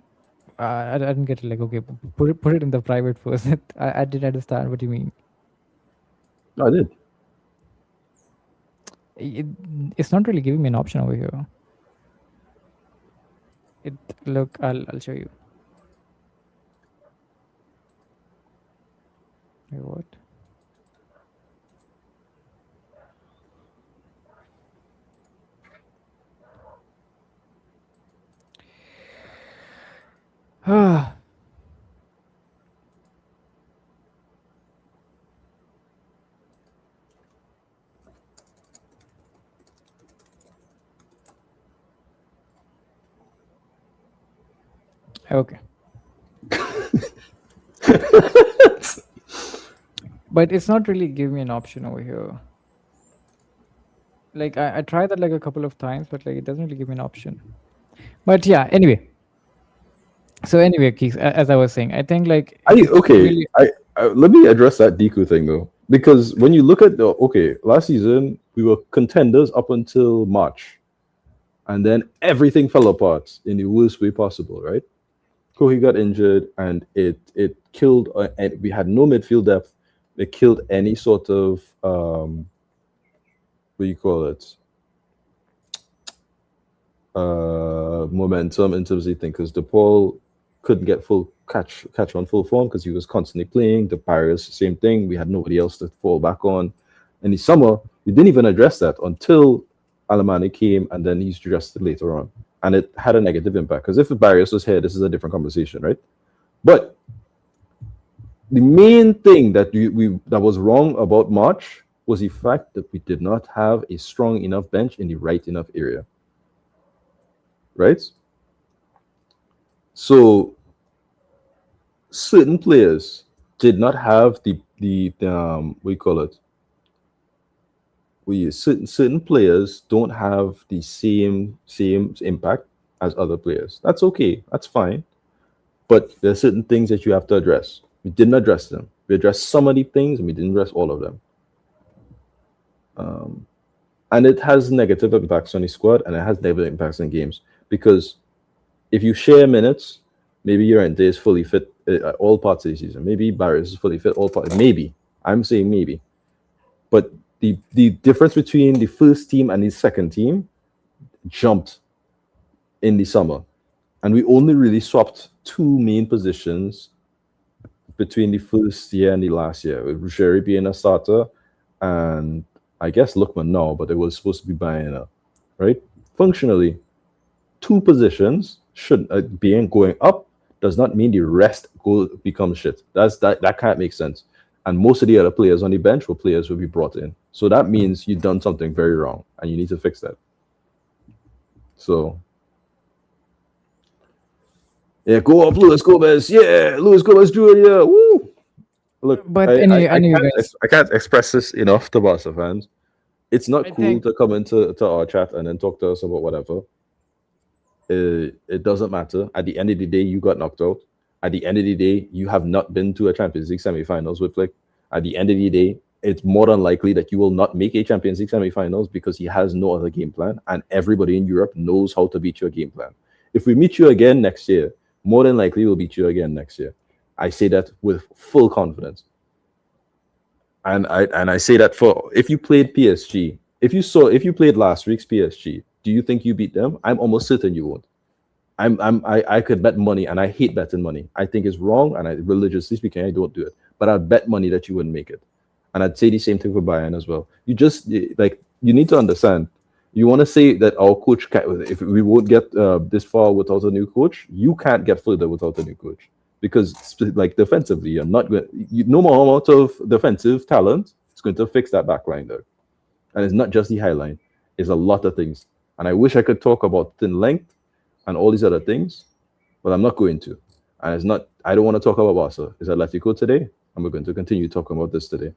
I didn't get it. Like okay, put it in the private first. I didn't understand what you mean. No, I did. It's not really giving me an option over here. Look, I'll show you. Wait, what? Okay. But it's not really giving me an option over here. Like I tried that like a couple of times, but like it doesn't really give me an option. But yeah, anyway. So anyway, Keeks, as I was saying, I think like really- let me address that Deku thing though, because when you look at last season we were contenders up until March, and then everything fell apart in the worst way possible, right? Koke got injured, and it killed, and we had no midfield depth. They killed any sort of what do you call it? Momentum in terms of thing, because DePaul couldn't get full catch on full form because he was constantly playing. The Barrios, same thing. We had nobody else to fall back on. In the summer, we didn't even address that until Alemany came, and then he's addressed it later on, and it had a negative impact. Because if Barrios was here, this is a different conversation, right? But the main thing that that was wrong about March was the fact that we did not have a strong enough bench in the right enough area. Right? So certain players did not have the what you call it? Certain players don't have the same impact as other players. That's okay. That's fine. But there are certain things that you have to address. We didn't address them. We addressed some of the things, and we didn't address all of them. And it has negative impacts on the squad, and it has negative impacts on games. Because if you share minutes, maybe Llorente is fully fit all parts of the season. Maybe Barrios is fully fit all parts. Maybe. I'm saying maybe. But the difference between the first team and the second team jumped in the summer. And we only really swapped two main positions between the first year and the last year, with Ruggieri being a starter and I guess Lookman now, but it was supposed to be Baena, right? Functionally, two positions should being going up does not mean the rest become shit. That can't make sense. And most of the other players on the bench were players who will be brought in. So that means you've done something very wrong, and you need to fix that. So, yeah, go up, Luis Gomez. Yeah, Luis Gomez Jr. Woo! Look, But I can't express this enough to Barca fans. It's not cool to come into our chat and then talk to us about whatever. It doesn't matter. At the end of the day, you got knocked out. At the end of the day, you have not been to a Champions League semi-finals with Flick. At the end of the day, it's more than likely that you will not make a Champions League semi-finals because he has no other game plan, and everybody in Europe knows how to beat your game plan. If we meet you again next year, more than likely we'll beat you again next year. I say that with full confidence. And I say that for if you played PSG, if you played last week's PSG, do you think you beat them? I'm almost certain you won't. I could bet money, and I hate betting money. I think it's wrong, and religiously speaking, I don't do it. But I'd bet money that you wouldn't make it. And I'd say the same thing for Bayern as well. You need to understand. You want to say that our coach can't, if we won't get this far without a new coach, you can't get further without a new coach. Because defensively, you're not going. No more amount of defensive talent is going to fix that back line there. And it's not just the high line; it's a lot of things. And I wish I could talk about thin length and all these other things, but I'm not going to. And it's not. I don't want to talk about Barca. It's Atletico today, and we're going to continue talking about this today.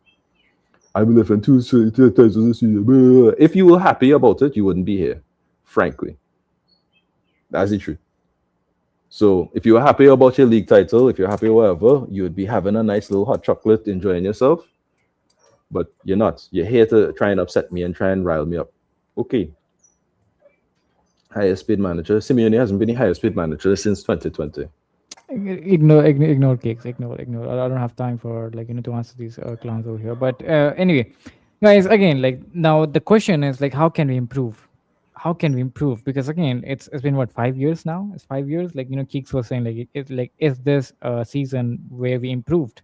I will left two times this season. If you were happy about it, you wouldn't be here. Frankly, that's the truth. So if you were happy about your league title, if you're happy or whatever, you would be having a nice little hot chocolate, enjoying yourself. But you're not. You're here to try and upset me and try and rile me up. Okay. Highest paid manager. Simeone hasn't been the highest paid manager since 2020. Ignore cakes. Ignore. I don't have time for to answer these clowns over here. But anyway, guys, again, now the question is how can we improve? How can we improve? Because again, it's been what, 5 years now? It's 5 years. Keeks was saying is this a season where we improved?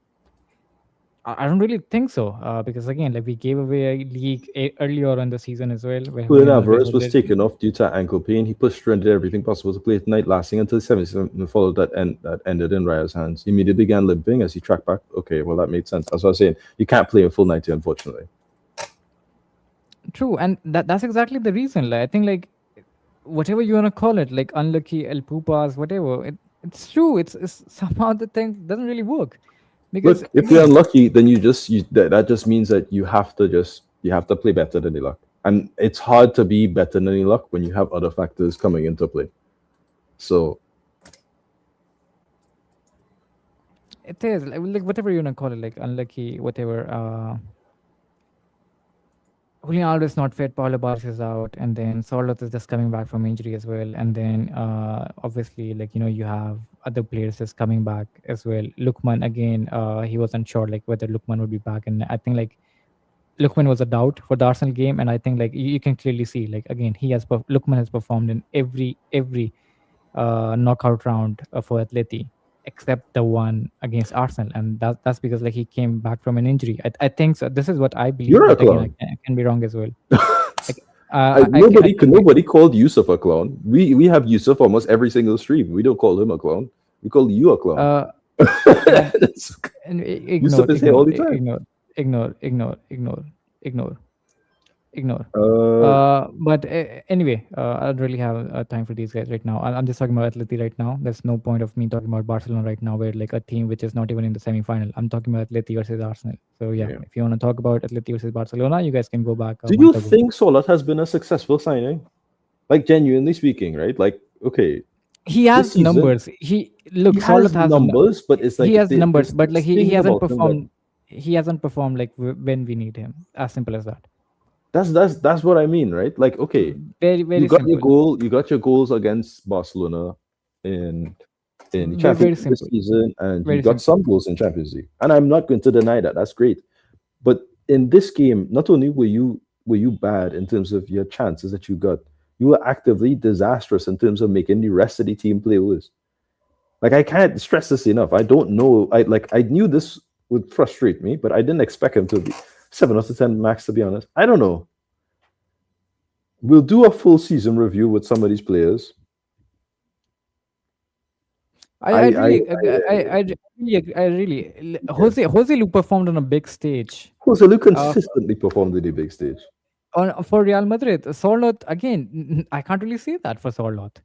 I don't really think so. Because again, we gave away a league earlier in the season as well. Julián Álvarez was taken off due to ankle pain. He pushed through and did everything possible to play tonight, lasting until the 77th, and followed that ended in Raya's hands. He immediately began limping as he tracked back. Okay, well, that made sense. That's what I was saying. You can't play in full 90, unfortunately. True, and that's exactly the reason. I think whatever you want to call it, unlucky, El Pupas, whatever, it's true. It's somehow the thing doesn't really work. Because look, if you're unlucky, then that just means that you have to play better than the luck. And it's hard to be better than the luck when you have other factors coming into play. So it is whatever you want to call it, unlucky, whatever. Julián Álvarez not fit, Pablo Barrios is out, and then Sorloth is just coming back from injury as well. And then obviously you have other players is coming back as well. Lukman again, he wasn't sure like whether Lukman would be back, and I think like Lukman was a doubt for the Arsenal game, and I think like you can clearly see like again Lukman has performed in every knockout round for Atleti except the one against Arsenal, and that's because like he came back from an injury. I think so. This is what I believe, You're a but again, clown. I can be wrong as well. Like, Nobody called Yusuf a clown. We have Yusuf almost every single stream. We don't call him a clown. We call you a clown. That's- And Yusuf is here all the time. ignore. Uh, But anyway, I don't really have time for these guys right now. I'm just talking about Atleti right now. There's no point of me talking about Barcelona right now, where like a team which is not even in the semi-final. I'm talking about Atleti versus Arsenal. So yeah, Yeah. if you want to talk about Atleti versus Barcelona, you guys can go back. do you think Solat has been a successful signing? Like genuinely speaking, right? Like okay, he has season, numbers? He has numbers, but it's like he has they- numbers, there's but like this he thing hasn't about him that- performed. He hasn't performed like when we need him. As simple as that. That's what I mean, right? Like okay, Very you got simple. your goal, you got your goals against Barcelona in Very Champions League this simple. season, and Very you got some goals in Champions League, and I'm not going to deny that. That's great, but in this game, not only were you bad in terms of your chances that you got, you were actively disastrous in terms of making the rest of the team play worse. Like I can't stress this enough. I don't know. I knew this would frustrate me, but I didn't expect him to be 7 out of 10 max. To be honest, I don't know. We'll do a full season review with some of these players. I really Jose Lu performed on a big stage Jose Lu consistently performed in the big stage. for Real Madrid. Sorloth again, I can't really say that for Sorloth.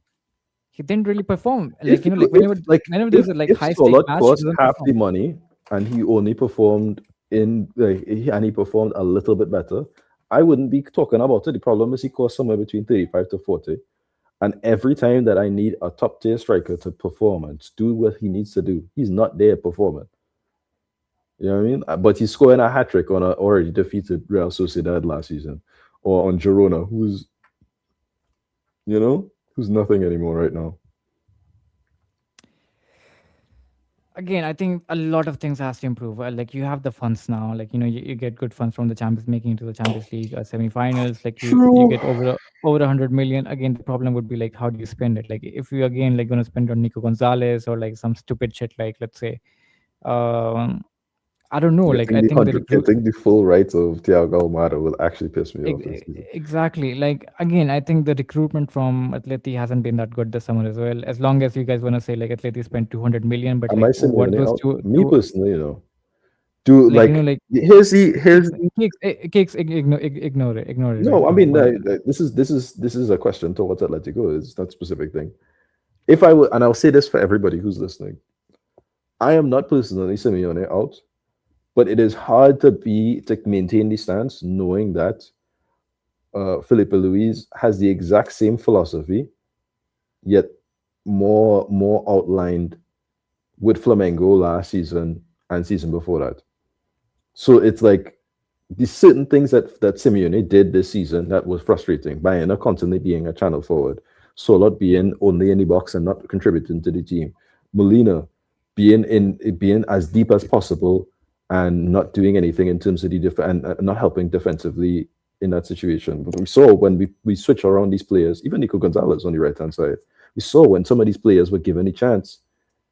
He didn't really perform. Like whenever there's a if high stake Solat match, cost he doesn't half perform. the money and he only performed and he performed a little bit better, I wouldn't be talking about it. The problem is he cost somewhere between 35 to 40. And every time that I need a top tier striker to perform and do what he needs to do, he's not there performing. You know what I mean? But he's scoring a hat trick on an already defeated Real Sociedad last season, or on Girona, who's nothing anymore right now. Again, I think a lot of things has to improve. Like you have the funds now. Like you get good funds from the Champions, making it to the Champions League semi-finals. Like you True. get over 100 million. Again, the problem would be like how do you spend it? Like if you again like gonna spend on Nico Gonzalez or like some stupid shit like let's say, I don't know. Like I think the full rights of Thiago Almada will actually piss me off this season. Exactly. Like again, I think the recruitment from Atleti hasn't been that good this summer as well. As long as you guys want to say like Atleti spent 200 million, but Am I like saying what those me personally, do like, like here's the Cakes, ignore it. no. Right I mean, now. this is a question towards Atletico. It's not a specific thing. If I would, and I'll say this for everybody who's listening, I am not personally Simeone out, but it is hard to maintain the stance knowing that Felipe Luis has the exact same philosophy, yet more outlined with Flamengo last season and season before that. So it's like the certain things that Simeone did this season that was frustrating. Bayana constantly being a channel forward, Solat being only in the box and not contributing to the team, Molina being as deep as possible and not doing anything in terms of the and not helping defensively in that situation. But we saw when we switch around these players, even Nico Gonzalez on the right hand side, we saw when some of these players were given a chance,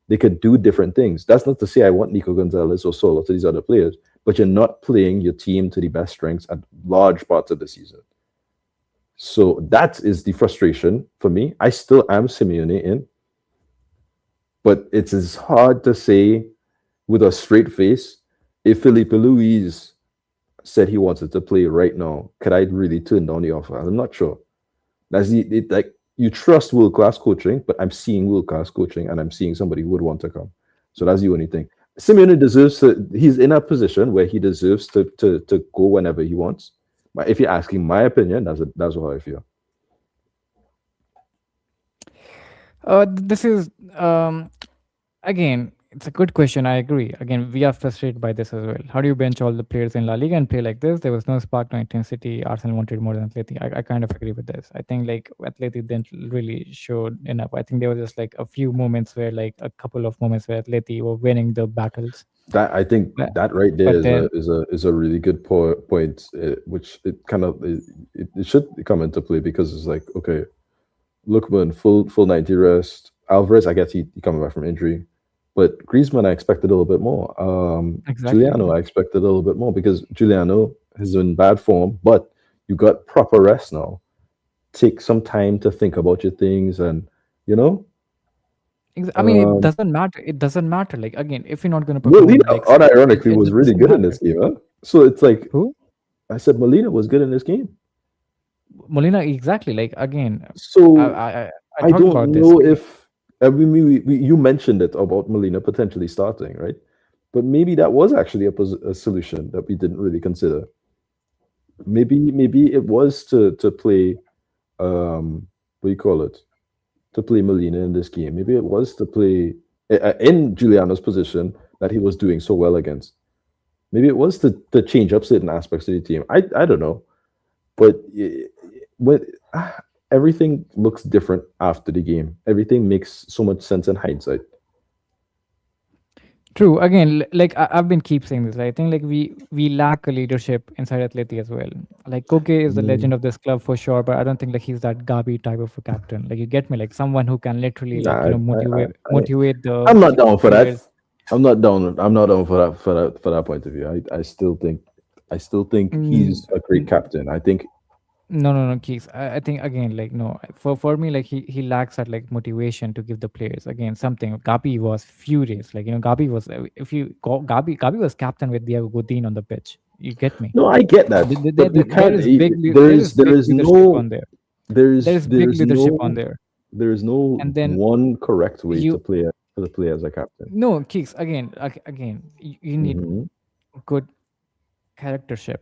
they could do different things. That's not to say I want Nico Gonzalez or Solo to these other players, but you're not playing your team to the best strengths at large parts of the season. So that is the frustration for me. I still am Simeone in, but it is hard to say with a straight face if Felipe Luis said he wanted to play right now, could I really turn down the offer? I'm not sure. That's like you trust world-class coaching, but I'm seeing world-class coaching and I'm seeing somebody who would want to come. So that's the only thing. Simeone deserves to, he's in a position where he deserves to go whenever he wants. But if you're asking my opinion, that's how I feel. This is again It's a good question. I agree. Again, we are frustrated by this as well. How do you bench all the players in La Liga and play like this? There was no spark, no intensity. Arsenal wanted more than Atleti. I kind of agree with this. I think like Atleti didn't really show enough. I think there was just like a few moments where like a couple of moments where Atleti were winning the battles. That I think But, that right there but is then a really good point, which it kind of it should come into play because it's like, okay, Lookman full 90 rest. Alvarez, I guess he coming back from injury, but Griezmann I expected a little bit more. exactly. Giuliano I expected a little bit more because Giuliano is in bad form, but you got proper rest now. Take some time to think about your things, and you know, I mean, it um, doesn't matter. It doesn't matter. Like again, if you're not going to perform, Molina like unironically was it really doesn't good in matter. this game, huh? So it's like Who? I said, Molina was good in this game. Molina, exactly. Like again, I So I I, I I talked don't about this. know if you mentioned it about Molina potentially starting, right? But maybe that was actually a solution that we didn't really consider. Maybe it was to play what do you call it? To play Molina in this game. Maybe it was to play in Giuliano's position that he was doing so well against. Maybe it was to change up certain aspects of the team. I don't know, but when everything looks different after the game, everything makes so much sense in hindsight. True. Again, like I've been keep saying this. I think like we lack a leadership inside Atleti as well. Like Koke is the legend Mm, of this club for sure, but I don't think like he's that Gabi type of a captain. Like you get me, like someone who can literally like nah, motivate the I'm not down for that. players. I'm not down. I'm not down for that point of view. I still think Mm, he's a great captain. I think no, Keith. I think again, like no, for me, like he lacks that like motivation to give the players again something. Gabi was furious. Like Gabi was if you go, Gabi was captain with Diego Godin on the pitch. You get me? no, I get that, but you There can't. is big There is leadership on no there. There is big leadership on there. there is no And then one correct way to you play for the player as a captain. no Keith again. You need Hmm. good charactership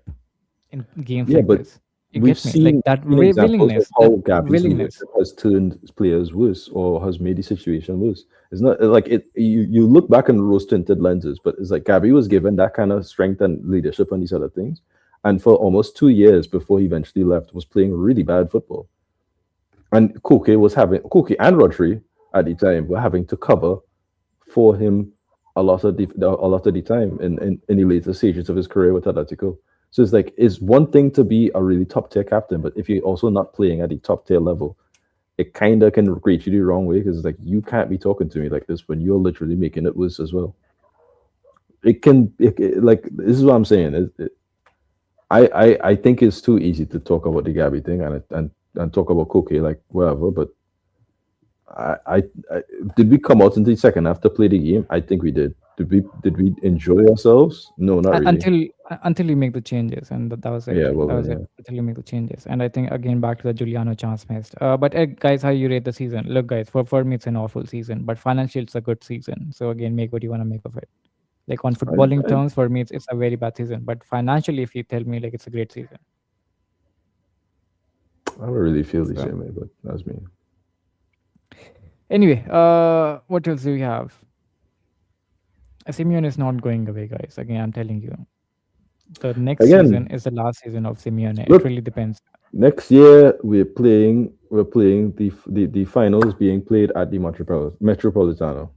in games Yeah, like but this. You we've get me? Like that seen examples of that how Gabby's willingness. leadership has turned players worse or has made the situation worse. It's not like it. You look back in rose tinted lenses, but it's like Gabby was given that kind of strength and leadership and these other things, and for almost 2 years before he eventually left, was playing really bad football. And Koke and Rodri at the time were having to cover for him a lot of the time in the later stages of his career with Atletico. So it's like it's one thing to be a really top tier captain, but if you're also not playing at the top tier level, it kind of can grate you the wrong way because it's like you can't be talking to me like this when you're literally making it worse as well. Like this is what I'm saying. I think it's too easy to talk about the Gabby thing and talk about Koke like whatever, but I did we come out in the second half to play the game? I think we did. Did we enjoy ourselves? No, not really. Until you make the changes, and that was it. Yeah, well That then, was it. yeah. Until you make the changes, and I think again back to the Giuliano chance missed. But guys, how you rate the season? Look, guys, for me it's an awful season, but financially it's a good season. So again, make what you want to make of it. Like on footballing I, terms, for me it's a very bad season, but financially, if you tell me like it's a great season. I don't really feel the So same way, but that's me. anyway, what else do we have? Simeone is not going away, guys. Again, I'm telling you, the next season Again, is the last season of Simeone. It look, really depends. next year we're playing the finals being played at the Metropolitano.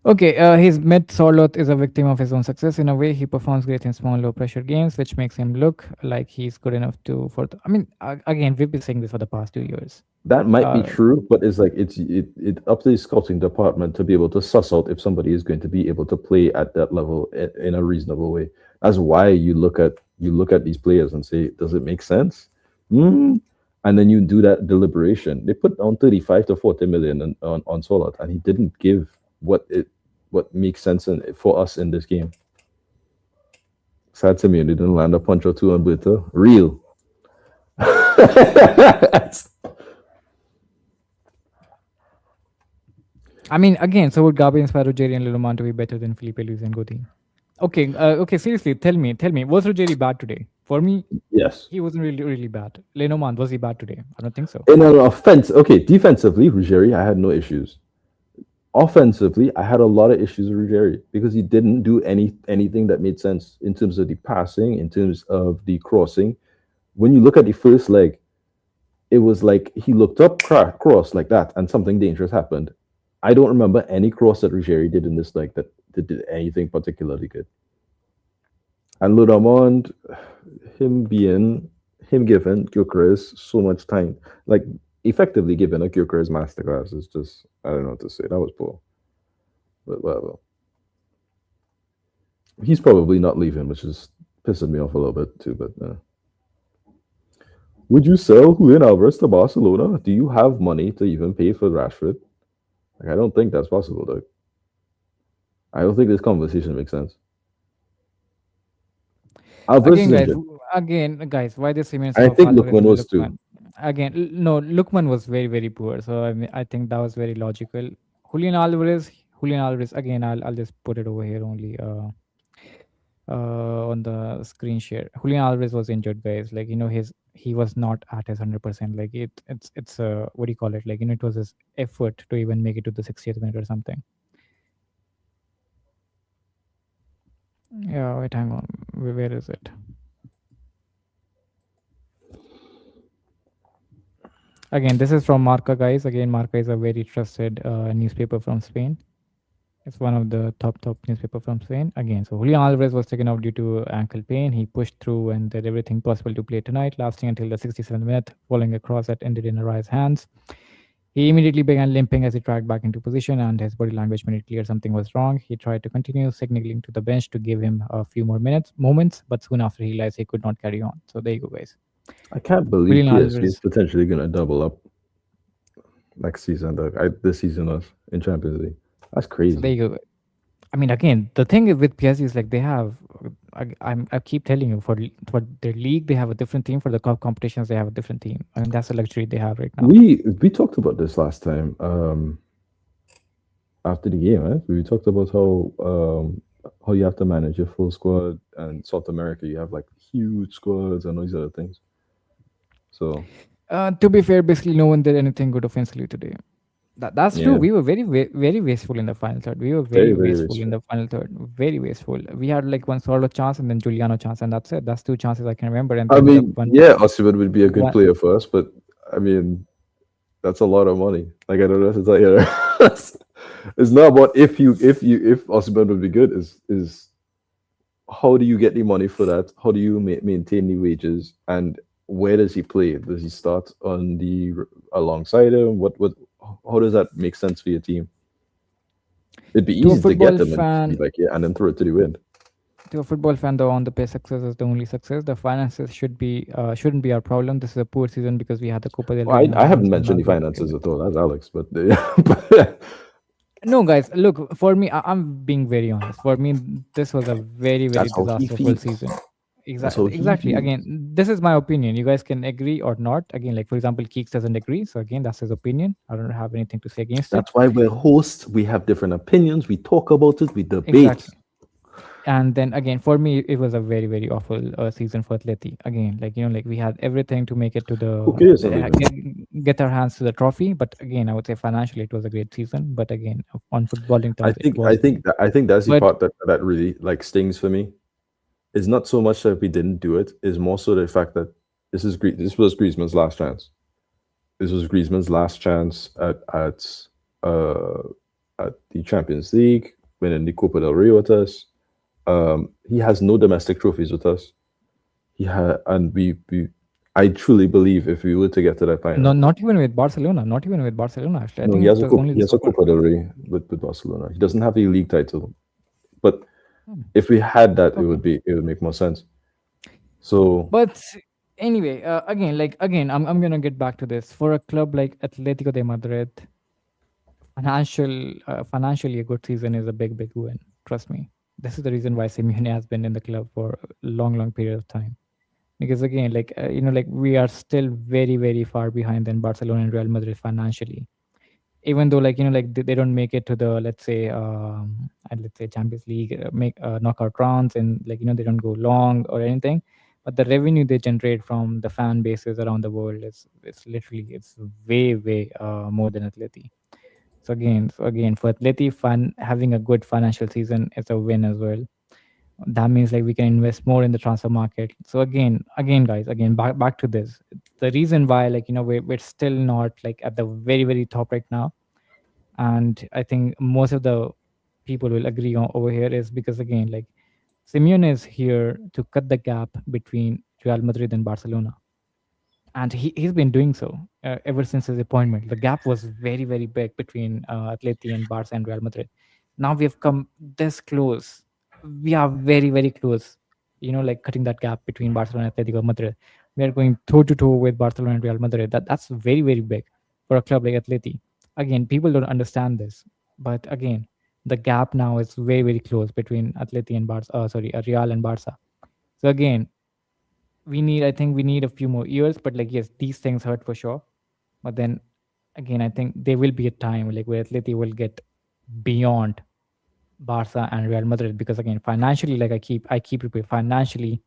Okay, his mid Sorloth is a victim of his own success. In a way, he performs great in small, low-pressure games, which makes him look like he's good enough to. I mean, again, we've been saying this for the past 2 years. That might be Uh, true, but it's like it up to the scouting department to be able to suss out if somebody is going to be able to play at that level in a reasonable way. That's why you look at these players and say, does it make sense? Mm. And then you do that deliberation. They put on 35 to 40 million on Solat, and he didn't give what makes sense for us in this game. Sad to me, they didn't land a punch or two on Buta. Real. I mean, again, so would Gabi inspire Ruggieri and Liloman to be better than Felipe Luis and Godin? Okay, seriously, tell me, was Ruggieri bad today? For me, Yes. he wasn't really bad. Lenormand, was he bad today? I don't think so. In an offense, okay, defensively, Ruggieri, I had no issues. offensively, I had a lot of issues with Ruggieri because he didn't do anything that made sense in terms of the passing, in terms of the crossing. When you look at the first leg, it was like he looked up, cross like that, and something dangerous happened. I don't remember any cross that Ruggieri did in this leg that did anything particularly good. And Ludamond, him giving Gyökeres so much time, like effectively giving a Gyökeres masterclass is just, I don't know what to say. That was poor, but whatever. He's probably not leaving, which is pissing me off a little bit too. But would you sell Julián Álvarez to Barcelona? Do you have money to even pay for Rashford? Like, I don't think that's possible, Doug. I don't think this conversation makes sense. Álvarez is injured. Guys, why this remains? I think Lookman was too. Again, no, Lookman was very, very poor. So I mean, I think that was very logical. Julián Álvarez. Again, I'll just put it over here only. On the screen share. Julián Álvarez was injured, guys. Like, he was not at his 100%. Like, it's what do you call it? Like, it was his effort to even make it to the 60th minute or something. Yeah, wait, hang on. Where is it? Again, this is from Marca, guys. Again, Marca is a very trusted newspaper from Spain. It's one of the top newspaper from Spain. Again, so Julián Álvarez was taken out due to ankle pain. He pushed through and did everything possible to play tonight, lasting until the 67th minute, following a cross that ended in Arai's hands. He immediately began limping as he tracked back into position, and his body language made it clear something was wrong. He tried to continue, signaling to the bench to give him a few more moments, but soon after he realized he could not carry on. So there you go, guys. I can't believe PSG is potentially going to double up next season, this season in Champions League. That's crazy. So there you go. I mean, again, the thing with PSG is like they have. I keep telling you, for their league they have a different team. For the cup competitions they have a different team. I mean, that's a luxury they have right now. We talked about this last time. After the game, right? We talked about how you have to manage your full squad, and South America you have like huge squads and all these other things. So, to be fair, basically no one did anything good offensively today. That's true. We were very, very wasteful in the final third. We were very wasteful in the final third. Very wasteful. We had like one solo chance and then Giuliano chance, and that's it. That's two chances I can remember. And I mean, Osimhen would be a good player for us, but I mean, that's a lot of money. Like, I don't know what to tell you. It's not about if Osimhen would be good. Is how do you get the money for that? How do you maintain the wages? And where does he play? Does he start alongside him? How does that make sense for your team? It'd be easy to get them and then throw it to the wind. To a football fan, though, on the pay success is the only success. The finances shouldn't be our problem. This is a poor season because we had the Copa del Rey. I haven't mentioned the finances at all. That's Alex, but no, guys. Look, for me, I'm being very honest. For me, this was a very, very disastrous season. Exactly. Again, this is my opinion. You guys can agree or not. Again, like for example, Keeks doesn't agree. So again, that's his opinion. I don't have anything to say against it. That's why we're hosts. We have different opinions. We talk about it. We debate. Exactly. And then again, for me, it was a very, very awful season for Atleti. Again, like we had everything to make it to get our hands to the trophy. But again, I would say financially, it was a great season. But again, on footballing terms, I think that's the part that really like stings for me. It's not so much that we didn't do it. It's more so the fact that this was Griezmann's last chance. This was Griezmann's last chance at the Champions League, winning the Copa del Rey with us. He has no domestic trophies with us. I truly believe if we were to get to that final, not even with Barcelona. Actually, no, he has a Copa del Rey with Barcelona. He doesn't have a league title, but if we had that, it would make more sense. So, but anyway, again, I'm gonna get back to this. For a club like Atletico de Madrid, financially a good season is a big win. Trust me. This is the reason why Simeone has been in the club for a long period of time. Because again, we are still very, very far behind than Barcelona and Real Madrid financially. Even though they don't make it to the let's say Champions League knockout rounds, and they don't go long or anything, but the revenue they generate from the fan bases around the world is way more than Atleti. So again, for Atleti, having a good financial season is a win as well. That means like we can invest more in the transfer market. So again, guys, again, back to this. The reason why, like, we're still not like at the very, very top right now, and I think most of the people will agree on over here, is because again, like, Simeone is here to cut the gap between Real Madrid and Barcelona, and he's been doing so ever since his appointment. The gap was very, very big between Atleti and Barca and Real Madrid. Now we have come this close. We are very, very close. Like cutting that gap between Barcelona and Atletico Madrid. We are going toe to toe with Barcelona and Real Madrid. That's very, very big for a club like Atleti. Again, people don't understand this, but again, the gap now is very, very close between Atleti and Barca. Real and Barca. So again, I think we need a few more years, but like, yes, these things hurt for sure. But then again, I think there will be a time like where Atleti will get beyond Barca and Real Madrid, because again, financially, like I keep repeating, financially,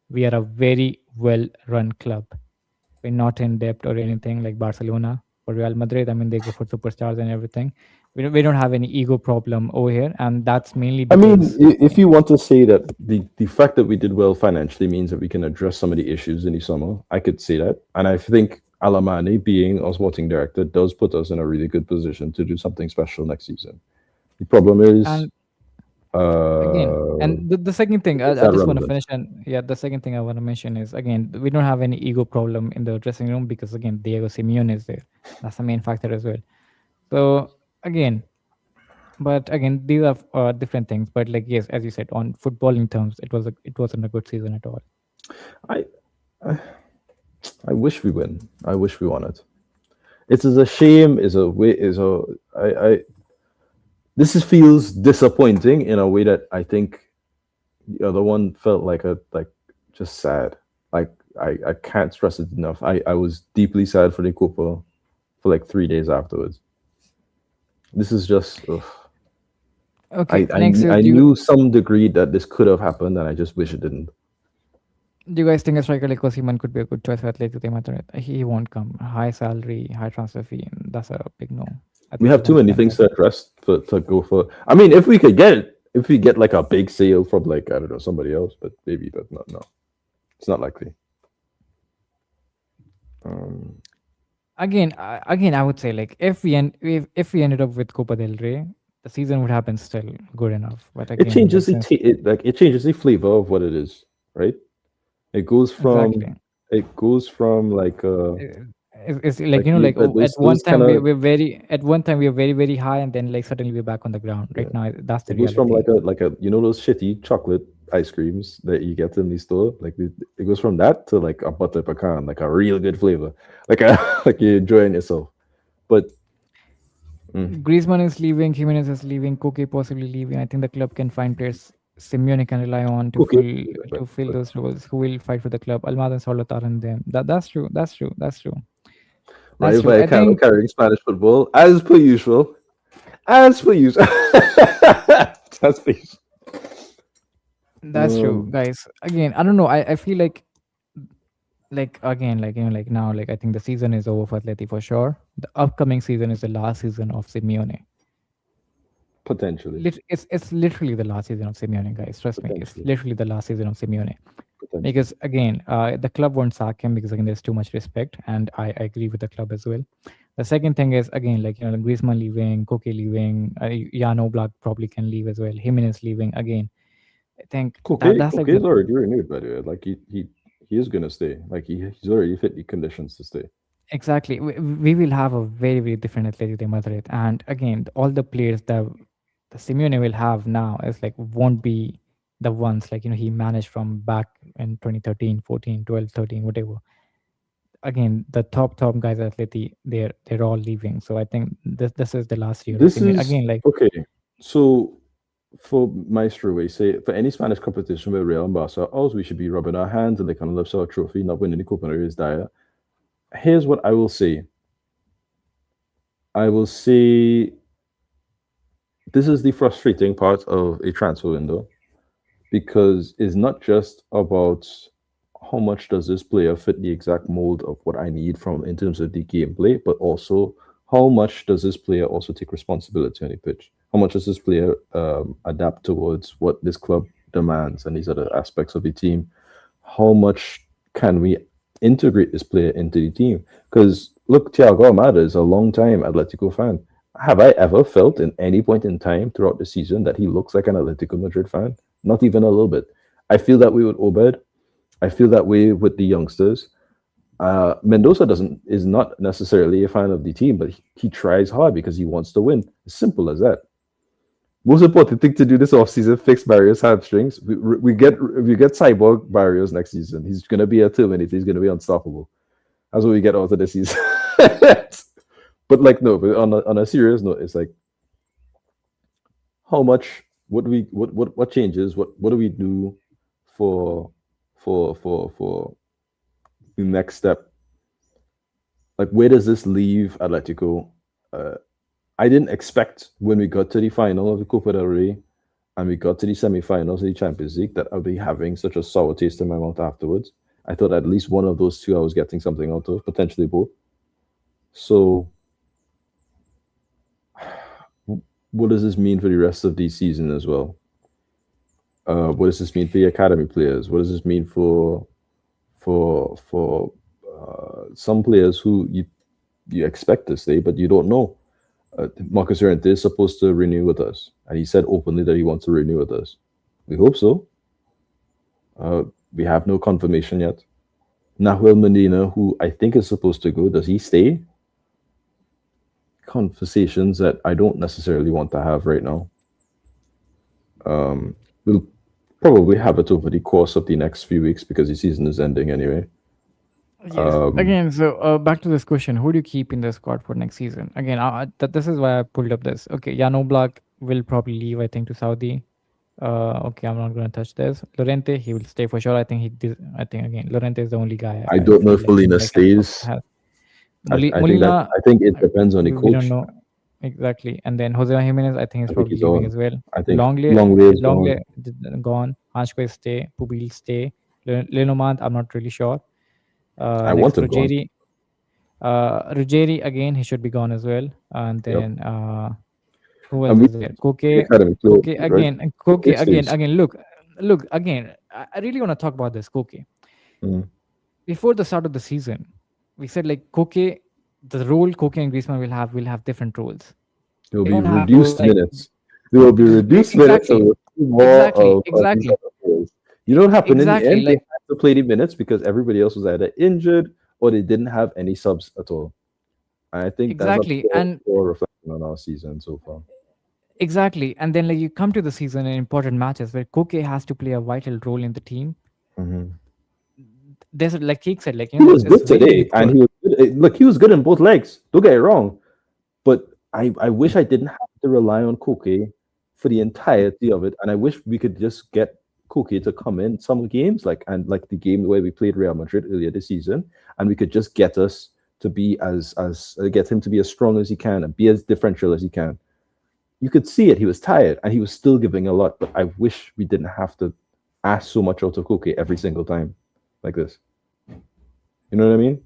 we are a very well run club. We're not in debt or anything like Barcelona or Real Madrid. I mean, they go for superstars and everything. We don't have any ego problem over here, and that's mainly I mean, because if you want to say that the fact that we did well financially means that we can address some of the issues in the summer, I could say that. And I think Alamani, being our sporting director, does put us in a really good position to do something special next season. The problem is, and again, and the second thing I it's not just want to relevant. finish, and yeah, the second thing I want to mention is, again, we don't have any ego problem in the dressing room, because again, Diego Simeone is there. That's the main factor as well. So again, but again, these are different things. But like, yes, as you said, on footballing terms, it wasn't a good season at all. I, I wish we win. I wish we won it. It's a shame. This feels disappointing in a way that I think the other one felt like just sad. Like I can't stress it enough. I was deeply sad for the Copa for like 3 days afterwards. This is just. Ugh. Okay, I next is, knew some degree that this could have happened, and I just wish it didn't. do you guys think a striker like Osimhen could be a good choice for Atletico Madrid? He won't come. High salary, high transfer fee, and that's a big no. We have too many things to address to go for. I mean, if we get like a big sale from, like, I don't know, somebody else, but maybe, but not. No, it's not likely. Again, I would say, like, if we ended up with Copa del Rey, the season would have been still good enough. But again, It changes like, it changes the flavor of what it is, right? It goes from exactly. like It's like, like like, at one those time kind of. we were very, very high, and then like suddenly we're back on the ground. Yeah. Right now, that's the It goes from reality. like a those shitty chocolate ice creams that you get in the store. Like it goes from that to like a butter pecan, like a real good flavor, like like you're enjoying yourself. But Griezmann is leaving, Jimenez is leaving, Koke possibly leaving. I think the club can find players Simeone can rely on to okay, fill those roles, who will fight for the club. Almada and Solot and them. That's true. That's true. Rayo I Vallecano think carrying Spanish football as per usual. As per usual. As per usual. that's true, guys. Again, I don't know. I feel like again, like now, like I think the season is over for Atleti for sure. The upcoming season is the last season of Simeone. Potentially. It's literally the last season of Simeone, guys. Trust me, it's literally the last season of Simeone. Because again, the club won't sack him, because again, there's too much respect, and I agree with the club as well. The second thing is, again, like, Griezmann leaving, Koke leaving, Jan Oblak probably can leave as well. Jimenez leaving again. I think that's like Koke is already renewed, by the way. Like he is gonna stay. Like he's already fit the conditions to stay. exactly. We will have a very, very different Atletico de Madrid, and again, all the players that the Simeone will have now is like won't be the ones like he managed from back in 2013, 14, 12, 13, whatever. Again, the top guys at Atleti, they're all leaving. So I think this is the last year. This is again, like, okay. So for Maestro, we say for any Spanish competition with Real and Barca, all we should be rubbing our hands and they kind of lift our trophy, not winning the Copa del Rey is dire. Here's what I will say. I will say this is the frustrating part of a transfer window, because it's not just about how much does this player fit the exact mold of what I need from in terms of the gameplay, but also how much does this player also take responsibility on the pitch? How much does this player adapt towards what this club demands and these other aspects of the team? How much can we integrate this player into the team? Because look, Thiago Almada is a long time Atletico fan. Have I ever felt in any point in time throughout the season that he looks like an Atletico Madrid fan? Not even a little bit. I feel that way with Obed. I feel that way with the youngsters. Mendoza is not necessarily a fan of the team, but he tries hard because he wants to win. As simple as that. Most important thing to do this offseason, fix Barrios' hamstrings. We get Cyborg Barrios next season. He's going to be a Terminator. He's going to be unstoppable. That's what we get out of this season. But like, no, but on a serious note, it's like, how much? What changes? What do we do for the next step? Like, where does this leave Atletico? I didn't expect when we got to the final of the Copa del Rey and we got to the semi-finals of the Champions League that I'll be having such a sour taste in my mouth afterwards. I thought at least one of those two I was getting something out of, potentially both. So, what does this mean for the rest of the season as well? What does this mean for the academy players? What does this mean for some players who you expect to stay, but you don't know? Marcus Llorente is supposed to renew with us, and he said openly that he wants to renew with us. We hope so. We have no confirmation yet. Nahuel Medina, who I think is supposed to go, does he stay? Conversations that I don't necessarily want to have right now. We'll probably have it over the course of the next few weeks because the season is ending anyway. Yes. Again, so back to this question: who do you keep in the squad for next season? Again, this is why I pulled up this. Okay, Jan Oblak will probably leave, I think, to Saudi. Okay, I'm not going to touch this. Llorente, he will stay for sure. I think again, Llorente is the only guy. I don't know if Molina stays. Molina, I think it depends on the coach. We don't know exactly. And then Jose Jimenez, I think, is probably leaving as well. I think Longley is gone. Hansko stay. Pubil stay. Lenormand, I'm not really sure. I want him gone. Ruggeri, again, he should be gone as well. And then who else is there? Koke again. Right? Koke again. Look again. I really want to talk about this Koke. Before the start of the season, we said like Koke, the role Koke and Griezmann will have different roles. There will be reduced minutes. There will be reduced minutes. Exactly. You know what happened in the end? They had to play the minutes because everybody else was either injured or they didn't have any subs at all. I think that's a poor reflection on our season so far. Exactly. And then like you come to the season in important matches where Koke has to play a vital role in the team. There's like Keek said, like, you know, he was good today, and he was good. Look, he was good in both legs. Don't get it wrong, but I wish I didn't have to rely on Koke for the entirety of it, and I wish we could just get Koke to come in some games, like the game where we played Real Madrid earlier this season, and we could just get us to be get him to be as strong as he can and be as differential as he can. You could see it; he was tired, and he was still giving a lot. But I wish we didn't have to ask so much out of Koke every single time. Like this, you know what I mean?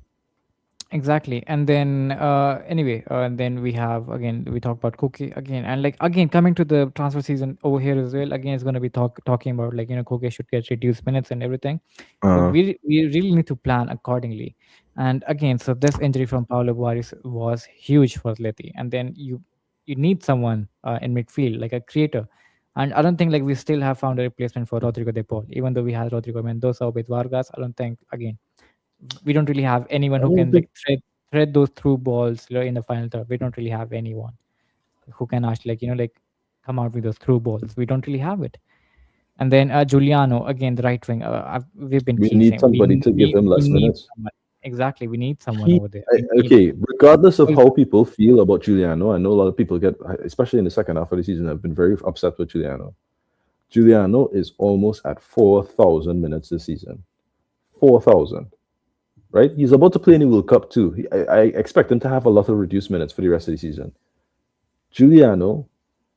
Exactly. And then and then we have again, we talk about Koke again, and like again coming to the transfer season over here as well. Again, it's going to be talking about like, you know, Koke should get reduced minutes and everything. So we really need to plan accordingly. And again, so this injury from Pablo Barrios was huge for Atleti, and then you need someone in midfield, like a creator. And I don't think like we still have found a replacement for Rodrigo De Paul, even though we had Rodrigo Mendoza with Vargas. I don't think, again, we don't really have anyone who can like thread those through balls in the final third. We don't really have anyone who can actually, like, you know, like come out with those through balls. We don't really have it. And then Giuliano, again, the right wing. We've been. We need somebody to give him less minutes. Exactly, we need someone over there. Regardless of how people feel about Giuliano, I know a lot of people get, especially in the second half of the season, have been very upset with Giuliano. Giuliano is almost at 4,000 minutes this season. 4,000, right? He's about to play in the World Cup too. I expect him to have a lot of reduced minutes for the rest of the season. Giuliano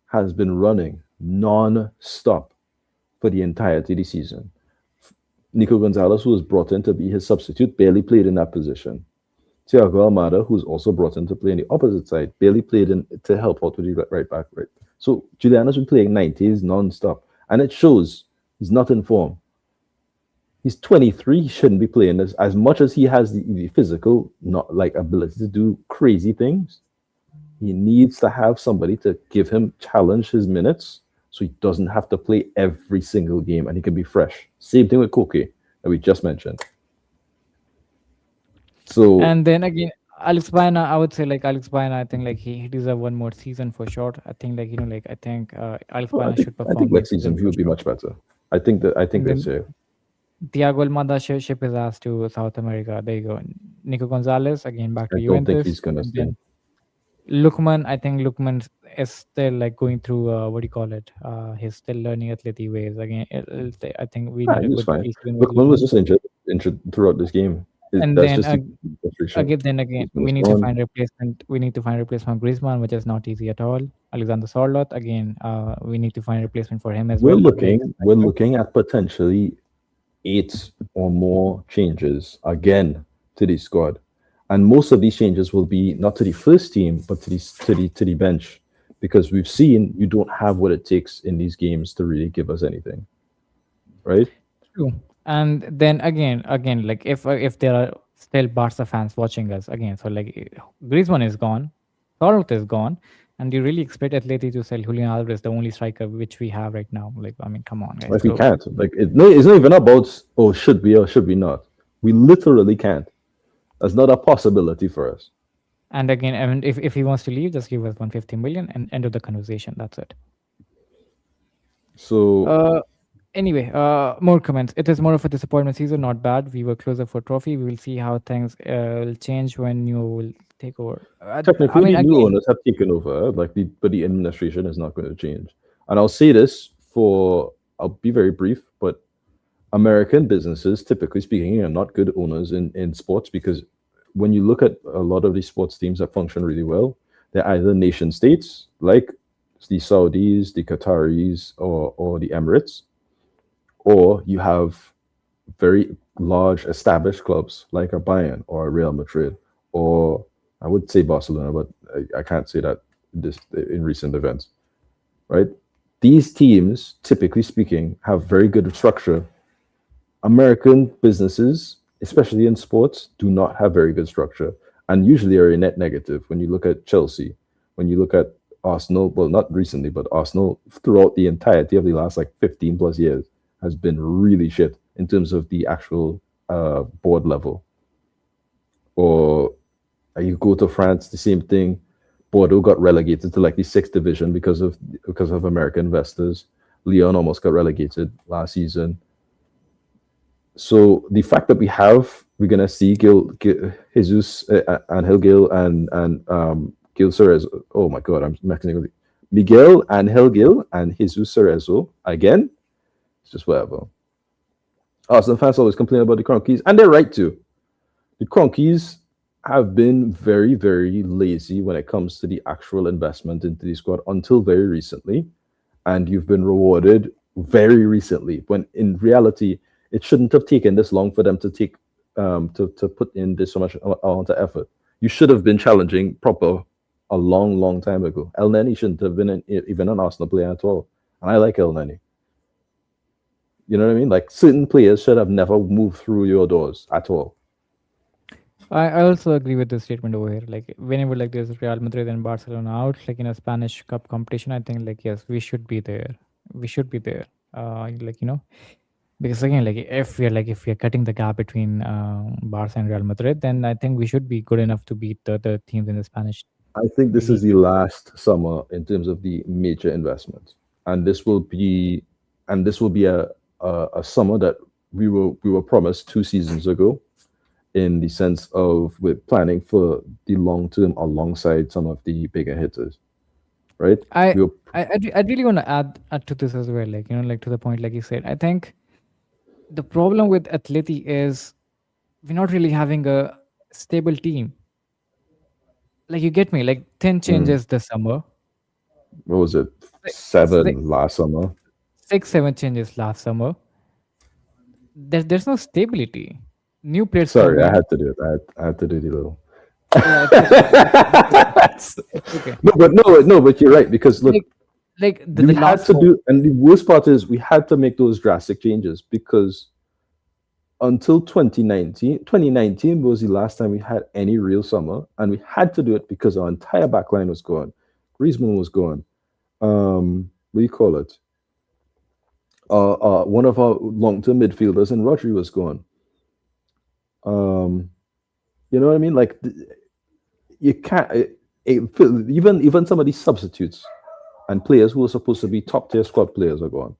has been running non-stop for the entirety of the season. Nico Gonzalez, who was brought in to be his substitute, barely played in that position. Thiago Almada, who's also brought in to play on the opposite side, barely played in to help out with the right back. Right. So Julián has been playing 90s non-stop, and it shows he's not in form. He's 23. He shouldn't be playing this as much as he has the physical, not like ability to do crazy things. He needs to have somebody to give him challenge his minutes, so he doesn't have to play every single game and he can be fresh. Same thing with Koke that we just mentioned. So And then again, Alex Baena, I would say like Alex Baena, I think like he deserves one more season for sure. I think like I think Alex well, Baena should I perform think next next season season he for will be sure. much better. I think And this then year. Thiago Almada ship his ass to South America. There you go. Nico Gonzalez again back to I don't think Juventus. he's gonna And stay. then Lukman, I think Lukman is still like going through what do you call it? He's still learning Atleti ways. Again, I think we need a He was good fine. preseason with Lookman was Lukman. just injured throughout this game. And That's then just the frustration. again, Griezmann we is need to gone. find replacement. We need to find replacement for Griezmann, which is not easy at all. Alexander Sorloth, again, we need to find replacement for him as We're well. looking at potentially 8 or more changes again to the squad, and most of these changes will be not to the first team but to the bench, because we've seen you don't have what it takes in these games to really give us anything, right? True. And then again, like if there are still Barca fans watching us again, so like Griezmann is gone, Sorloth is gone, and you really expect Atleti to sell Julián Álvarez, the only striker which we have right now? Like, I mean, come on, guys. Like we So, can't. Like it's not even about should we or should we not. We literally can't. That's not a possibility for us. and again, I mean, if he wants to leave, just give us 150 million and end of the conversation. That's it. So Anyway, more comments. It is more of a disappointment season, not bad. We were closer for trophy. We will see how things will change when you will take over. I technically, mean, the new again, owners have taken over, but the administration is not going to change. And I'll say this I'll be very brief, but American businesses, typically speaking, are not good owners in sports, because when you look at a lot of these sports teams that function really well, they're either nation states like the Saudis, the Qataris, or the Emirates, or you have very large established clubs like a Bayern or a Real Madrid, or I would say Barcelona, but I can't say that in recent events, right? These teams, typically speaking, have very good structure. American businesses, especially in sports, do not have very good structure and usually are a net negative. When you look at Chelsea, when you look at Arsenal, well, not recently, but Arsenal throughout the entirety of the last like 15 plus years has been really shit in terms of the actual board level. Or you go to France, the same thing. Bordeaux got relegated to like the 6th division because of American investors. Lyon almost got relegated last season. So the fact that we're gonna see Jesus Angel Gil and Gil Cerezo. Oh my God, I'm mixing with Miguel Angel Gil and Jesus Cerezo again. It's just whatever. Arsenal fans always complain about the Cronkies, and they're right to. The Cronkies have been very, very lazy when it comes to the actual investment into the squad until very recently, and you've been rewarded very recently. When in reality, it shouldn't have taken this long for them to take to put in this so much amount of effort. You should have been challenging proper a long, long time ago. El Neni shouldn't have been even an Arsenal player at all, and I like El Neni. You know what I mean? Like certain players should have never moved through your doors at all. I also agree with this statement over here. Like whenever like there's Real Madrid and Barcelona out, like in a Spanish Cup competition, I think like yes, we should be there. We should be there. Because again, like if we're cutting the gap between Barca and Real Madrid, then I think we should be good enough to beat the teams in the Spanish. I think this is the last summer in terms of the major investments, and this will be a summer that we were promised 2 seasons ago, in the sense of we're planning for the long term alongside some of the bigger hitters, right? I really want to add to this as well, like like to the point, like you said. I think the problem with Atleti is we're not really having a stable team. Like you get me, like 10 changes this summer. What was it? Six- 7 last summer. 6-7 changes last summer. There's no stability. New players Sorry, come I in. had to do it. I had to do the little. Yeah, it's okay. No, but you're right, because look, Like we the had last to do, and the worst part is we had to make those drastic changes because until 2019 was the last time we had any real summer, and we had to do it because our entire backline was gone. Griezmann was gone. What do you call it? One of our long-term midfielders and Rodri was gone. You know what I mean? Like you can't even some of these substitutes and players who are supposed to be top-tier squad players are gone.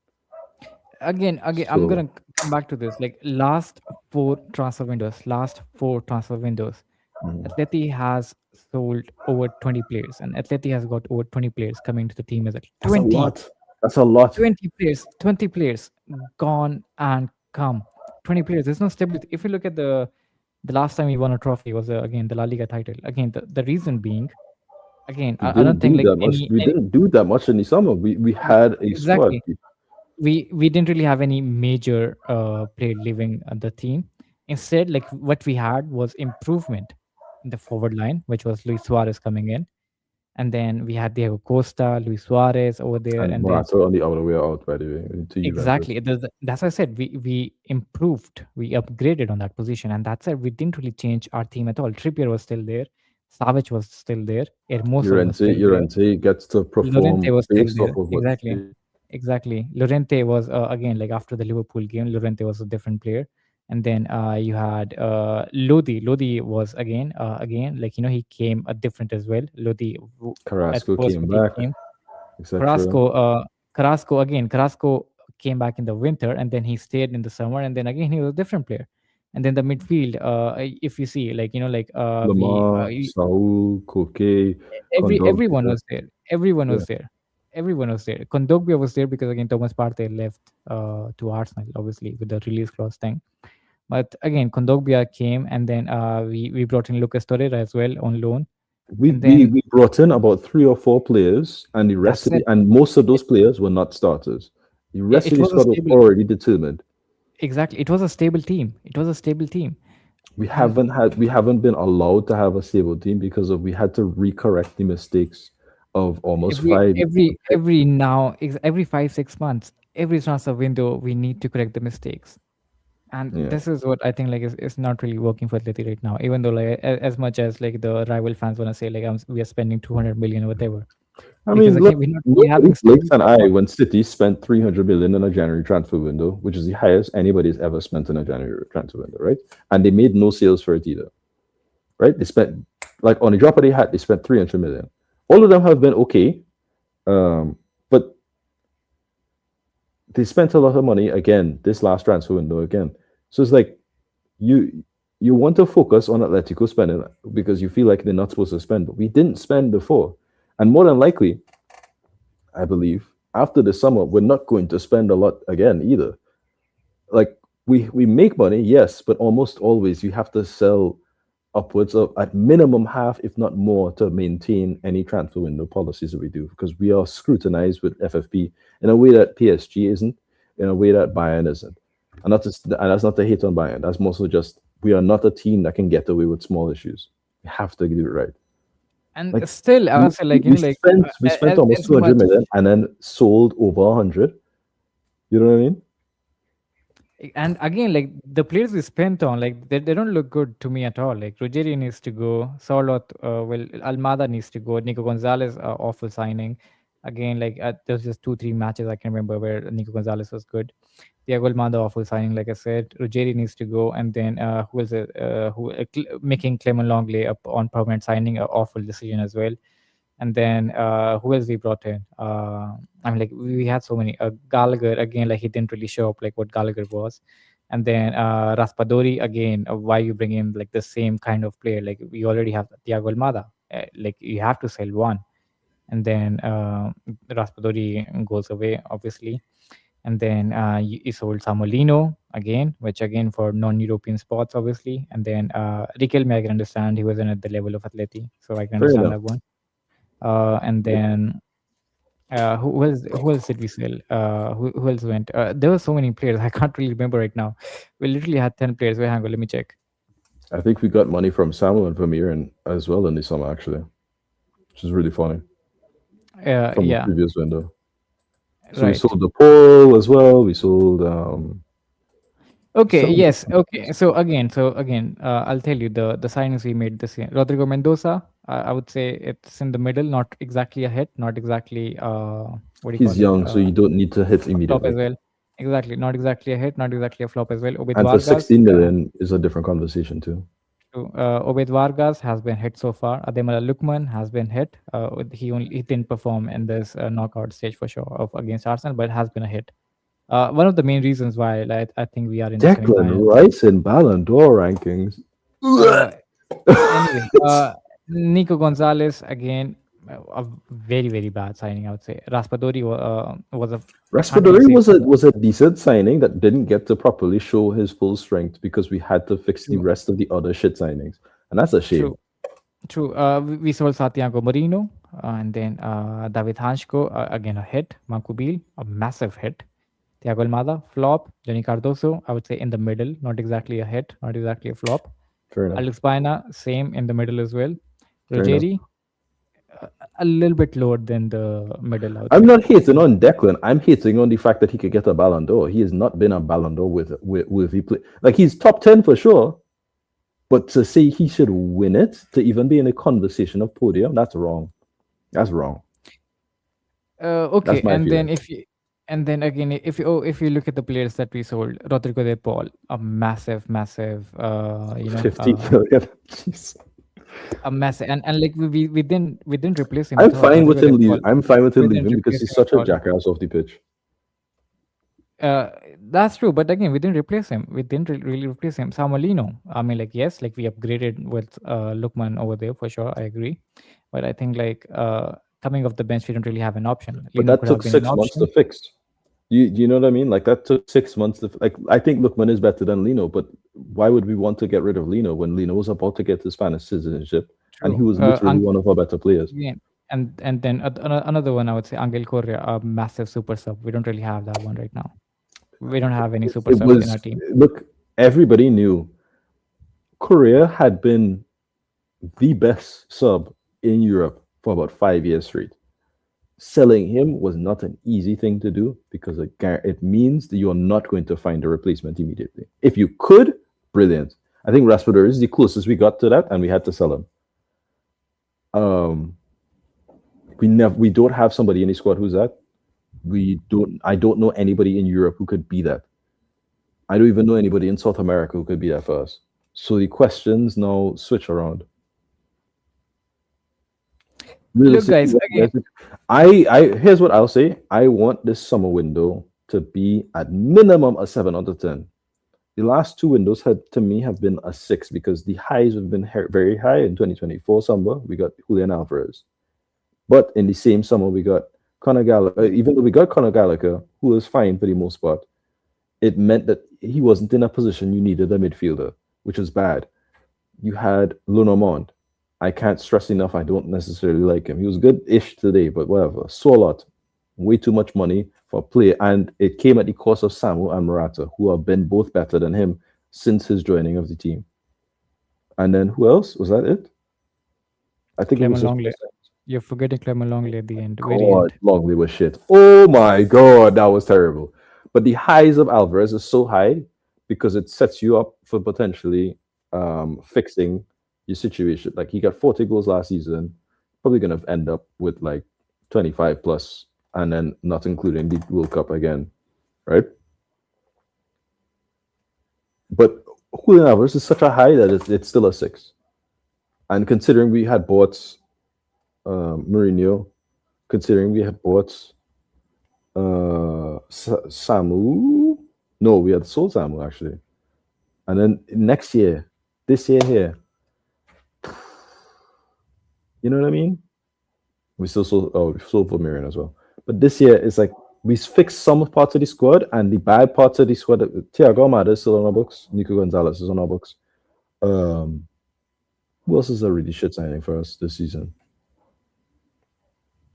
Again, I'm So- gonna come back to this. Like last four transfer windows, Mhm. Atleti has sold over 20 players, and Atleti has got over 20 players coming to the team as well. That's a lot. That's a lot. 20 players gone and come. 20 players. There's no stability. If you look at the last time we won a trophy was again the La Liga title. Again, the reason being, again, We I didn't don't think do like that much. We didn't do that much in the summer. We had a squad. exactly. We didn't really have any major player leaving the team. Instead, like what we had was improvement in the forward line, which was Luis Suarez coming in, and then we had Diego Costa, Luis Suarez over there, And and then Morata on the other way out, by the way, to Juventus. exactly that's why I said we improved, we upgraded on that position, and that's it. We didn't really change our team at all. Trippier was still there, Savage was still there, Hermoso was still there, Llorente gets to perform Llorente was still based there. off of what Exactly. Llorente was again like after the Liverpool game. Llorente was a different player, and then you had Lodi. Lodi was again like he came different as well. Lodi at Carrasco first came when he back, came. etc. Carrasco came back in the winter, and then he stayed in the summer, and then again he was a different player. And then the midfield, if you see like Lamar, Saul, Koke, everyone Kondogbia. was there. Everyone Yeah. was there. Everyone was there. Kondogbia was there because again Thomas Partey left to Arsenal, obviously with the release clause thing. But again, Kondogbia came, and then we brought in Lucas Torreira as well on loan. We, And then we brought in about 3 or 4 players, and the rest That's of and most of those players were not starters. The rest it of the was a squad was stable- already determined. exactly, it was a stable team. We And haven't been allowed to have a stable team because we had to recorrect the mistakes of almost every 5-6 months, every transfer window, we need to correct the mistakes. And Yeah. this is what I think like is not really working for Atleti right now. Even though like as much as like the rival fans want to say like we are spending 200 million or whatever. I Because, mean, look, again, we're nobody having blinks an stable- eye when City spent 300 million in a January transfer window, which is the highest anybody's ever spent in a January transfer window, right? And they made no sales for it either, right? They spent, like on the drop of their hat, they spent 300 million. All of them have been okay, but they spent a lot of money again this last transfer window again. So it's like you want to focus on Atletico spending because you feel like they're not supposed to spend, but we didn't spend before. And more than likely, I believe, after the summer, we're not going to spend a lot again either. Like we make money, yes, but almost always you have to sell upwards of at minimum half, if not more, to maintain any transfer window policies that we do, because we are scrutinized with FFP in a way that PSG isn't, in a way that Bayern isn't. And that's not to hate on Bayern. That's mostly just we are not a team that can get away with small issues. We have to do it right. And Like, still, I would say like we spent almost 200 million and then sold over 100. You know what I mean? And again, like the players we spent on, like they don't look good to me at all. Like Ruggieri needs to go, Sorlot, Almada needs to go, Nico Gonzalez, awful signing. Again, like there's just 2-3 matches I can remember where Nico Gonzalez was good. Thiago Almada, awful signing, like I said. Ruggieri needs to go, and then who is it? Making Clement Longley up on permanent signing, awful decision as well. And then who else we brought in? I mean, like we had so many. Gallagher again, like he didn't really show up like what Gallagher was. And then Raspadori again. Why you bring in like the same kind of player? Like we already have Thiago Almada. Like you have to sell one, and then Raspadori goes away obviously. And then you sold Samolino again, which again for non-European spots obviously. And then Riquelme, I can understand he wasn't at the level of Atleti, so I can Fair understand enough. that one. And then who else did we sell? Who else went? There were so many players I can't really remember right now. We literally had 10 players. Wait, hang on, let me check. I think we got money from Samuel and Vermeer as well in the summer, actually, which is really funny from the Yeah, previous window. So we right. sold the Paul as well. We sold Okay, some. yes. Okay. So again, I'll tell you the signings we made this year. Rodrigo Mendoza, I would say it's in the middle, not exactly a hit, not exactly what do you He's call it? young, so you don't need to hit A flop as immediately. well. Exactly, not exactly a hit, not exactly a flop as well. Obed And for Vargas, 16 million is a different conversation too. Obed Vargas has been hit so far. Ademola Lookman has been hit. He didn't perform in this knockout stage for sure of against Arsenal, but has been a hit. One of the main reasons why I think we are in the Declan semi-final. Rice in Ballon d'Or rankings. Uh, anyway, Nico Gonzalez again, a very very bad signing. I would say Raspadori was a. I can't really Raspadori say was a decent signing that didn't get to properly show his full strength because we had to fix the true, rest of the other shit signings, and that's a shame. true, true. We sold Santiago Marino and then David Hansko again a hit. Mankubil a massive hit. Thiago Almada flop. Johnny Cardoso I would say in the middle, not exactly a hit, not exactly a flop. Fair enough. Alex Baena same in the middle as well. Fair enough. Rogeri a little bit lower than the middle. I would I'm say. not hating on Declan. I'm hating on the fact that he could get a Ballon d'Or. He has not been a Ballon d'Or with he play like he's top 10 for sure. But to say he should win it, to even be in a conversation of podium, that's wrong. That's wrong. Okay, That's my and then feeling. and then again, if you look at the players that we sold, Rodrigo de Paul, a massive, massive, 50 million. Jeez. a massive, and like we didn't replace him I'm at all. fine with Rodrigo de him leaving. Paul, I'm fine with we him didn't leaving because replace he's him such at a all. jackass off the pitch. That's true, but again, we didn't replace him. We didn't really replace him. Samuelino, I mean, like yes, like we upgraded with Lookman over there for sure. I agree, but I think like coming off the bench, we don't really have an option. But Lino that could have took been an 6 months to option. fix. You know what I mean? Like that took 6 months to like. I think Lookman is better than Lino, but why would we want to get rid of Lino when Lino was about to get his Spanish citizenship and he True. was literally one of our better players? Yeah, and then another one I would say Angel Correa, a massive super sub. We don't really have that one right now. We don't have any super It subs in was our team. look. Everybody knew Korea had been the best sub in Europe for about 5 years straight. Selling him was not an easy thing to do because it means that you are not going to find a replacement immediately. If you could, brilliant. I think Raspador is the closest we got to that, and we had to sell him. We don't have somebody in the squad who's that. I don't know anybody in Europe who could be that. I don't even know anybody in South America who could be that for us. So the questions now switch around. Look, guys, again, Here's what I'll say. I want this summer window to be at minimum a 7 out of 10. The last two windows have been a 6 because the highs have been very high in 2024 summer. We got Julián Álvarez, but in the same summer we got Conor Gallagher. Even though we got Conor Gallagher, who was fine for the most part, it meant that he wasn't in a position you needed a midfielder, which was bad. You had Lunomond. I can't stress enough, I don't necessarily like him. He was good-ish today, but whatever. So a lot. Way too much money for play. And it came at the cost of Samu and Morata, who have been both better than him since his joining of the team. And then who else? Was that it? I think Clement it was Longley. You're forgetting Clement Longley at the end. Very God, end. Longley was shit. Oh my God, that was terrible. But the highs of Alvarez is so high because it sets you up for potentially fixing your situation. Like he got 40 goals last season, probably gonna end up with like 25 plus, and then not including the World Cup again, right? But Julián Álvarez is such a high that it's still a 6. And considering we had bought Mourinho, considering we had bought Samu, no, we had sold Samu actually, and then this year here. You know what I mean? We still sold for Miriam as well. But this year, it's like we fixed some parts of the squad, and the bad parts of the squad. Thiago Almada is still on our books. Nico Gonzalez is on our books. Who else is a really shit signing for us this season?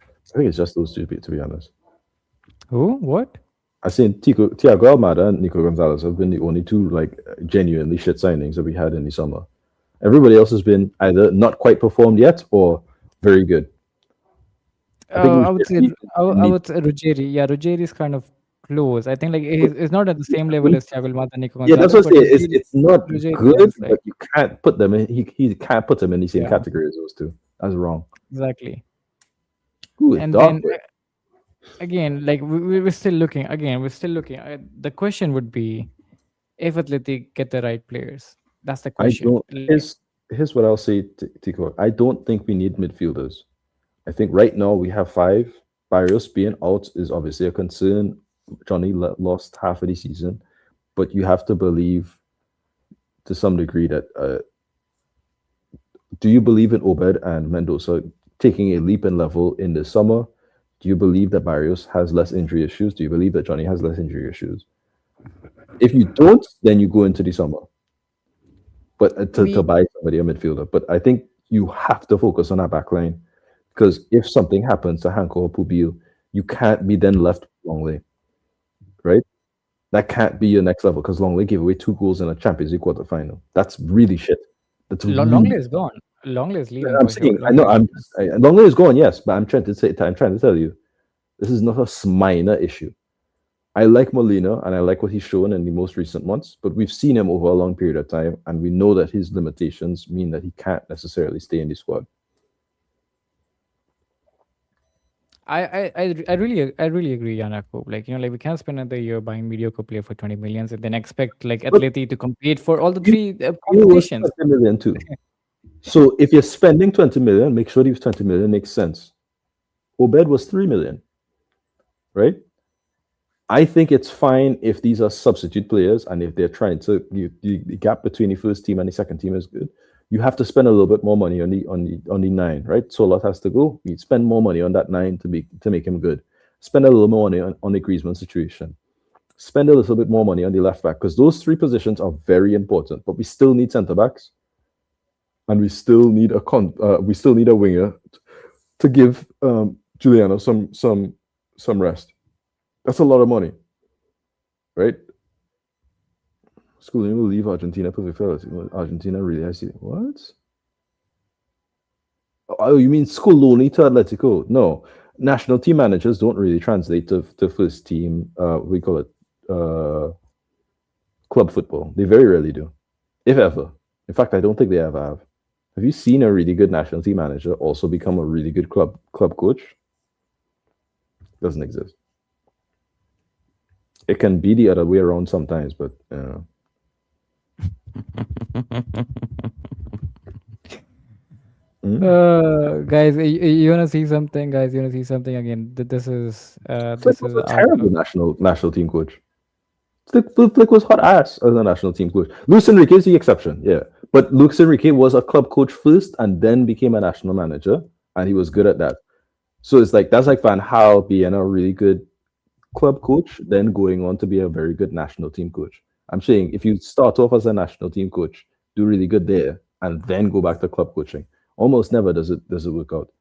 I think it's just those two, to be honest. Who? What? I think Thiago Almada and Nico Gonzalez have been the only two like genuinely shit signings that we had in the summer. Everybody else has been either not quite performed yet or very good. I would say Ruggeri. Yeah, Ruggeri is kind of close. I think like he's not at the same level as Thiago Almada, Nico Yeah, that's Gonzalez, what I'm but saying. It's not Ruggeri good, is like but you can't put them in. He can't put them in the same Yeah. category as those two. That's wrong. exactly. Ooh, And dark. then again, like we're still looking. Again, we're still looking. The question would be if Atleti get the right players. That's the I question. don't. Here's what I'll say, Tico. I don't think we need midfielders. I think right now we have 5. Barrios being out is obviously a concern. Johnny lost half of the season, but you have to believe to some degree that. Do you believe in Obed and Mendoza taking a leap in level in the summer? Do you believe that Barrios has less injury issues? Do you believe that Johnny has less injury issues? If you don't, then you go into the summer. But to buy somebody a midfielder. But I think you have to focus on that back line because if something happens to Hanko or Pubil, you can't be then left with Longley, right? That can't be your next level because Longley gave away 2 goals in a Champions League quarterfinal. That's really shit. That's Longley is gone. Longley is leaving. I'm for saying, sure. I know, Longley is gone, yes, but I'm trying to tell you, this is not a minor issue. I like Molina and I like what he's shown in the most recent months, but we've seen him over a long period of time, and we know that his limitations mean that he can't necessarily stay in the squad. I really agree, Yanako. Like like we can't spend another year buying mediocre player for 20 millions and then expect like Atleti to compete for all the 3 competitions. 20 million too. So if you're spending 20 million, make sure these 20 million makes sense. Obed was 3 million, right? I think it's fine if these are substitute players and if they're trying to the gap between the first team and the second team is good. You have to spend a little bit more money on the 9, right? Solot has to go. You spend more money on that 9 to make him good. Spend a little more money on the Griezmann situation. Spend a little bit more money on the left back because those 3 positions are very important. But we still need centre backs, and we still need a winger to give Juliano some rest. That's a lot of money, right? Schooling will leave Argentina perfect fellas. Argentina really, I see. What? Oh, you mean Scoloni to Atletico? No. National team managers don't really translate to first team, we call it club football. They very rarely do, if ever. In fact, I don't think they ever have. Have you seen a really good national team manager also become a really good club coach? Doesn't exist. It can be the other way around sometimes, but Guys, you wanna see something? Guys, you wanna see something again? This is Flick was a terrible national team coach. Flick was hot ass as a national team coach. Luis Enrique is the exception, yeah. But Luis Enrique was a club coach first and then became a national manager, and he was good at that. So it's like that's like Van Gaal being a really good club coach, then going on to be a very good national team coach. I'm saying if you start off as a national team coach, do really good there, and then go back to club coaching, almost never does it work out.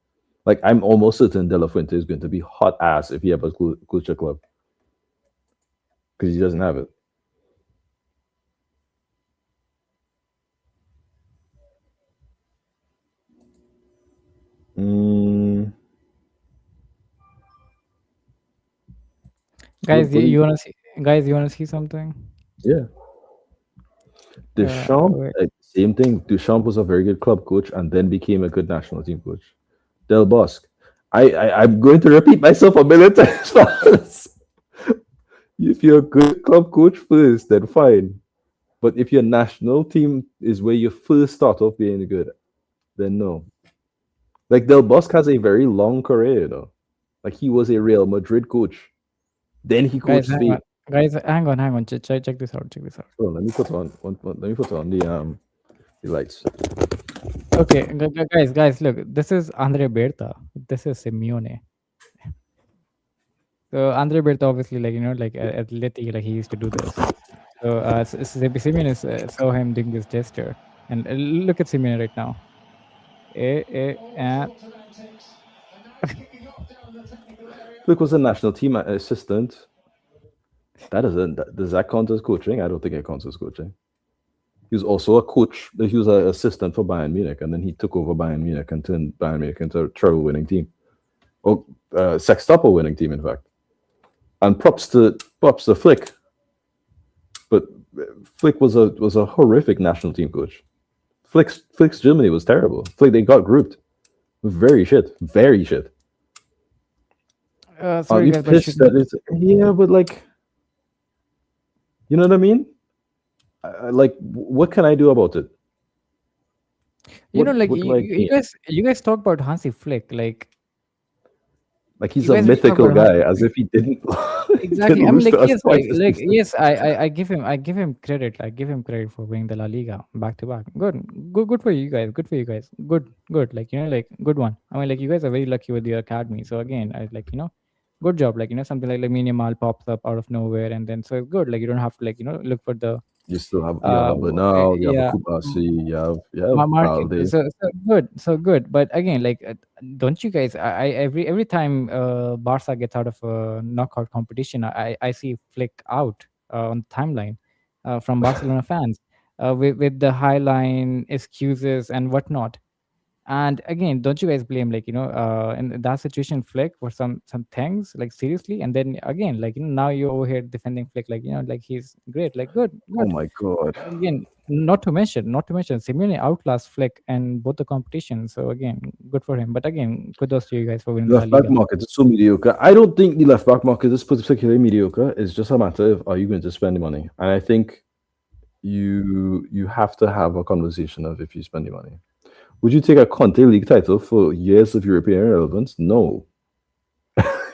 Like I'm almost certain De La Fuente is going to be hot ass if he ever coach a club because he doesn't have it. Guys, you wanna see? Guys, you wanna see something? Yeah. Deschamps, same thing. Deschamps was a very good club coach and then became a good national team coach. Del Bosque. I'm going to repeat myself a million times. If you're a good club coach first, then fine. But if your national team is where you first start off being good, then no. Like Del Bosque has a very long career, you know. Like he was a Real Madrid coach. Then he coached Spain. Guys, hang on. Check this out. Oh, let me put on the lights. Okay, guys, look. This is Andre Berta. This is Simeone. So Andre Berta, obviously, like like Atleti, like he used to do this. So Simeone saw him doing this gesture, and look at Simeone right now. Flick was a national team assistant. Does that count as coaching? I don't think it counts as coaching. He was also a coach. He was an assistant for Bayern Munich, and then he took over Bayern Munich and turned Bayern Munich into a treble winning team, or sextuple winning team, in fact. And props to Flick, but Flick was a horrific national team coach. Flick's Germany was terrible. Flick, they got grouped. Very shit. Sorry, You guys, but pissed that it's, yeah, but like, you know what I mean? Like, what can I do about it? you know, What- like what do I you guys talk about Hansi Flick, like he's you a guys really talk mythical about guy, as if he didn't. exactly. didn't I mean, lose like to us yes, twice this season. yes, I give him credit. I give him credit for winning the La Liga back to back. Good for you guys. Good for you guys. Good. Like like good one. I mean, like you guys are very lucky with your academy. So again, I like good job. Like something like Minimal pops up out of nowhere, and then so it's good. Like you don't have to look for the You still have a Bernal, you have a yeah. Kubasi, you have Market. Balde. So good. But again, like, don't you guys? I every time Barca gets out of a knockout competition, I see Flick out on the timeline from Barcelona fans with the highline excuses and whatnot. And again, don't you guys blame in that situation Flick for some things like seriously? And then again, like now you're over here defending Flick like like he's great, like good. Oh my god. Again, not to mention, Simeone outclassed Flick and both the competitions. So again, good for him. But again, kudos to you guys for winning the La Left back Liga. market is so mediocre. I don't think the left back market is particularly mediocre. It's just a matter of, are you going to spend the money? And I think you have to have a conversation of if you spend the money. Would you take a Conte League title for years of European relevance? No.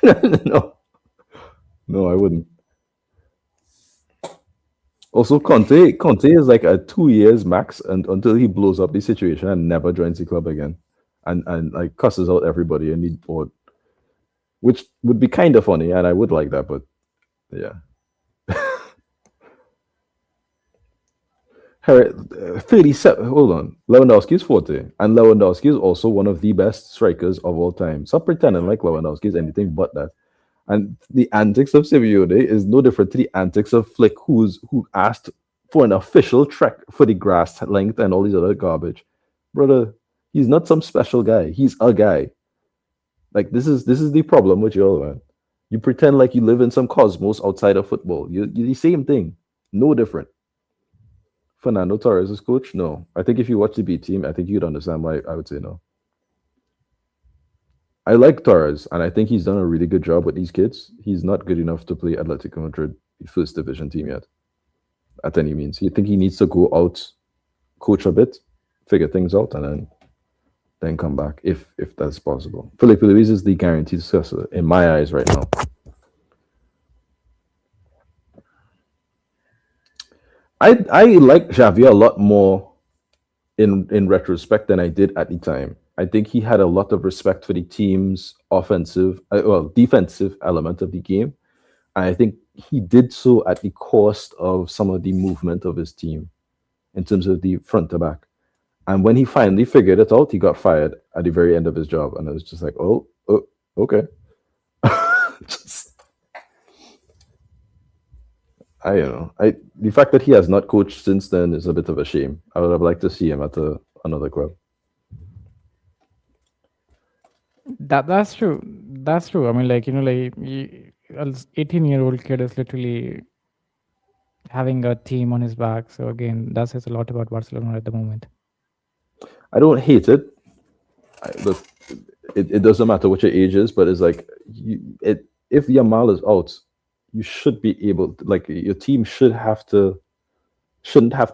No, I wouldn't. Also, Conte is like a 2 years max, and until he blows up the situation and never joins the club again, and like cusses out everybody and he board, which would be kind of funny, and I would like that, but yeah. 37. Hold on. Lewandowski is 40, and Lewandowski is also one of the best strikers of all time. Stop pretending like Lewandowski is anything but that. And the antics of Simeone is no different to the antics of Flick, who asked for an official trek for the grass length and all these other garbage. Brother, he's not some special guy. He's a guy. Like this is the problem with you all, man. You pretend like you live in some cosmos outside of football. You're the same thing, no different. Fernando Torres is coach? No. I think if you watch the B team, I think you'd understand why I would say no. I like Torres, and I think he's done a really good job with these kids. He's not good enough to play Atletico Madrid, the first division team yet, at any means. I think he needs to go out, coach a bit, figure things out, and then come back if that's possible. Felipe Luis is the guaranteed successor in my eyes right now. I like Xavi a lot more in retrospect than I did at the time. I think he had a lot of respect for the team's defensive element of the game. And I think he did so at the cost of some of the movement of his team in terms of the front to back. And when he finally figured it out, he got fired at the very end of his job. And it was just like, oh okay. I don't know. The fact that he has not coached since then is a bit of a shame. I would have liked to see him at another club. That's true. That's true. I mean, like an 18-year-old kid is literally having a team on his back. So again, that says a lot about Barcelona at the moment. I don't hate it. Look, it doesn't matter what your age is, but it's like if Yamal is out, you should be able to, like, your team shouldn't have to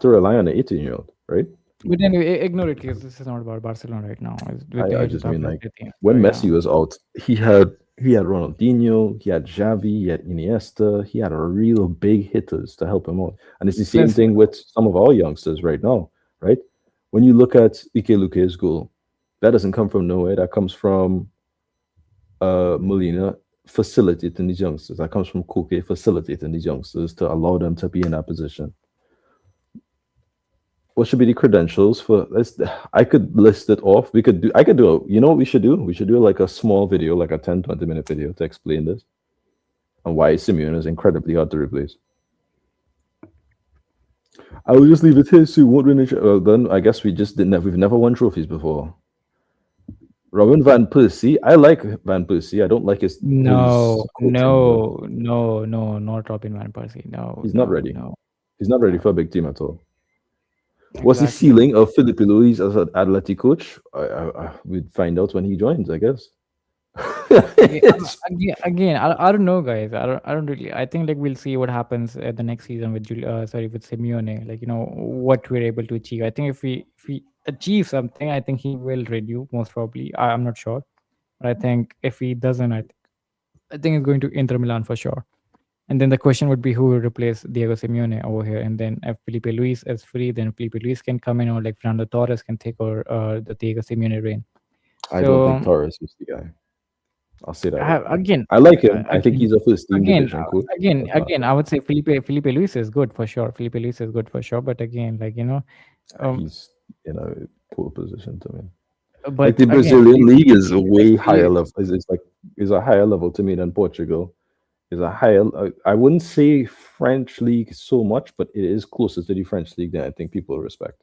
rely on an 18-year-old, right? But anyway, ignore it because this is not about Barcelona right now. I just mean, like, when Messi was out, he had Ronaldinho, he had Xavi, he had Iniesta, he had a real big hitters to help him out. And it's the same thing with some of our youngsters right now, right? When you look at Ike Luque's goal, that doesn't come from nowhere. That comes from Molina facilitating these youngsters. That comes from Koke facilitating these youngsters to allow them to be in that position. What should be the credentials for this? I could list it off. I could do you know what we should do? We should do like a small video, like a 10-20 minute video to explain this and why Simeone is incredibly hard to replace. I will just leave it here. So you won't win. Well, then I guess we just didn't. We've never won trophies before. Robin van Persie. I like Van Persie. I don't like his No, coaching, though. no, not Robin van Persie. No, He's not ready. no. He's not ready No. for a big team at all. What's the Exactly. ceiling of Felipe Luis as an Atleti coach? We'd find out when he joins, I guess. Again, I don't know, guys. I don't really. I think like we'll see what happens at the next season with with Simeone. Like what we're able to achieve. I think if we achieve something, I think he will renew most probably. I'm not sure, but I think if he doesn't, I think it's going to Inter Milan for sure. And then the question would be who will replace Diego Simeone over here. And then if Felipe Luis is free, then Felipe Luis can come in, or like Fernando Torres can take over the Diego Simeone reign. I don't think Torres is the guy. I'll say that. Again, I like him. I think he's a first team again, division coach. I would say Felipe Luis is good for sure. Felipe Luis is good for sure. But again, he's in a poor position to me. but Like the again, Brazilian league is a way higher level. Is a higher level to me than Portugal. Is a higher. I wouldn't say French league so much, but it is closer to the French league than I think people respect.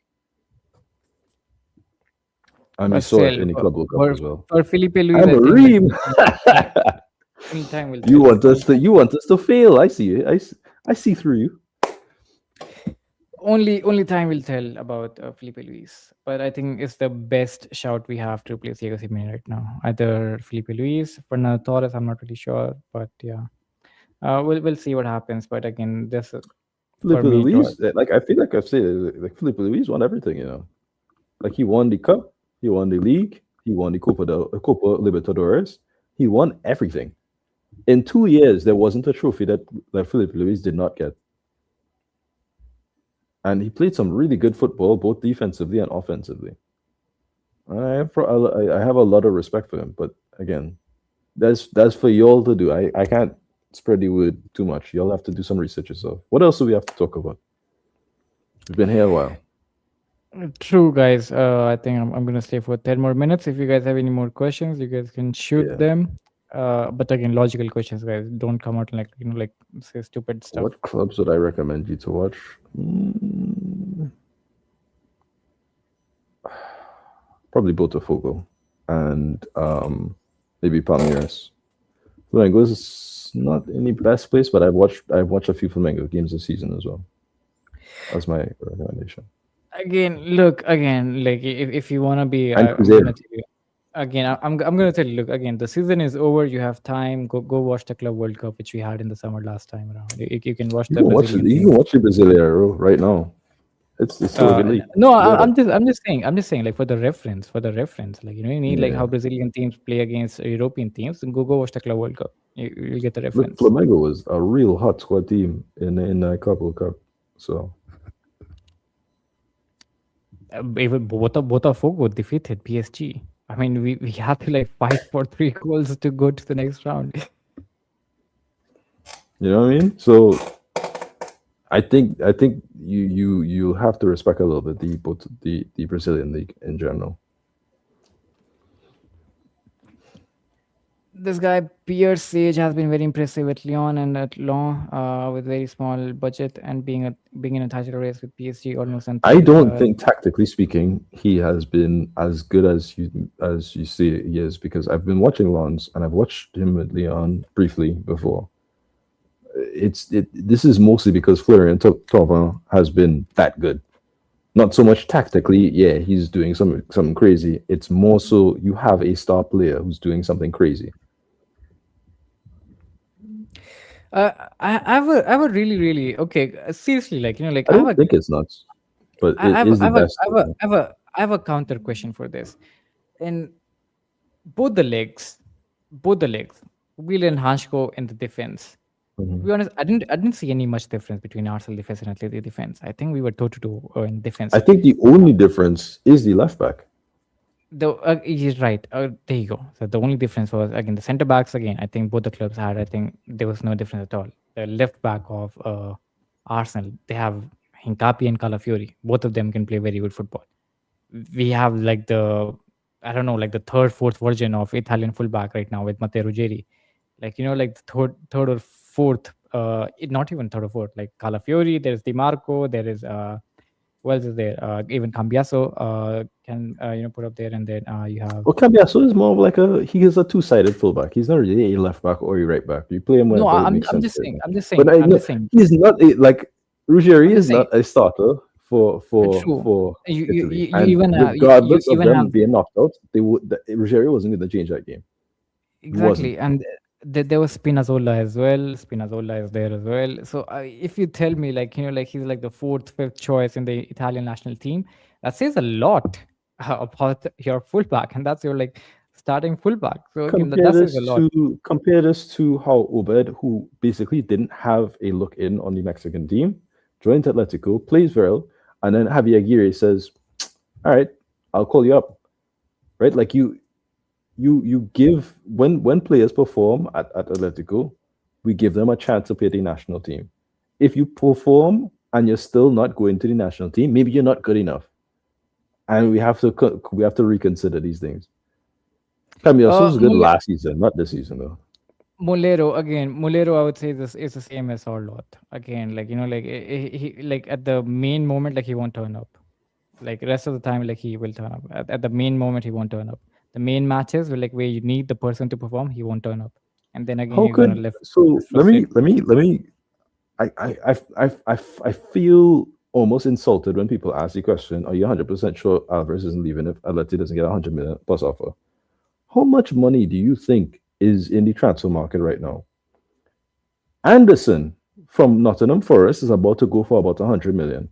And we but saw it still, in the Club World Cup as well. for Felipe Luis, I'm I a think ream. only time will You tell. want us to. You want us to fail. I see it. I see through you. Only time will tell about Felipe Luis. But I think it's the best shout we have to replace Diego Simeone right now. Either Felipe Luis, Fernando Torres. I'm not really sure, but yeah, we'll see what happens. But again, this for Felipe me, Luis, like I feel like I've said, like Felipe Luis won everything. Like he won the cup, he won the league, he won the Copa Libertadores. He won everything. In 2 years, there wasn't a trophy that Felipe Luis did not get. And he played some really good football, both defensively and offensively. I have a lot of respect for him, but again, that's for y'all to do. I can't spread the word too much. Y'all have to do some research yourself. What else do we have to talk about? We've been here a while. True, guys. I think I'm gonna stay for 10 more minutes. If you guys have any more questions, you guys can shoot Yeah. them. But again, logical questions, guys. Don't come out like say stupid stuff. What clubs would I recommend you to watch? Probably Botafogo and maybe Palmeiras. Flamengo is not in the best place, but I've watched a few Flamengo games this season as well. That's my recommendation. Again, like if you wanna be, And I'm Cruzeiro. gonna tell you. Again, I'm gonna tell you. Look, again, the season is over. You have time. Go watch the Club World Cup, which we had in the summer last time around. You can watch You the can watch Brazilian it. You team. can watch the Brasileiro right now. It's still a good league. No, Yeah, I'm just saying, like for the reference, like you need like how Yeah. Brazilian teams play against European teams, and go watch the Club World Cup. You'll get the Look, reference. Flamengo was a real hot squad team in the Club World Cup. So Even Botafogo defeated PSG. I mean, we had to like fight for 3 goals to go to the next round. you know what I mean. So I think you have to respect a little bit the Brazilian league in general. This guy Pierre Sage has been very impressive at Lyon and at Lyon with very small budget and being in a title race with PSG almost until. I don't think, tactically speaking, he has been as good as you see he is, because I've been watching Lons and I've watched him with Leon briefly before. This is mostly because Florian Thauvin has been that good. Not so much tactically, yeah, he's doing something crazy. It's more so you have a star player who's doing something crazy. I have a really okay. Seriously, like I don't think it's nuts, but it is the best. I have a counter question for this. In both the legs, Will and Hansko in the defense. To be honest, I didn't see any much difference between Arsenal defense and Atleti defense. I think we were toe-to-toe in defense. I think the only difference is the left back. He's right. There you go. So the only difference was, again, the centre backs. Again, I think both the clubs had. I think there was no difference at all. The left back of Arsenal, they have Hincapi and Calafiori. Both of them can play very good football. We have like the third, fourth version of Italian fullback right now with Matteo Ruggeri. Like the third or fourth not even third or fourth, like Calafiori, there's Di Marco, there is who else is there? Even Cambiaso can put up there, and then you have. Well, Cambiaso is more of like he is a two-sided fullback. He's not really a left back or a right back. You play him No, wherever it I'm makes sense. just saying. I'm just saying. But I I'm know just saying. he's not like Ruggieri I'm is just saying. not a starter for True. You Italy. you And even have regardless of even them have being knocked out, Ruggieri wasn't going to change that game. exactly, and there was Spinazzola as well. Spinazzola is there as well. So if you tell me like like he's like the fourth, fifth choice in the Italian national team, that says a lot about your fullback, and that's your like starting fullback. So again, that says a lot. Compare this to how Obed, who basically didn't have a look in on the Mexican team, joined Atletico, plays well, and then Javier Aguirre says, "All right, I'll call you up." Right? Like you give when players perform at Atletico, we give them a chance to play the national team. If you perform and you're still not going to the national team, maybe you're not good enough, and we have to reconsider these things. Cambiaso was good last season, not this season though. Molero, I would say this is the same as Orlot. Again, like like he like at the main moment, like he won't turn up. Like rest of the time, like he will turn up. At the main moment, he won't turn up. The main matches where like where you need the person to perform, he won't turn up. And then again, you're gonna live. So let me. I feel almost insulted when people ask the question, "Are you 100% sure Alvarez isn't leaving if Atleti doesn't get 100 million plus offer?" How much money do you think is in the transfer market right now? Anderson from Nottingham Forest is about to go for about 100 million.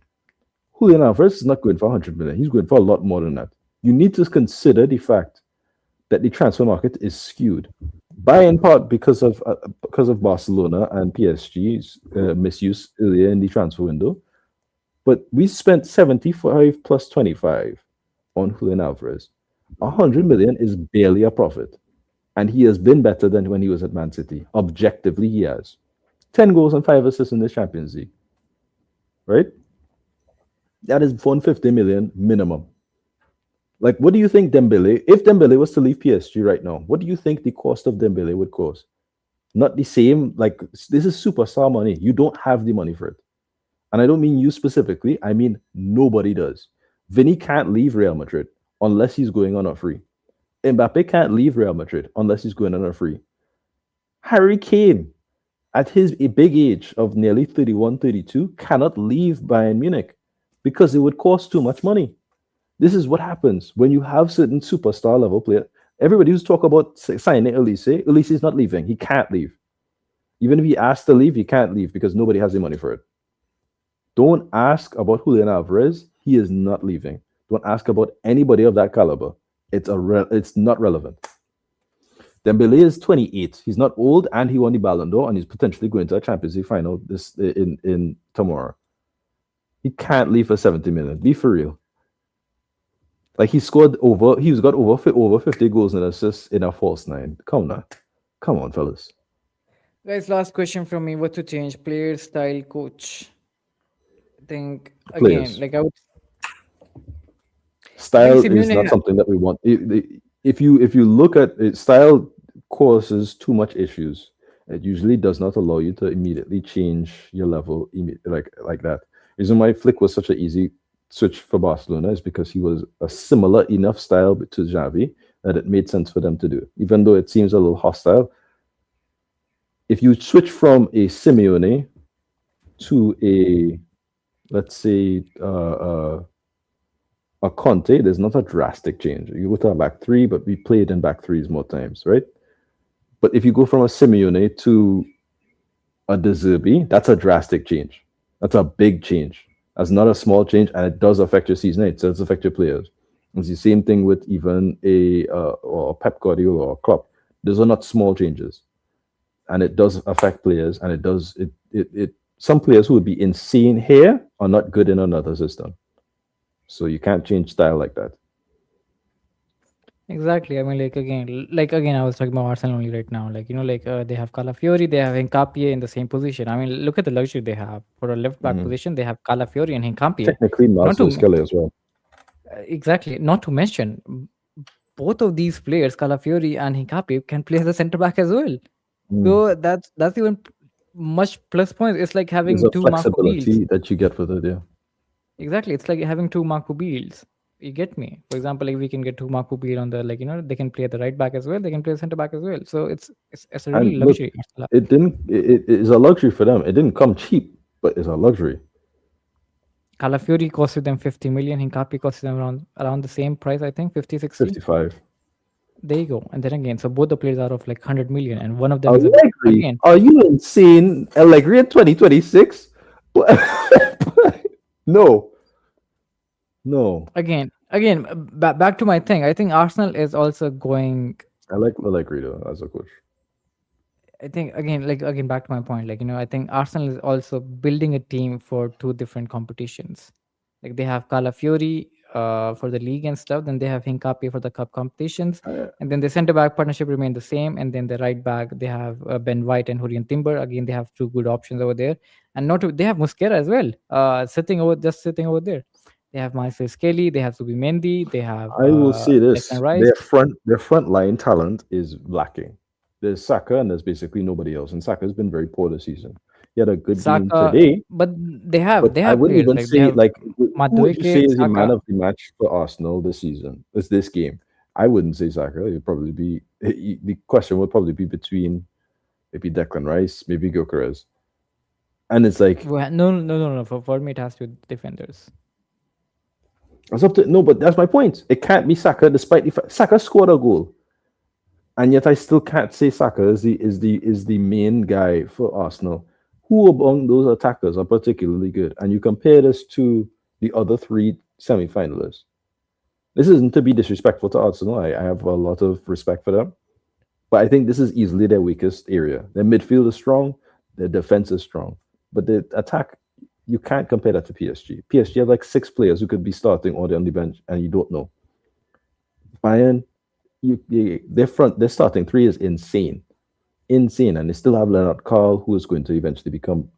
Julián Álvarez is not going for 100 million. He's going for a lot more than that. You need to consider the fact that the transfer market is skewed, by in part because of Barcelona and PSG's misuse earlier in the transfer window. But we spent 75 plus 25 on Julián Álvarez. 100 million is barely a profit. And he has been better than when he was at Man City. Objectively, he has. 10 goals and 5 assists in the Champions League. Right? That is 150 million minimum. Like, what do you think Dembele, if Dembele was to leave PSG right now, what do you think the cost of Dembele would cost? Not the same, like, this is superstar money. You don't have the money for it. And I don't mean you specifically, I mean nobody does. Vinny can't leave Real Madrid unless he's going on a free. Mbappe can't leave Real Madrid unless he's going on a free. Harry Kane, at his big age of nearly 31, 32, cannot leave Bayern Munich because it would cost too much money. This is what happens when you have certain superstar level players. Everybody who's talking about signing Olise is not leaving. He can't leave. Even if he asks to leave, he can't leave because nobody has the money for it. Don't ask about Julián Álvarez. He is not leaving. Don't ask about anybody of that caliber. It's not relevant. Dembele is 28. He's not old, and he won the Ballon d'Or, and he's potentially going to a Champions League final in tomorrow. He can't leave for 70 million. Be for real. Like he's got over 50 goals and assists in a false nine. Come on, fellas. Guys, last question from me. What to change? Player, style, coach. I think Players. again, like I would. Style is not something that we want. If you look at it, style causes too much issues. It usually does not allow you to immediately change your level like that. The reason why Flick was such an easy switch for Barcelona is because he was a similar enough style to Xavi that it made sense for them to do. Even though it seems a little hostile, if you switch from a Simeone to a, let's say, a Conte, there's not a drastic change. You go to a back three, but we played in back threes more times, right? But if you go from a Simeone to a De Zerbi, that's a drastic change. That's a big change. That's not a small change, and it does affect your season. It does affect your players. It's the same thing with even or Pep Guardiola or Klopp. Those are not small changes, and it does affect players. And it does it. Some players who would be insane here are not good in another system. So you can't change style like that. Exactly. I mean, like again, I was talking about Arsenal only right now. Like they have Calafiori, they have Hincapié in the same position. I mean, look at the luxury they have for a left back position. They have Calafiori and Hincapié. Technically, Marcelo Skelly as well. Exactly. Not to mention, both of these players, Calafiori and Hincapié, can play as a centre back as well. So that's even much plus points. It's like having There's a two Marco Beals. flexibility that you get with it, yeah. Exactly, it's like having two Marco Beals. You get me? For example, like we can get two Marco Beal on the, like, you know, they can play at the right back as well. They can play center back as well. So it's a really And look, luxury. it didn't. It is a luxury for them. It didn't come cheap, but it's a luxury. Calafiori costed them 50 million. Hincapi costed them around the same price, I think, 50, 60. 55. There you go. And then again, so both the players are of like 100 million, and one of them is Allegri? again. Are you insane? Allegri in 2026? No. Again, back to my thing. I think Arsenal is also going. I like Allegri though as a coach. I think again back to my point. Like, you know, I think Arsenal is also building a team for two different competitions. Like they have Calafiori for the league and stuff. Then they have Hincapi for the cup competitions, and then the centre back partnership remain the same. And then the right back they have Ben White and Julián Timber. Again, they have two good options over there, and they have Mosquera as well. Sitting over there. They have Marcel Skelly. They have Subimendi. They have. I will say this: Declan Rice. their front line talent is lacking. There's Saka, and there's basically nobody else. And Saka has been very poor this season. He had a good game today, but they have I wouldn't players, even like, say like who would you say is the Saka. man of the match for Arsenal this season? It's this game. I wouldn't say Saka. It'd probably be the question would probably be between maybe Declan Rice, maybe Gyökeres. And it's like No. For me, it has to be defenders. It's up to no, but that's my point. It can't be Saka, despite the fact Saka scored a goal, and yet I still can't say Saka is the main guy for Arsenal. Who among those attackers are particularly good? And you compare this to the other three semi-finalists. This isn't to be disrespectful to Arsenal. I have a lot of respect for them, but I think this is easily their weakest area. Their midfield is strong, their defense is strong, but the attack. You can't compare that to PSG. PSG have like 6 players who could be starting or they're on the bench, and you don't know. Bayern, their starting 3 is insane, and they still have Leonard Carl, who is going to eventually become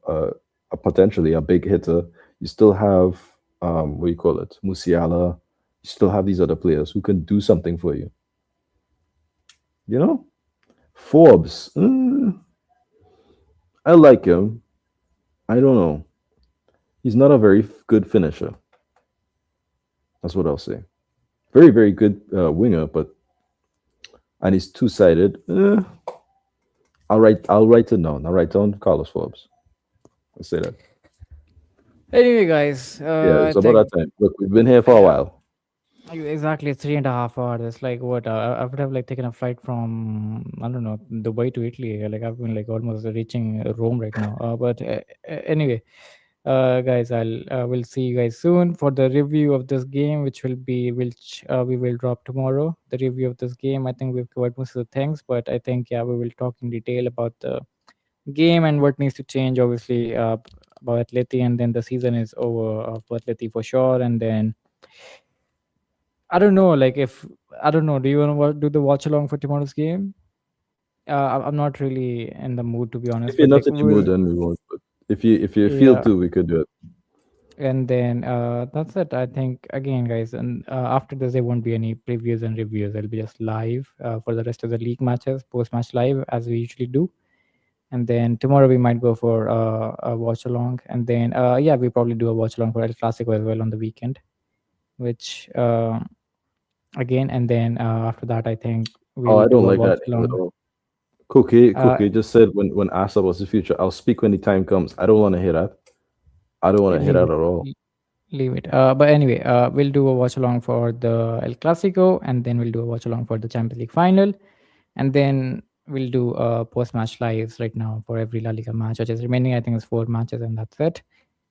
potentially a big hitter. You still have Musiala. You still have these other players who can do something for you. You know, Forbes. I like him. I don't know. He's not a very good finisher. That's what I'll say. Very, very good winger, and he's two-sided. I'll write it down. I'll write down Carlos Forbes. Let's say that. Anyway, guys. Yeah, it's about that time. Look, we've been here for a while. Exactly, 3.5 hours. It's like what I would have like taken a flight from, I don't know, Dubai to Italy. Like I've been like almost reaching Rome right now. But anyway. Guys, we'll see you guys soon for the review of this game, which we will drop tomorrow. The review of this game, I think we've covered most of the things, but I think we will talk in detail about the game and what needs to change. Obviously, about Atleti, and then the season is over for Atleti for sure. And then I don't know, do you want to do the watch along for tomorrow's game? I'm not really in the mood, to be honest. If you're not in the mood, then we won't. But if you feel to, we could do it. And then that's it. I think again, guys, and after this there won't be any previews and reviews. It'll be just live for the rest of the league matches, post-match live as we usually do. And then tomorrow we might go for a watch along, and then we probably do a watch along for El Clasico as well on the weekend, which again, and then after that I think I don't like that at all. Koke just said when asked about the future, I'll speak when the time comes. I don't want to hear that. I don't want to hear that at all. Leave it. But anyway, we'll do a watch along for the El Clasico, and then we'll do a watch along for the Champions League final, and then we'll do post-match lives right now for every La Liga match, which is remaining. I think it's 4 matches, and that's it.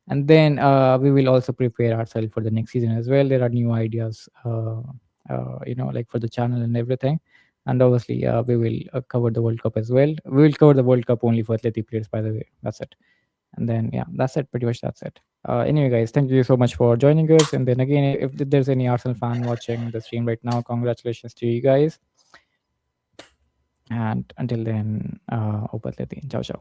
And then we will also prepare ourselves for the next season as well. There are new ideas, like for the channel and everything. And obviously, we will cover the World Cup as well. We will cover the World Cup only for Atleti players, by the way. That's it. And then, that's it. Pretty much that's it. Anyway, guys, thank you so much for joining us. And then again, if there's any Arsenal fan watching the stream right now, congratulations to you guys. And until then, Atleti. Ciao, ciao.